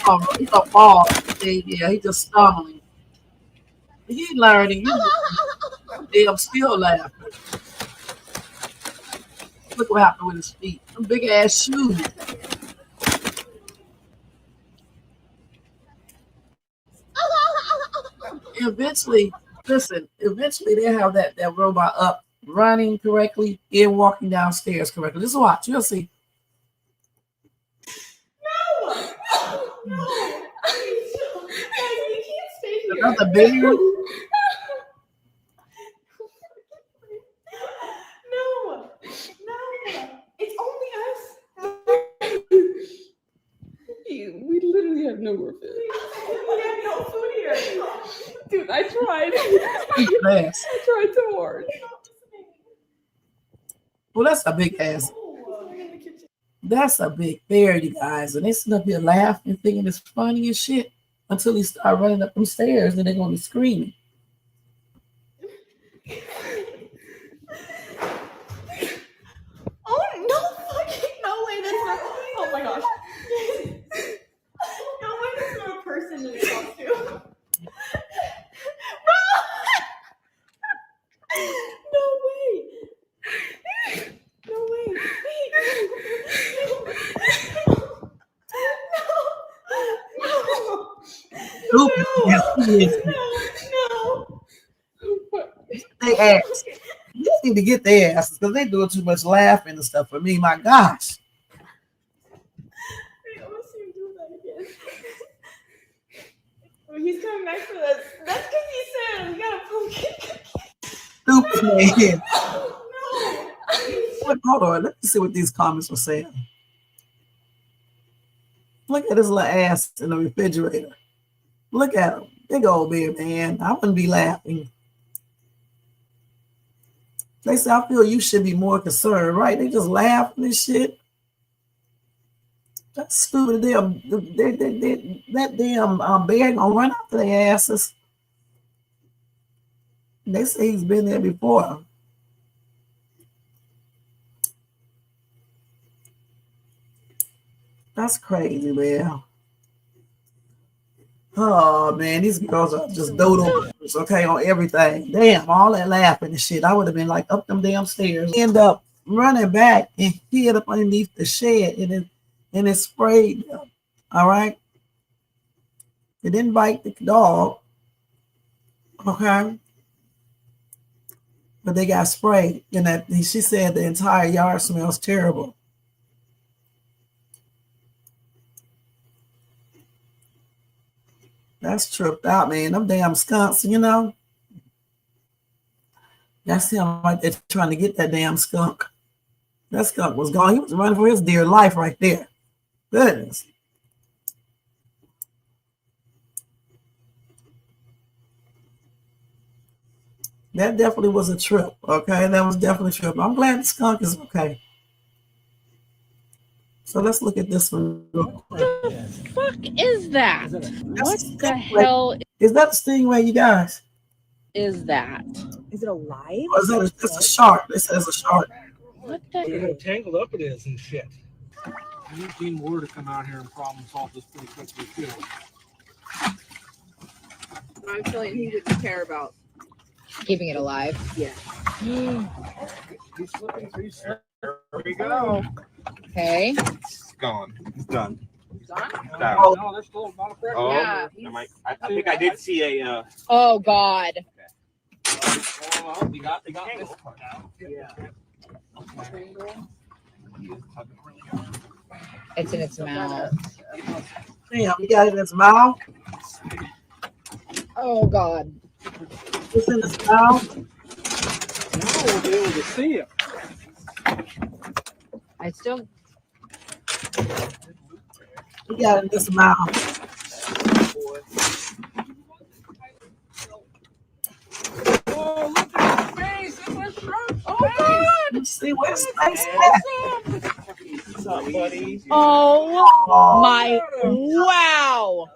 Oh, he's a fall. Yeah, he just stumbling. He learning. Damn, still laughing. Look what happened with his feet. Them big ass shoes. Eventually, listen, eventually they'll have that robot up running correctly and walking downstairs correctly. Just watch, you'll see. No. Another bear. No. It's only us. We literally have no more food. We have no food here. Dude, I tried. Yes. I tried so hard. Well, that's a big ass. That's a big bear, you guys. And they sit up here laughing, thinking it's funny as shit until he start running up them stairs and they're going to be screaming. Oh, no fucking, no way, that's not, oh my gosh. No way, that's not a person to talk to. No way. Stupid. Yes, he is. No. They ass. You need to get their asses because they doing too much laughing and stuff for me. My gosh. I almost see him do that again. Well, he's coming back for this. That's because he said we got a pumpkin. Stupid man. No. What, hold on. Let me see what these comments were saying. Look at his little ass in the refrigerator. Look at him. Big old beard, man. I wouldn't be laughing. They say, I feel you should be more concerned, right? They just laughing and shit. That's stupid. That damn bear gonna run after their asses. They say he's been there before. That's crazy, man. Oh man, these girls are just dodo, okay, on everything. Damn, all that laughing and shit. I would have been like up them damn stairs. End up running back and hid up underneath the shed and it sprayed them. All right. It didn't bite the dog. Okay. But they got sprayed. And she said the entire yard smells terrible. That's tripped out, man. Them damn skunks, you know. That's him right there trying to get that damn skunk. That skunk was gone. He was running for his dear life right there. Goodness. That definitely was a trip, okay? That was definitely a trip. I'm glad the skunk is okay. So let's look at this one real quick. What the fuck is that? What the hell is that a stingray, you guys? is that? Is it alive? Or is that it's a shark? They said it's a shark. What the Look at how tangled up it is and shit. We need Team War to come out here and problem solve this pretty quickly too. I'm feeling he wouldn't care about Keeping it alive. Yeah. He's slipping through. There we go. Okay. It's gone. It's done. Done? Down. No, there's still not a pressure. Oh, Yeah. I think I did see a. Oh God. Well, they got this part out. Yeah. It's in its mouth. Damn, you got it in its mouth? Oh God. It's in its mouth? Now we'll be able to see it. I still. You got it in its mouth. Oh, look at his face. It's a shark. Oh, God. Let's see where's his face at. What's up, buddy? Oh my! Wow.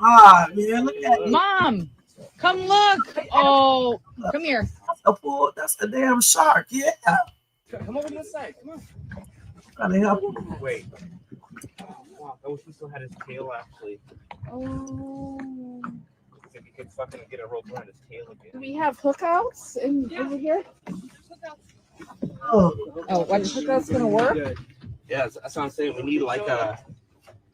Ah, man, look at it. Mom, come look. Oh, come here. That's a pool. That's a damn shark. Yeah. Come over to this side. Come on. Trying to help him. Wait. Wow, I wish he still had his tail actually. Oh. If he could fucking get a rope around his tail again. Do we have hookouts over here? Oh, What Hookouts gonna work? Yeah, that's what I'm saying. We need like a.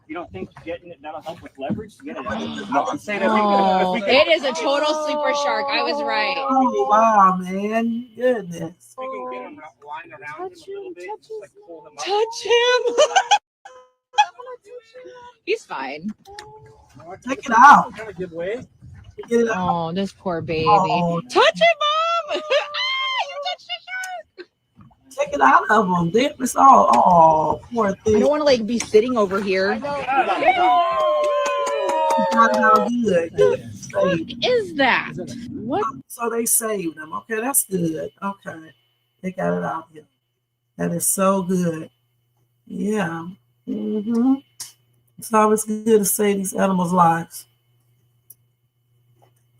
You don't think getting it that'll help with leverage to get it out? No, I'm saying that Oh, we could. it is a total sleeper shark. I was right. oh wow, man. Goodness. We can get him lying around him a little bit. Just like pull him up. Touch him. He's fine. Take it out. Kind of give way. Get it out. Oh, this poor baby. Oh. Touch him, Mom. You touched the shark. Take it out of him. Damn, it's all. Oh, poor I thing. don't want to like be sitting over here. Got it out good. What is that? What? So they saved them. Okay, that's good. Okay. They got it out here. That is so good. Yeah. Mm-hmm. It's always good to save these animals' lives.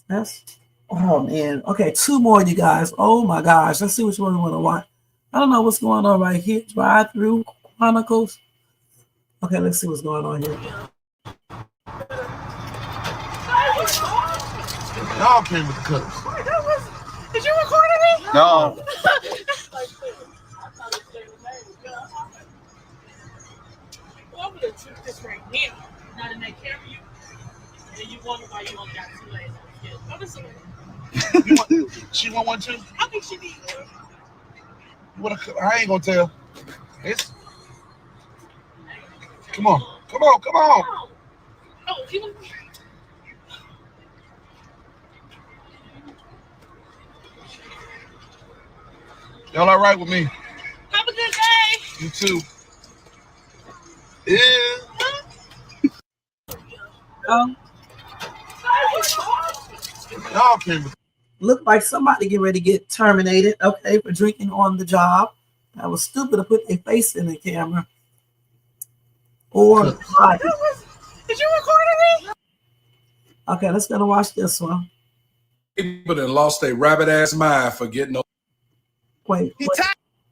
That's, oh man. Okay, 2 more, you guys. Oh my gosh. Let's see which one we want to watch. I don't know what's going on right here. Drive-Through Chronicles. Okay, let's see what's going on here. Dog came with the cutters. Did you record me? No. Well, I'm gonna shoot this right now. Not in that camera. And you wonder why you only got 2 legs on the kid. I'm just saying. She want one too? I think she needs one. I ain't gonna tell. It's... Come on. Come on. Come on. Oh, if you want... Y'all all right with me? Have a good day. You too. Yeah. Y'all came. Look like somebody get ready to get terminated, okay, for drinking on the job. That was stupid to put their face in the camera. Or Did you record me? okay, let's go to watch this one. People that lost their rabbit ass mind for getting on. Wait.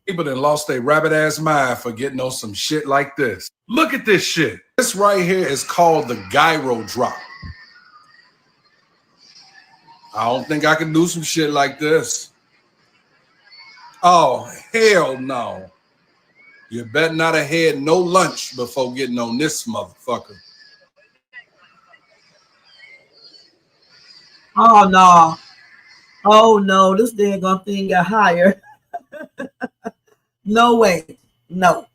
People that lost their rabbit ass mind for getting on some shit like this. Look at this shit. This right here is called the gyro drop. I don't think I can do some shit like this. Oh, hell no. You better not have had no lunch before getting on this motherfucker. Oh no. Oh no, this daggone thing got higher. No way. No.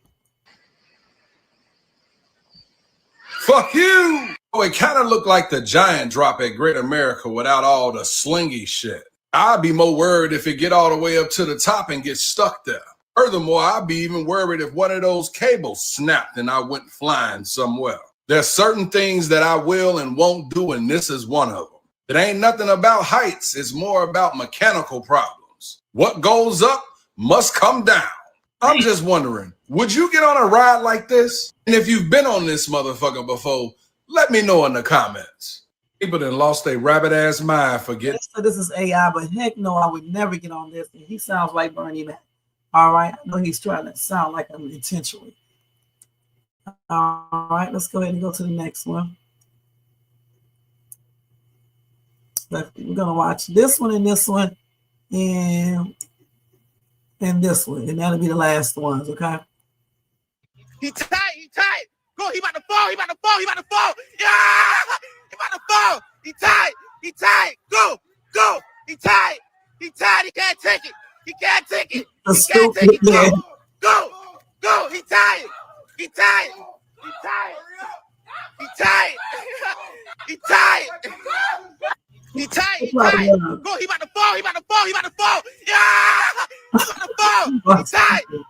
Fuck you. Oh, it kind of looked like the giant drop at Great America without all the slingy shit. I'd be more worried if it get all the way up to the top and get stuck there. Furthermore, I'd be even worried if one of those cables snapped and I went flying somewhere. There's certain things that I will and won't do, and this is one of them. It ain't nothing about heights. It's more about mechanical problems. What goes up must come down. I'm just wondering, would you get on a ride like this? And if you've been on this motherfucker before, let me know in the comments. People that lost their rabbit ass mind for getting. So this is AI, but heck no, I would never get on this. He sounds like Bernie Mac. All right, I know he's trying to sound like him intentionally. All right, let's go ahead and go to the next one. But we're gonna watch this one and this one and this one, and that'll be the last ones, okay? He tight. Go, he about to fall. He about to fall. Yeah! He about to fall. He tight. Go. He tight. He can't take it. He can't take it. Go. He tight. He tight. Go, he about to fall. Yeah! He about to fall.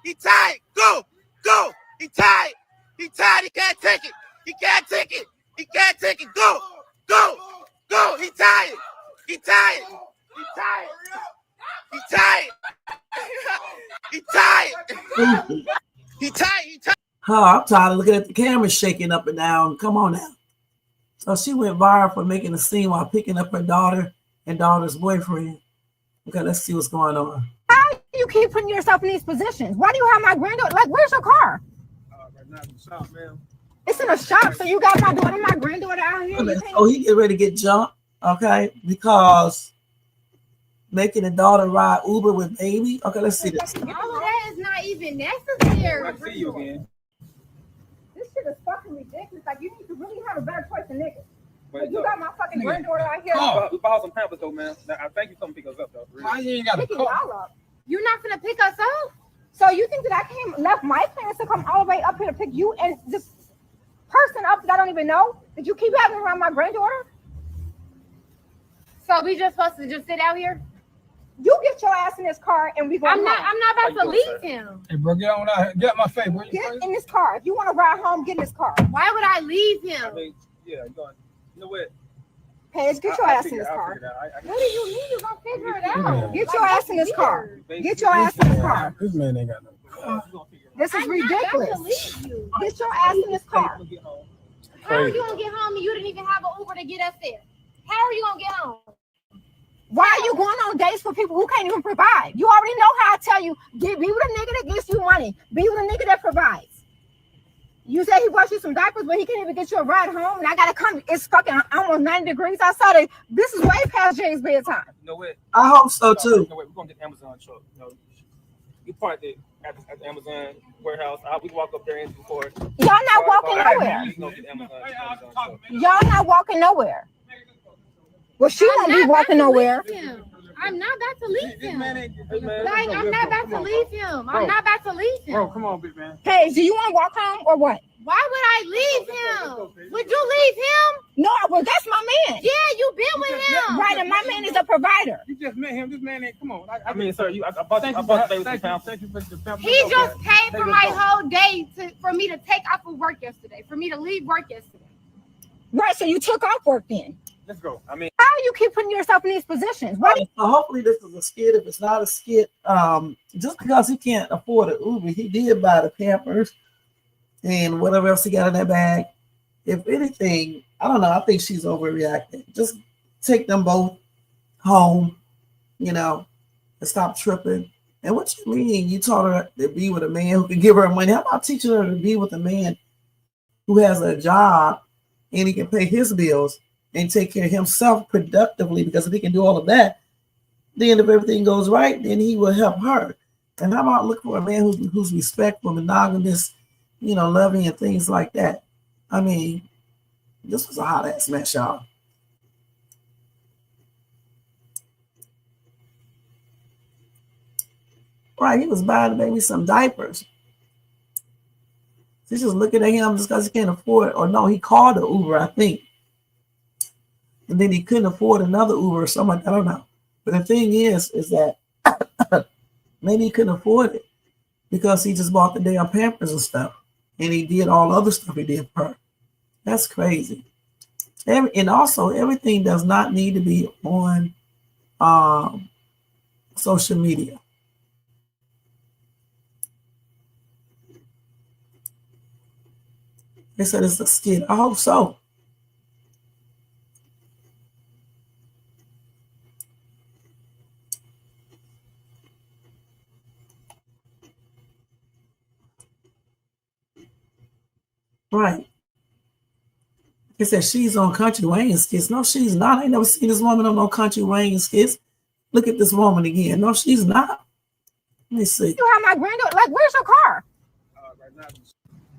He tight. Go. He tight. He can't take it. He can't take it. Go. He tight. Oh, I'm tired of looking at the camera shaking up and down. Come on now. So she went viral for making a scene while picking up her daughter and daughter's boyfriend. Okay, let's see what's going on. How do you keep putting yourself in these positions? Why do you have my granddaughter? Like, where's your car? Right now in the shop, ma'am. It's in a shop, so you got my daughter and my granddaughter out here. Oh, he get ready to get jumped, okay? Because making a daughter ride Uber with baby. Okay, let's see this. All of that is not even necessary. I see you again. This shit is fucking ridiculous. Like, you need to really have a better choice than niggas. Wait, you got my fucking granddaughter out here. We bought some pampers though, man. I think you come pick us up though. Really. Why you ain't got a car? You're not gonna pick us up? So you think that I left my parents to come all the way up here to pick you and this person up that I don't even know? Did you keep having around my granddaughter? So we just supposed to just sit out here? You get your ass in this car and we go. I'm not about to leave him. Hey, bro, get on out. Get my face. Get in this car. If you want to ride home, get in this car. Why would I leave him? I mean, yeah, you know what? Paige, get your ass in this car. What do you mean you gonna figure it out? Get your ass in this car. Get your ass in this car. This man ain't got no car. This is ridiculous. Get your ass in this car. How are you gonna get home and you didn't even have an Uber to get us there? How are you gonna get home? Why are you going on dates for people who can't even provide? You already know how I tell you, be with a nigga that gives you money. Be with a nigga that provides. You say he bought you some diapers, but he can't even get you a ride home, and I gotta come. It's fucking almost 90 degrees outside. This is way past James' bedtime. You know what? I hope so too. You know what? We're gonna get Amazon truck. You know, you park there. at the Amazon warehouse. We walk up there and before. Y'all not walking nowhere. Y'all not walking nowhere. Well, she won't be walking nowhere. I'm not about to leave him. Like, I'm not about to leave him. I'm not about to leave him. Bro, come on, big man. Hey, do you want to walk home or what? Why would I leave him? Would you leave him? No, well, that's my man. Yeah, you been with him. Right, and my man is a provider. You just met him. This man ain't, come on. I mean, sir, I bought the baby some pounds. Thank you for the pamphlet. He just paid for my whole day for me to take off of work yesterday, for me to leave work yesterday. Right, so you took off work then. Let's go. I mean, how do you keep putting yourself in these positions? What? So hopefully this is a skit. If it's not a skit, just because he can't afford an Uber, he did buy the Pampers and whatever else he got in that bag. If anything, I don't know. I think she's overreacting. Just take them both home, and stop tripping. And what you mean? You taught her to be with a man who can give her money. How about teaching her to be with a man who has a job and he can pay his bills and take care of himself productively? Because if he can do all of that, then if everything goes right, then he will help her. And how about look for a man who's respectful, monogamous, loving and things like that? I mean, this was a hot ass mess, y'all. Right, he was buying the baby some diapers. She's just looking at him just because he can't afford it. Or no, he called an Uber, I think. And then he couldn't afford another Uber or something like that. I don't know. But the thing is that maybe he couldn't afford it because he just bought the damn Pampers and stuff. And he did all other stuff he did for her. That's crazy. And also, everything does not need to be on social media. They said it's a skit. I hope so. Right. They said she's on Country Wayne skits. No, she's not. I ain't never seen this woman on no Country Wayne skits. Look at this woman again. No, she's not. Let me see. You have my granddaughter. Like, where's your car?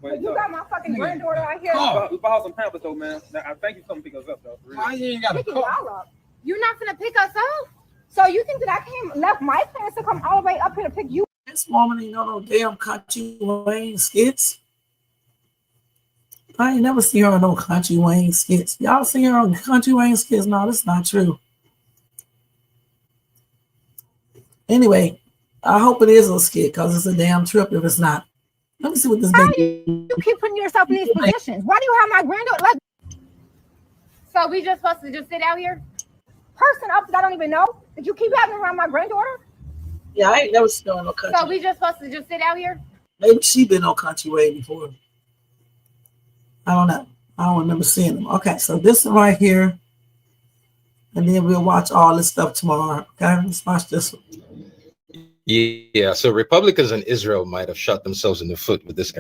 Right now. You got my fucking granddaughter out here. We bought some Pampers though, man. Now, I think you come pick us up though. Why you ain't got a car? You're not gonna pick us up? So you think that I left my parents to come all the way up here to pick you? This woman ain't no damn Country Wayne skits. I ain't never seen her on no Country Wayne skits. Y'all seen her on Country Wayne skits? No, that's not true. Anyway, I hope it is a skit because it's a damn trip if it's not. Let me see what this baby. You keep putting yourself in these positions. Why do you have my granddaughter? Like, so we just supposed to just sit out here? Person up that I don't even know? Did you keep having around my granddaughter? Yeah, I ain't never seen her on no Country. So we just supposed to just sit out here? Maybe she been on Country Way before. I don't know. I don't remember seeing them. Okay, so this one right here. And then we'll watch all this stuff tomorrow. Okay, let's watch this one. Yeah, so Republicans in Israel might have shot themselves in the foot with this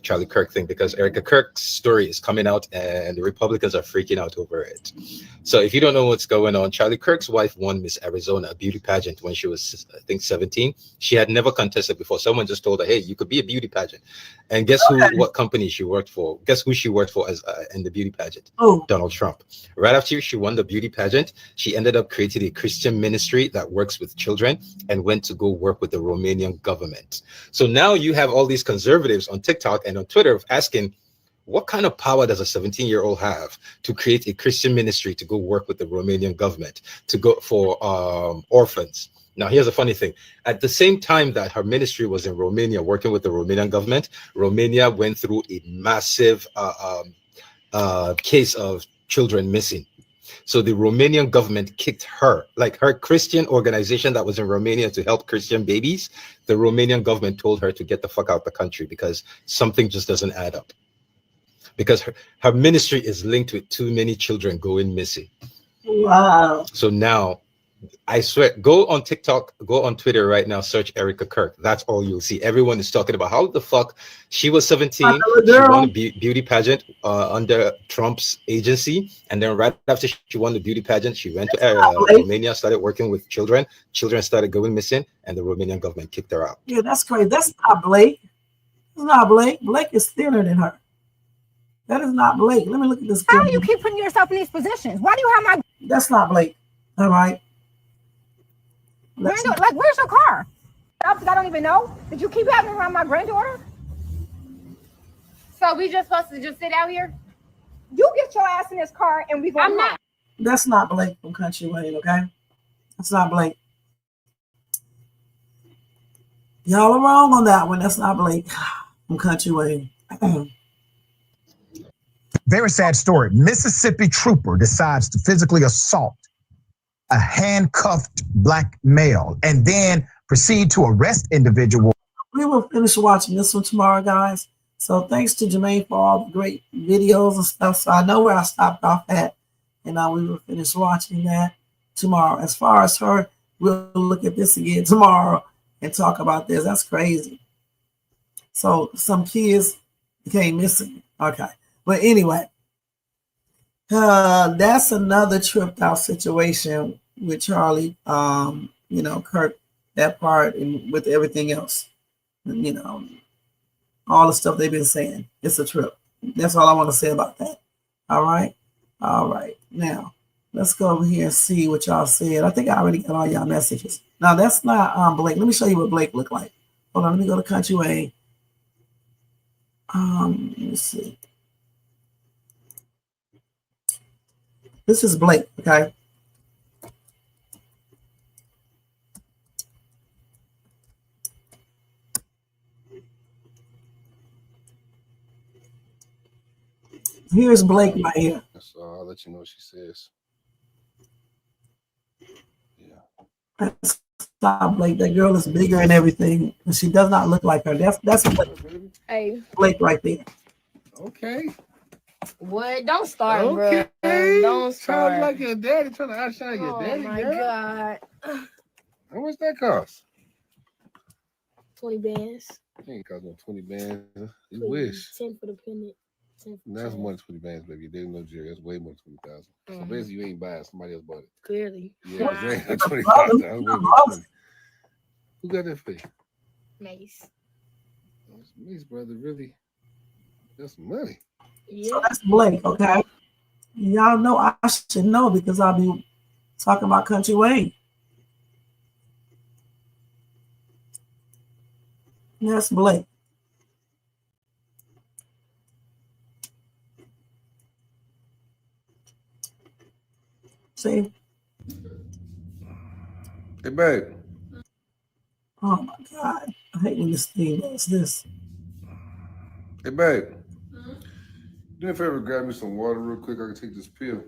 Charlie Kirk thing, because Erica Kirk's story is coming out and the Republicans are freaking out over it. So if you don't know what's going on, Charlie Kirk's wife won Miss Arizona, a beauty pageant, when she was, I think, 17. She had never contested before. Someone just told her, hey, you could be a beauty pageant. And guess what company she worked for? Guess who she worked for as in the beauty pageant? Oh, Donald Trump. Right after she won the beauty pageant, she ended up creating a Christian ministry that works with children and went to go work with the Romanian government. So now you have all these conservatives on TikTok and on Twitter asking, what kind of power does a 17-year-old have to create a Christian ministry to go work with the Romanian government to go for orphans? Now, here's a funny thing. At the same time that her ministry was in Romania working with the Romanian government, Romania went through a massive case of children missing. So the Romanian government kicked her, like her Christian organization that was in Romania to help Christian babies. The Romanian government told her to get the fuck out the country because something just doesn't add up. Because her ministry is linked with too many children going missing. Wow. So now I swear, go on TikTok, go on Twitter right now, search Erica Kirk. That's all you'll see. Everyone is talking about how the fuck she was 17. She won a beauty pageant under Trump's agency. And then right after she won the beauty pageant, she went to Romania, started working with children. Children started going missing, and the Romanian government kicked her out. Yeah, that's crazy. That's not Blake. It's not Blake. Blake is thinner than her. That is not Blake. Let me look at this. How do you keep putting yourself in these positions? Why do you have my... That's not Blake. All right. Where's your car? I don't even know. Did you keep having around my granddaughter? So we just supposed to just sit out here? You get your ass in this car and we go. I'm not. That's not Blake from Country Way, okay? That's not Blake. Y'all are wrong on that one. That's not Blake from Country Way. Very sad story. Mississippi trooper decides to physically assault a handcuffed black male and then proceed to arrest individual. We will finish watching this one tomorrow, guys. So thanks to Jermaine for all the great videos and stuff. So I know where I stopped off at, and we will finish watching that tomorrow. As far as her, we'll look at this again tomorrow and talk about this. That's crazy. So some kids became missing. Okay. But anyway, that's another tripped out situation with Charlie, Kirk, that part, and with everything else, all the stuff they've been saying. It's a trip. That's all I want to say about that. All right. Now let's go over here and see what y'all said. I think I already got all y'all messages. Now that's not Blake. Let me show you what Blake looked like. Hold on. Let me go to Country Way. Let me see. This is Blake, okay? Here's Blake right here. So I'll let you know what she says. Yeah. That's not Blake. That girl is bigger and everything, and she does not look like her. That's Blake. Hey. Blake right there. Okay. What? Don't start, Okay. bro. Don't start. Sounds like your daddy trying to outshine your daddy. Oh my girl. God. How much that cost? 20 bands. It ain't cost no 20 bands. You 20, wish. 10 for the pennant. 10 for That's the more than 20 bands, baby. You didn't know Jerry. That's way more than 20,000. So Mhm. basically, you ain't buying. Somebody else bought it. Clearly. Yeah, it ain't 20,000. That's way more than 20. Who got that for you? Nice. That's Mace, brother. Really? That's some money. Yeah. So that's Blake, okay? Y'all know I should know because I'll be talking about Country Way. That's Blake. See? Hey, babe. Oh my God. I hate when this thing does this. Hey, babe. Do me a favor, grab me some water real quick. I can take this pill.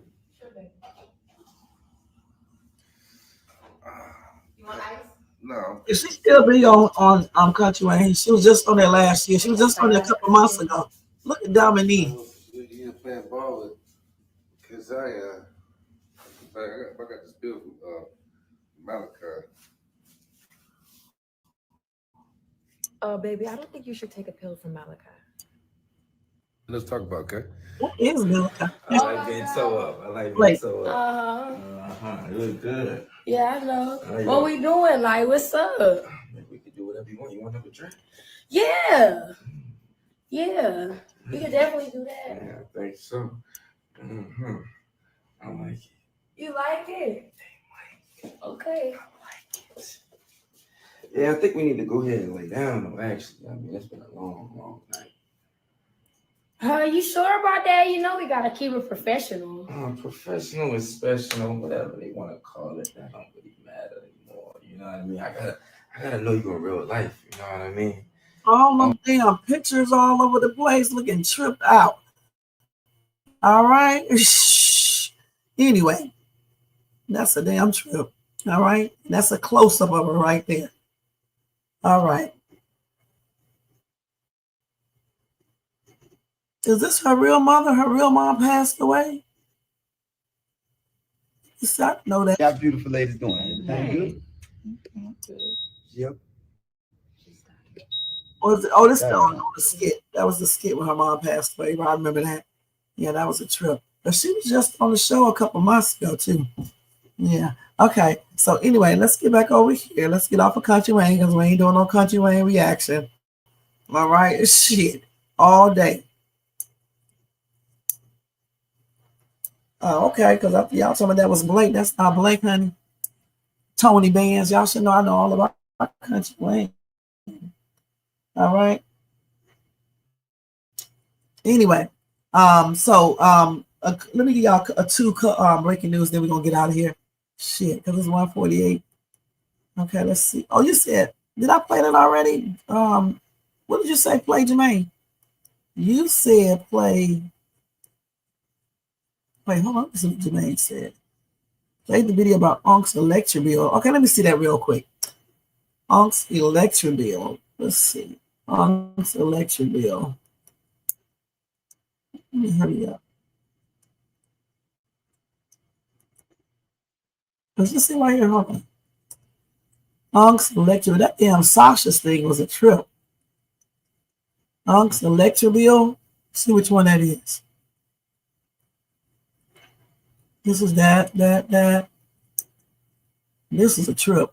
You want ice? No. Is she still be on Country Way? She was just on there last year. She was just on there a couple months ago. Look at Dominique. You're playing ball with because I got this bill from Malachi. Baby, I don't think you should take a pill from Malachi. Let's talk about it, okay? What is Malachi? I like being toe up. I like being toe up. You look good. Yeah, I know. I like What it. we doing? Like, what's up? We can do whatever you want. You want to have a drink? Yeah. Yeah. We can definitely do that. Yeah, I think so. Mm-hmm. I like it. You like it? Okay. Yeah, I think we need to go ahead and lay down, though, actually. I mean, it's been a long, long night. You sure about that? You know we gotta keep it professional. Professional is special, whatever they want to call it. That don't really matter anymore. You know what I mean? I gotta know you in real life. You know what I mean? All them damn pictures all over the place looking tripped out. All right. Anyway, that's a damn trip. All right. That's a close-up of her right there. All right. Is this her real mother? Her real mom passed away? I know that. How beautiful ladies doing? Everything good? Yep. Oh, this the skit. That was the skit when her mom passed away. I remember that. Yeah, that was a trip. But she was just on the show a couple months ago too. Yeah. Okay. So anyway, let's get back over here. Let's get off of Country Wayne because we ain't doing no Country Wayne reaction. All right. Shit. All day. Oh, okay. Because y'all told me that was Blake. That's not Blake, honey. Tony Bands. Y'all should know I know all about Country Wayne. All right. Anyway, let me give y'all two breaking news, then we're gonna get out of here. Shit, because it's 1:48. Okay, let's see. Oh, you said, did I play that already? What did you say? Play Jermaine. You said play. Wait, hold on. This is what Jermaine said. Play the video about Unc's electric bill. Okay, let me see that real quick. Unc's electric bill. Let's see. Unc's electric bill. Let me hurry up. Let's just see right here. Hold on. Unc's electric. That damn Sasha's thing was a trip. Unc's electric bill. See which one that is. This is that. This is a trip.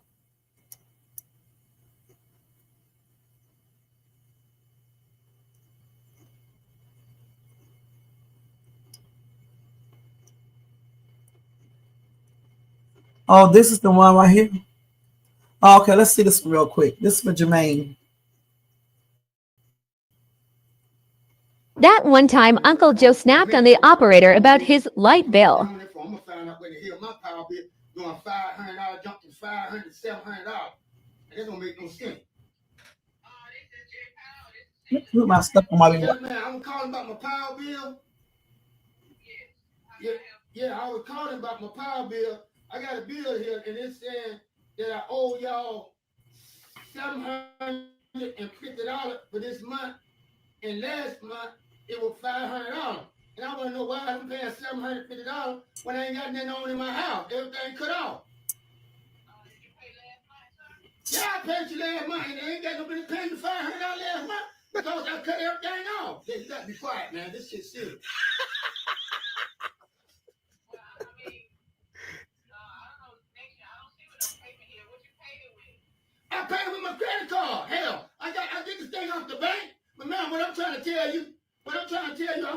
Oh, this is the one right here. Oh, okay, let's see this one real quick. This is for Jermaine. That one time, Uncle Joe snapped on the operator about his light bill. I'm gonna find out where the hell my power bill doing $500 jump to $500 to $700. That don't make no sense. Put my stuff on my Yeah, man, I'm calling about my power bill. Yeah, I was calling about my power bill. I got a bill here, and it's saying that I owe y'all $750 for this month, and last month it was $500. And I want to know why I'm paying $750 when I ain't got nothing on in my house. Everything cut off. Yeah, I paid you last month, and I ain't got nobody paying you $500 last month because I cut everything off. You got to be quiet, man. This shit's serious. I paid with my credit card. Hell, I get this thing off the bank. But man, what I'm trying to tell you, I'm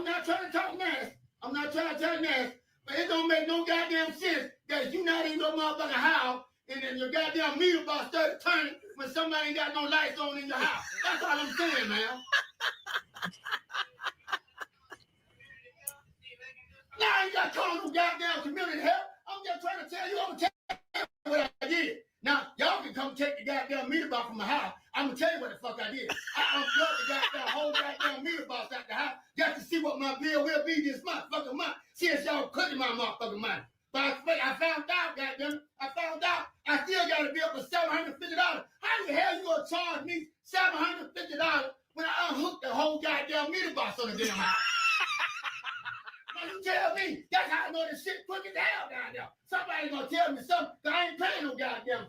not trying to talk nice. I'm not trying to talk nice. But it don't make no goddamn sense that you not in your motherfucking house and then your goddamn meter box started turning when somebody ain't got no lights on in your house. That's all I'm saying, man. Now I ain't got to call no goddamn community help. I'm just trying to tell you, I'm going to tell you what I did. Now, y'all can come take the goddamn meter box from my house. I'm going to tell you what the fuck I did. I unplugged the goddamn whole goddamn meter box out the house just to see what my bill will be this motherfucking month. Since y'all cutting my motherfucking money. But I found out, goddamn, I still got a bill for $750. How the hell you going to charge me $750 when I unhooked the whole goddamn meter box on the damn house? Now you tell me, that's how I know this shit quick as hell down there. Somebody gonna tell me something, because I ain't paying no goddamn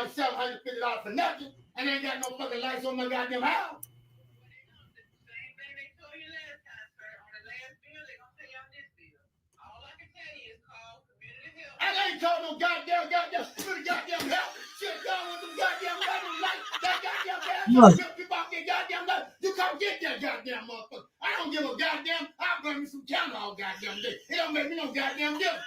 $750 for nothing, and ain't got no fucking lights on my goddamn house. I ain't called no goddamn help. Shit, y'all want them goddamn lights, that goddamn people out there goddamn lights. You come get that goddamn motherfucker. I don't give a goddamn. I'll bring me some counter all goddamn day. It don't make me no goddamn difference.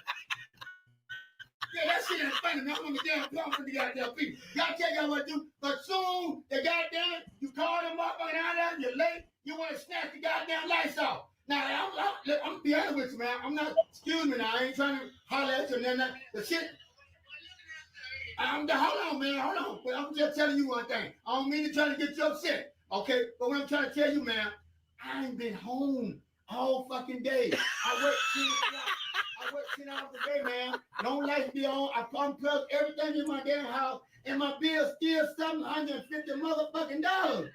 Yeah, that shit ain't funny, man. I'm gonna damn plumb for the goddamn people. Y'all tell y'all what to do, but soon, the goddamn it, you call them up and out there, you're late, you want to snatch the goddamn lights off. Now, I'm gonna be honest with you, man. I'm not, excuse me now, I ain't trying to holler at you and then the shit. Hold on, man, hold on. But I'm just telling you one thing. I don't mean to try to get you upset, okay? But what I'm trying to tell you, man, I ain't been home all fucking day. I work 10 hours a day, man. No lights be on. I unplug everything in my damn house, and my bill's still $750 motherfucking dollars.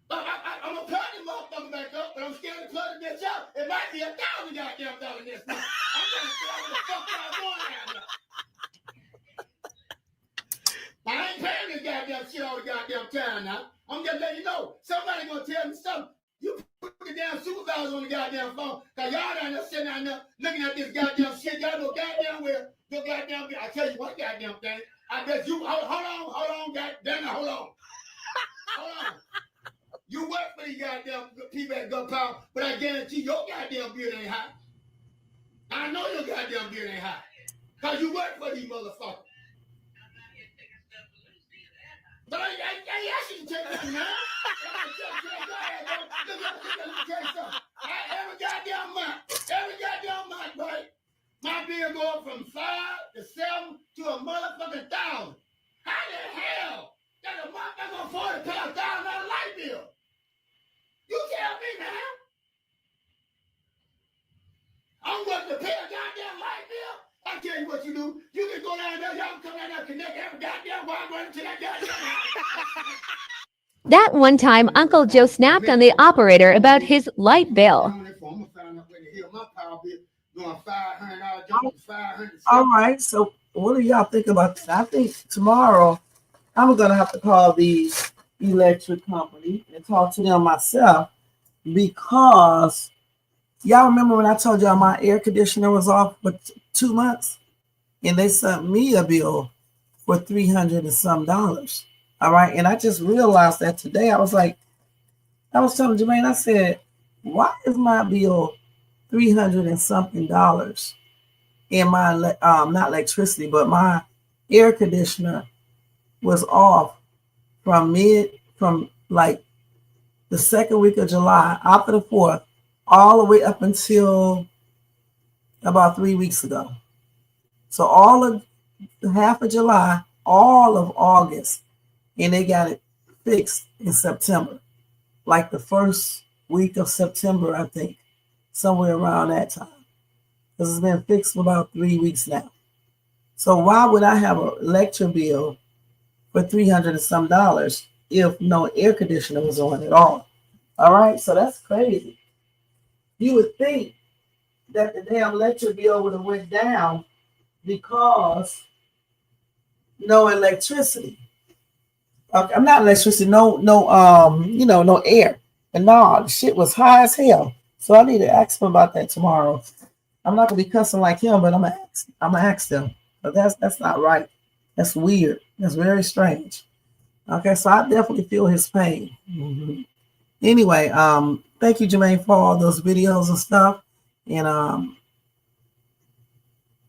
I'm gonna plug the motherfucker back up, but I'm scared to plug the bitch up. It might be $1,000 goddamn this month. I'm trying to figure out what the fuck y'all doing out here. I ain't paying this goddamn shit all the goddamn time now. I'm just letting you know. Somebody gonna tell me something. You put the damn supervisors on the goddamn phone, cause y'all down there sitting down there looking at this goddamn shit. Y'all know goddamn well. Your goddamn, I tell you what goddamn thing. I bet you, hold on, goddamn, hold on. You work for these goddamn people at Gun Power, but I guarantee your goddamn bill ain't high. I know your goddamn bill ain't high. Cause you work for these motherfuckers. But I asked you to take that, man. Let me tell you something. Every goddamn month, boy, my bill go up from 5 to 7 to a motherfucking 1,000. How the hell does a motherfucker afford to pay $1,000 light bill? You tell me, man. I'm going to pay a goddamn light bill. I tell you what you do. You can go down there, y'all come down there, connect every goddamn wire running to that goddamn house. That one time, Uncle Joe snapped on the operator about his light bill. All right. So what do y'all think about that? I think tomorrow I'm going to have to call the electric company and talk to them myself, because y'all remember when I told y'all my air conditioner was off for 2 months, and they sent me a bill for $300 and some. All right. And I just realized that today. I was like, I was telling Jermaine, I said, why is my bill $300 and something in my not electricity, but my air conditioner was off from like the second week of July, after the 4th, all the way up until about 3 weeks ago. So all of half of July, all of August, and they got it fixed in September, like the first week of September, I think, somewhere around that time. Because it's been fixed for about 3 weeks now. So why would I have an electric bill for $300 and some if no air conditioner was on at all? All right, so that's crazy. You would think that the damn electric bill would have went down because no electricity. I'm not electricity, no air. And no, the shit was high as hell. So I need to ask him about that tomorrow. I'm not gonna be cussing like him, but I'm gonna ask them. But that's not right. That's weird. That's very strange. Okay, so I definitely feel his pain. Mm-hmm. Anyway, thank you, Jermaine, for all those videos and stuff. And I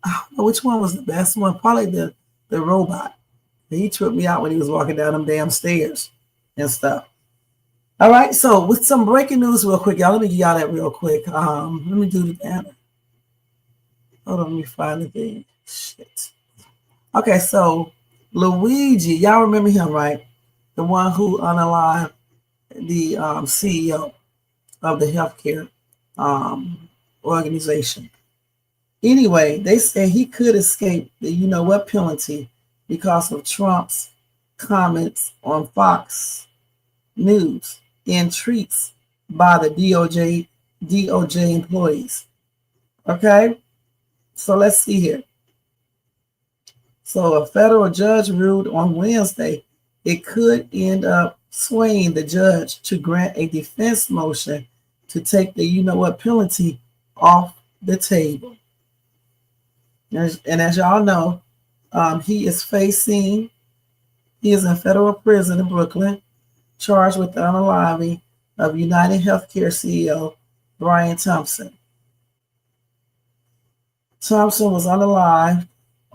don't know which one was the best one. Probably the robot. He tripped me out when he was walking down them damn stairs and stuff. All right, so with some breaking news real quick, y'all. Let me give y'all that real quick. Let me do the banner. Hold on, let me find the thing. Shit. Okay, so Luigi, y'all remember him, right? The one who unalived the CEO of the healthcare organization. Anyway, they say he could escape the you-know-what penalty because of Trump's comments on Fox News and treats by the DOJ employees. Okay, so let's see here. So a federal judge ruled on Wednesday it could end up swaying the judge to grant a defense motion to take the you-know-what penalty off the table. And as y'all know, he is in federal prison in Brooklyn, charged with the unaliving of United Healthcare CEO Brian Thompson. Thompson was unalived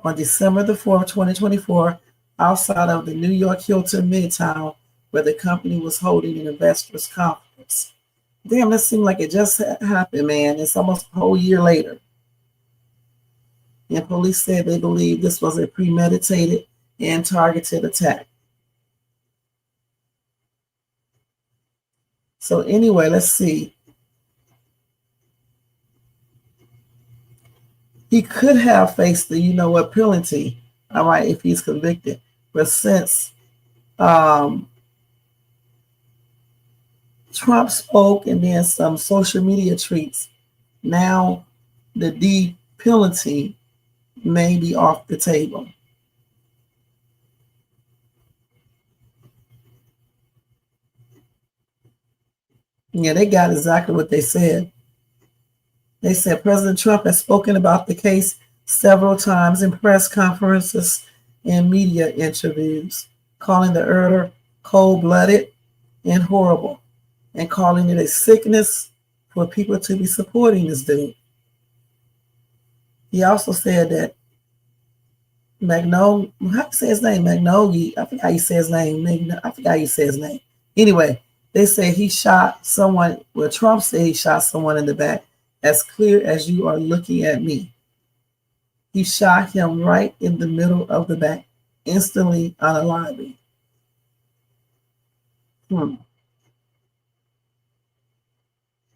on December the 4th, 2024, outside of the New York Hilton Midtown, where the company was holding an investors conference. Damn, that seemed like it just happened, man. It's almost a whole year later. And police said they believe this was a premeditated and targeted attack. So anyway, let's see. He could have faced the you-know-what penalty, all right, if he's convicted. But since Trump spoke and then some social media tweets. Now the D penalty may be off the table. Yeah, they got exactly what they said. They said President Trump has spoken about the case several times in press conferences and media interviews, calling the order cold-blooded and horrible, and calling it a sickness for people to be supporting this dude. He also said that how do you say his name? Magnogi. I forgot how you say his name. I forgot how you say his name. Anyway, they say he shot someone. Well, Trump said he shot someone in the back, as clear as you are looking at me. He shot him right in the middle of the back, instantly unaliving.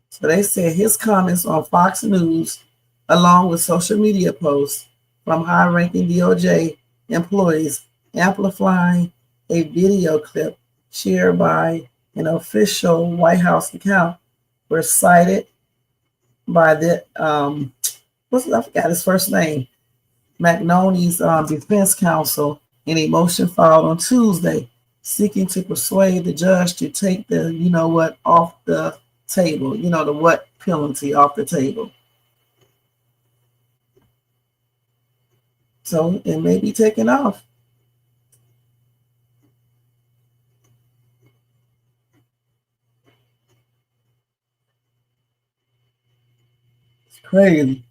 So they said his comments on Fox News, along with social media posts from high-ranking DOJ employees amplifying a video clip shared by an official White House account, were cited by the I forgot his first name, Magnoni's defense counsel, in a motion filed on Tuesday, seeking to persuade the judge to take the what off the table, the what penalty off the table. So it may be taken off. It's crazy.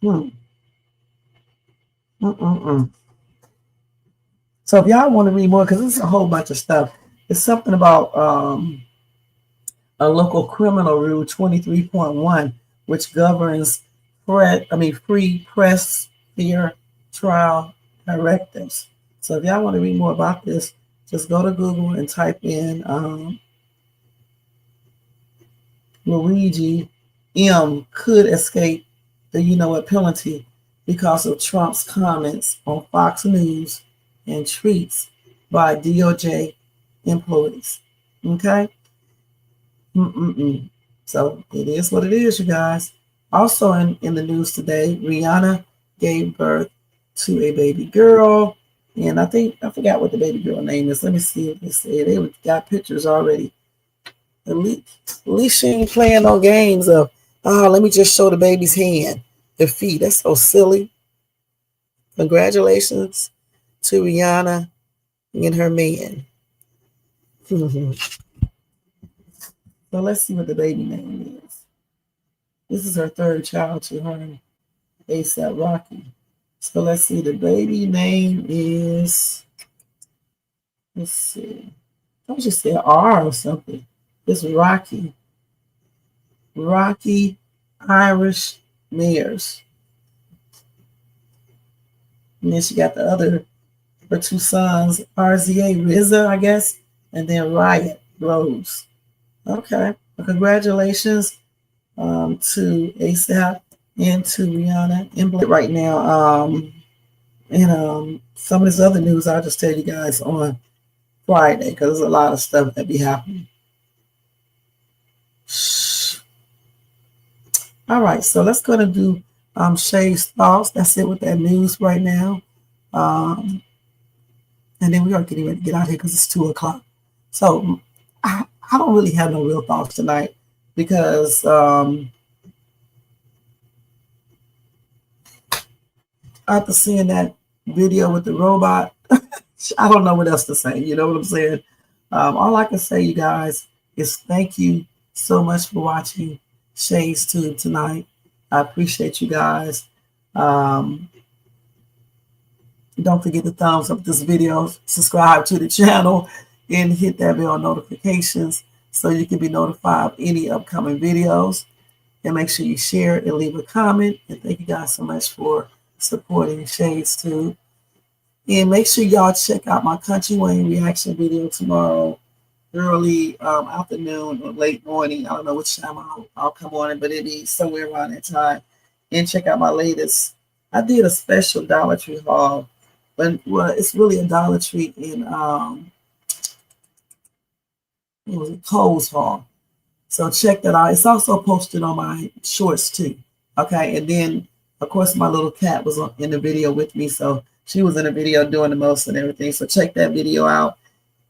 So if y'all want to read more, because it's a whole bunch of stuff, it's something about a local criminal rule 23.1, which governs free press, fair trial directives. So if y'all want to read more about this, just go to Google and type in Luigi M. could escape the penalty because of Trump's comments on Fox News and tweets by DOJ employees. Okay? So it is what it is, you guys. Also in the news today, Rihanna gave birth to a baby girl. And I forgot what the baby girl name is. Let me see what they say. They got pictures already. At least she ain't playing no games of, let me just show the baby's hand, the feet. That's so silly. Congratulations to Rihanna and her man. So let's see what the baby name is. This is her third child to her and ASAP Rocky. So let's see. The baby name is, let's see. Don't you say R or something? It's Rocky. Rocky Irish Mares. And then she got her two sons, RZA Rizza, I guess, and then Riot Rose. Okay. Well, congratulations to ASAP and to Rihanna and Blake right now. And some of this other news I'll just tell you guys on Friday, because there's a lot of stuff that be happening. All right, so let's go and do Shay's thoughts. That's it with that news right now. And then we are getting ready to get out here because it's 2:00. So I don't really have no real thoughts tonight because after seeing that video with the robot, I don't know what else to say. You know what I'm saying? All I can say, you guys, is thank you so much for watching Shay's Tube tonight. I appreciate you guys. Don't forget to thumbs up this video, subscribe to the channel, and hit that bell notifications so you can be notified of any upcoming videos. And make sure you share and leave a comment. And thank you guys so much for supporting Shay's Tube. And make sure y'all check out my Country Wayne reaction video tomorrow, early afternoon or late morning. I don't know which time I'll come on it, but it'll be somewhere around that time. and check out my latest. I did a special Dollar Tree haul, but well, it's really a Dollar Tree in it was a Kohl's haul. So check that out. It's also posted on my shorts too. Okay, and then of course my little cat was in the video with me, so she was in the video doing the most and everything. So check that video out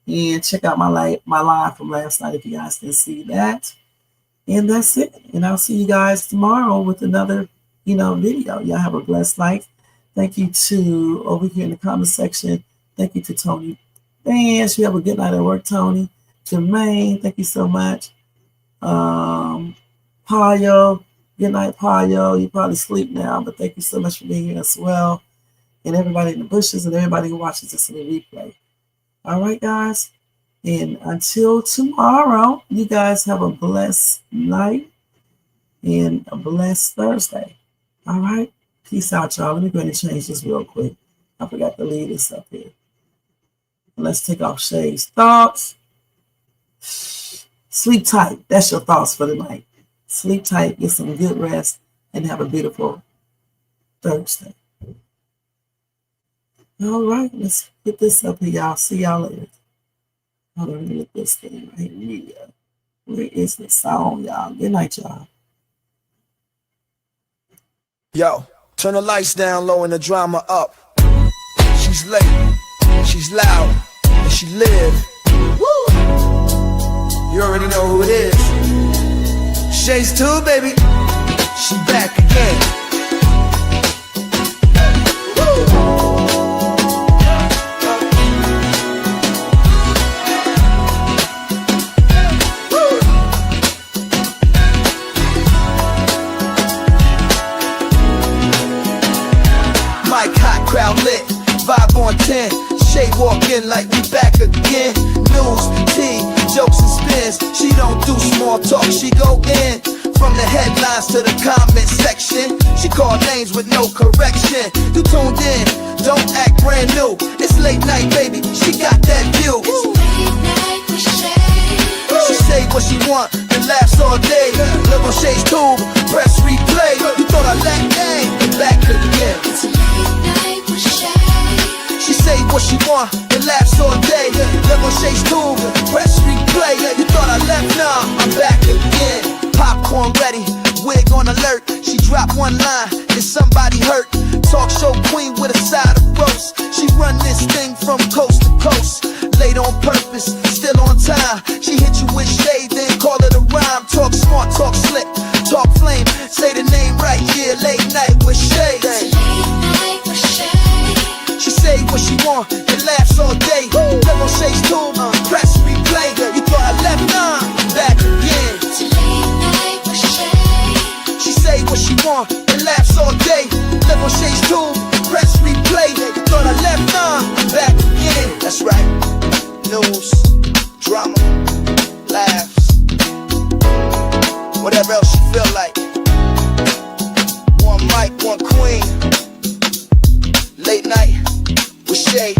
and check out my live from last night if you guys can see that. And that's it. And I'll see you guys tomorrow with another, video. Y'all have a blessed night. Thank you to over here in the comment section. Thank you to Tony Vance. You have a good night at work, Tony. Jermaine, thank you so much. Payo, good night, Payo. You probably sleep now, but thank you so much for being here as well. And everybody in the bushes and everybody who watches this in the replay. All right, guys. And until tomorrow, you guys have a blessed night and a blessed Thursday. All right. Peace out, y'all. Let me go ahead and change this real quick. I forgot to leave this up here. Let's take off Shay's thoughts. Sleep tight. That's your thoughts for the night. Sleep tight, get some good rest, and have a beautiful Thursday. All right, let's get this up here, y'all. See y'all later. Hold on, let me get this thing right here. Where is the song, y'all? Good night, y'all. Yo, turn the lights down low and the drama up. She's late, she's loud, and she live. Woo! You already know who it is. Shay's too, baby. She back again. Mic hot, crowd lit, vibe on 10. Shay walk in like we back again. News, tea, jokes and spins. She don't do small talk, she go in. From the headlines to the comment section, she call names with no correction. You tuned in, don't act brand new. It's late night, baby, she got that view. She say what she want and laughs all day. Live on Shay's tube, press replay. You thought I lacked game, back again. It's a late night with Shay. She say what she want and laughs all day. Live on Shay's tube, press replay. You thought I left, nah, I'm back again. Popcorn ready, wig on alert. She dropped one line, is somebody hurt? Talk show queen with a side of roast. She run this thing from coast to coast. Late on purpose, still on time. She hit you with shade, then call it a rhyme. Talk smart, talk slick, talk flame. Say the name right, yeah, late night with Shay. She say what she want and laughs all day. Live on Shay's tube, press replay. You thought I left, nah, I'm back again. She say what she want and laughs all day. Live on Shay's tube, press replay. You thought I left, nah, I'm back again. That's right. News, drama, laughs, whatever else you feel like. One mic, one queen. Late night with Shay.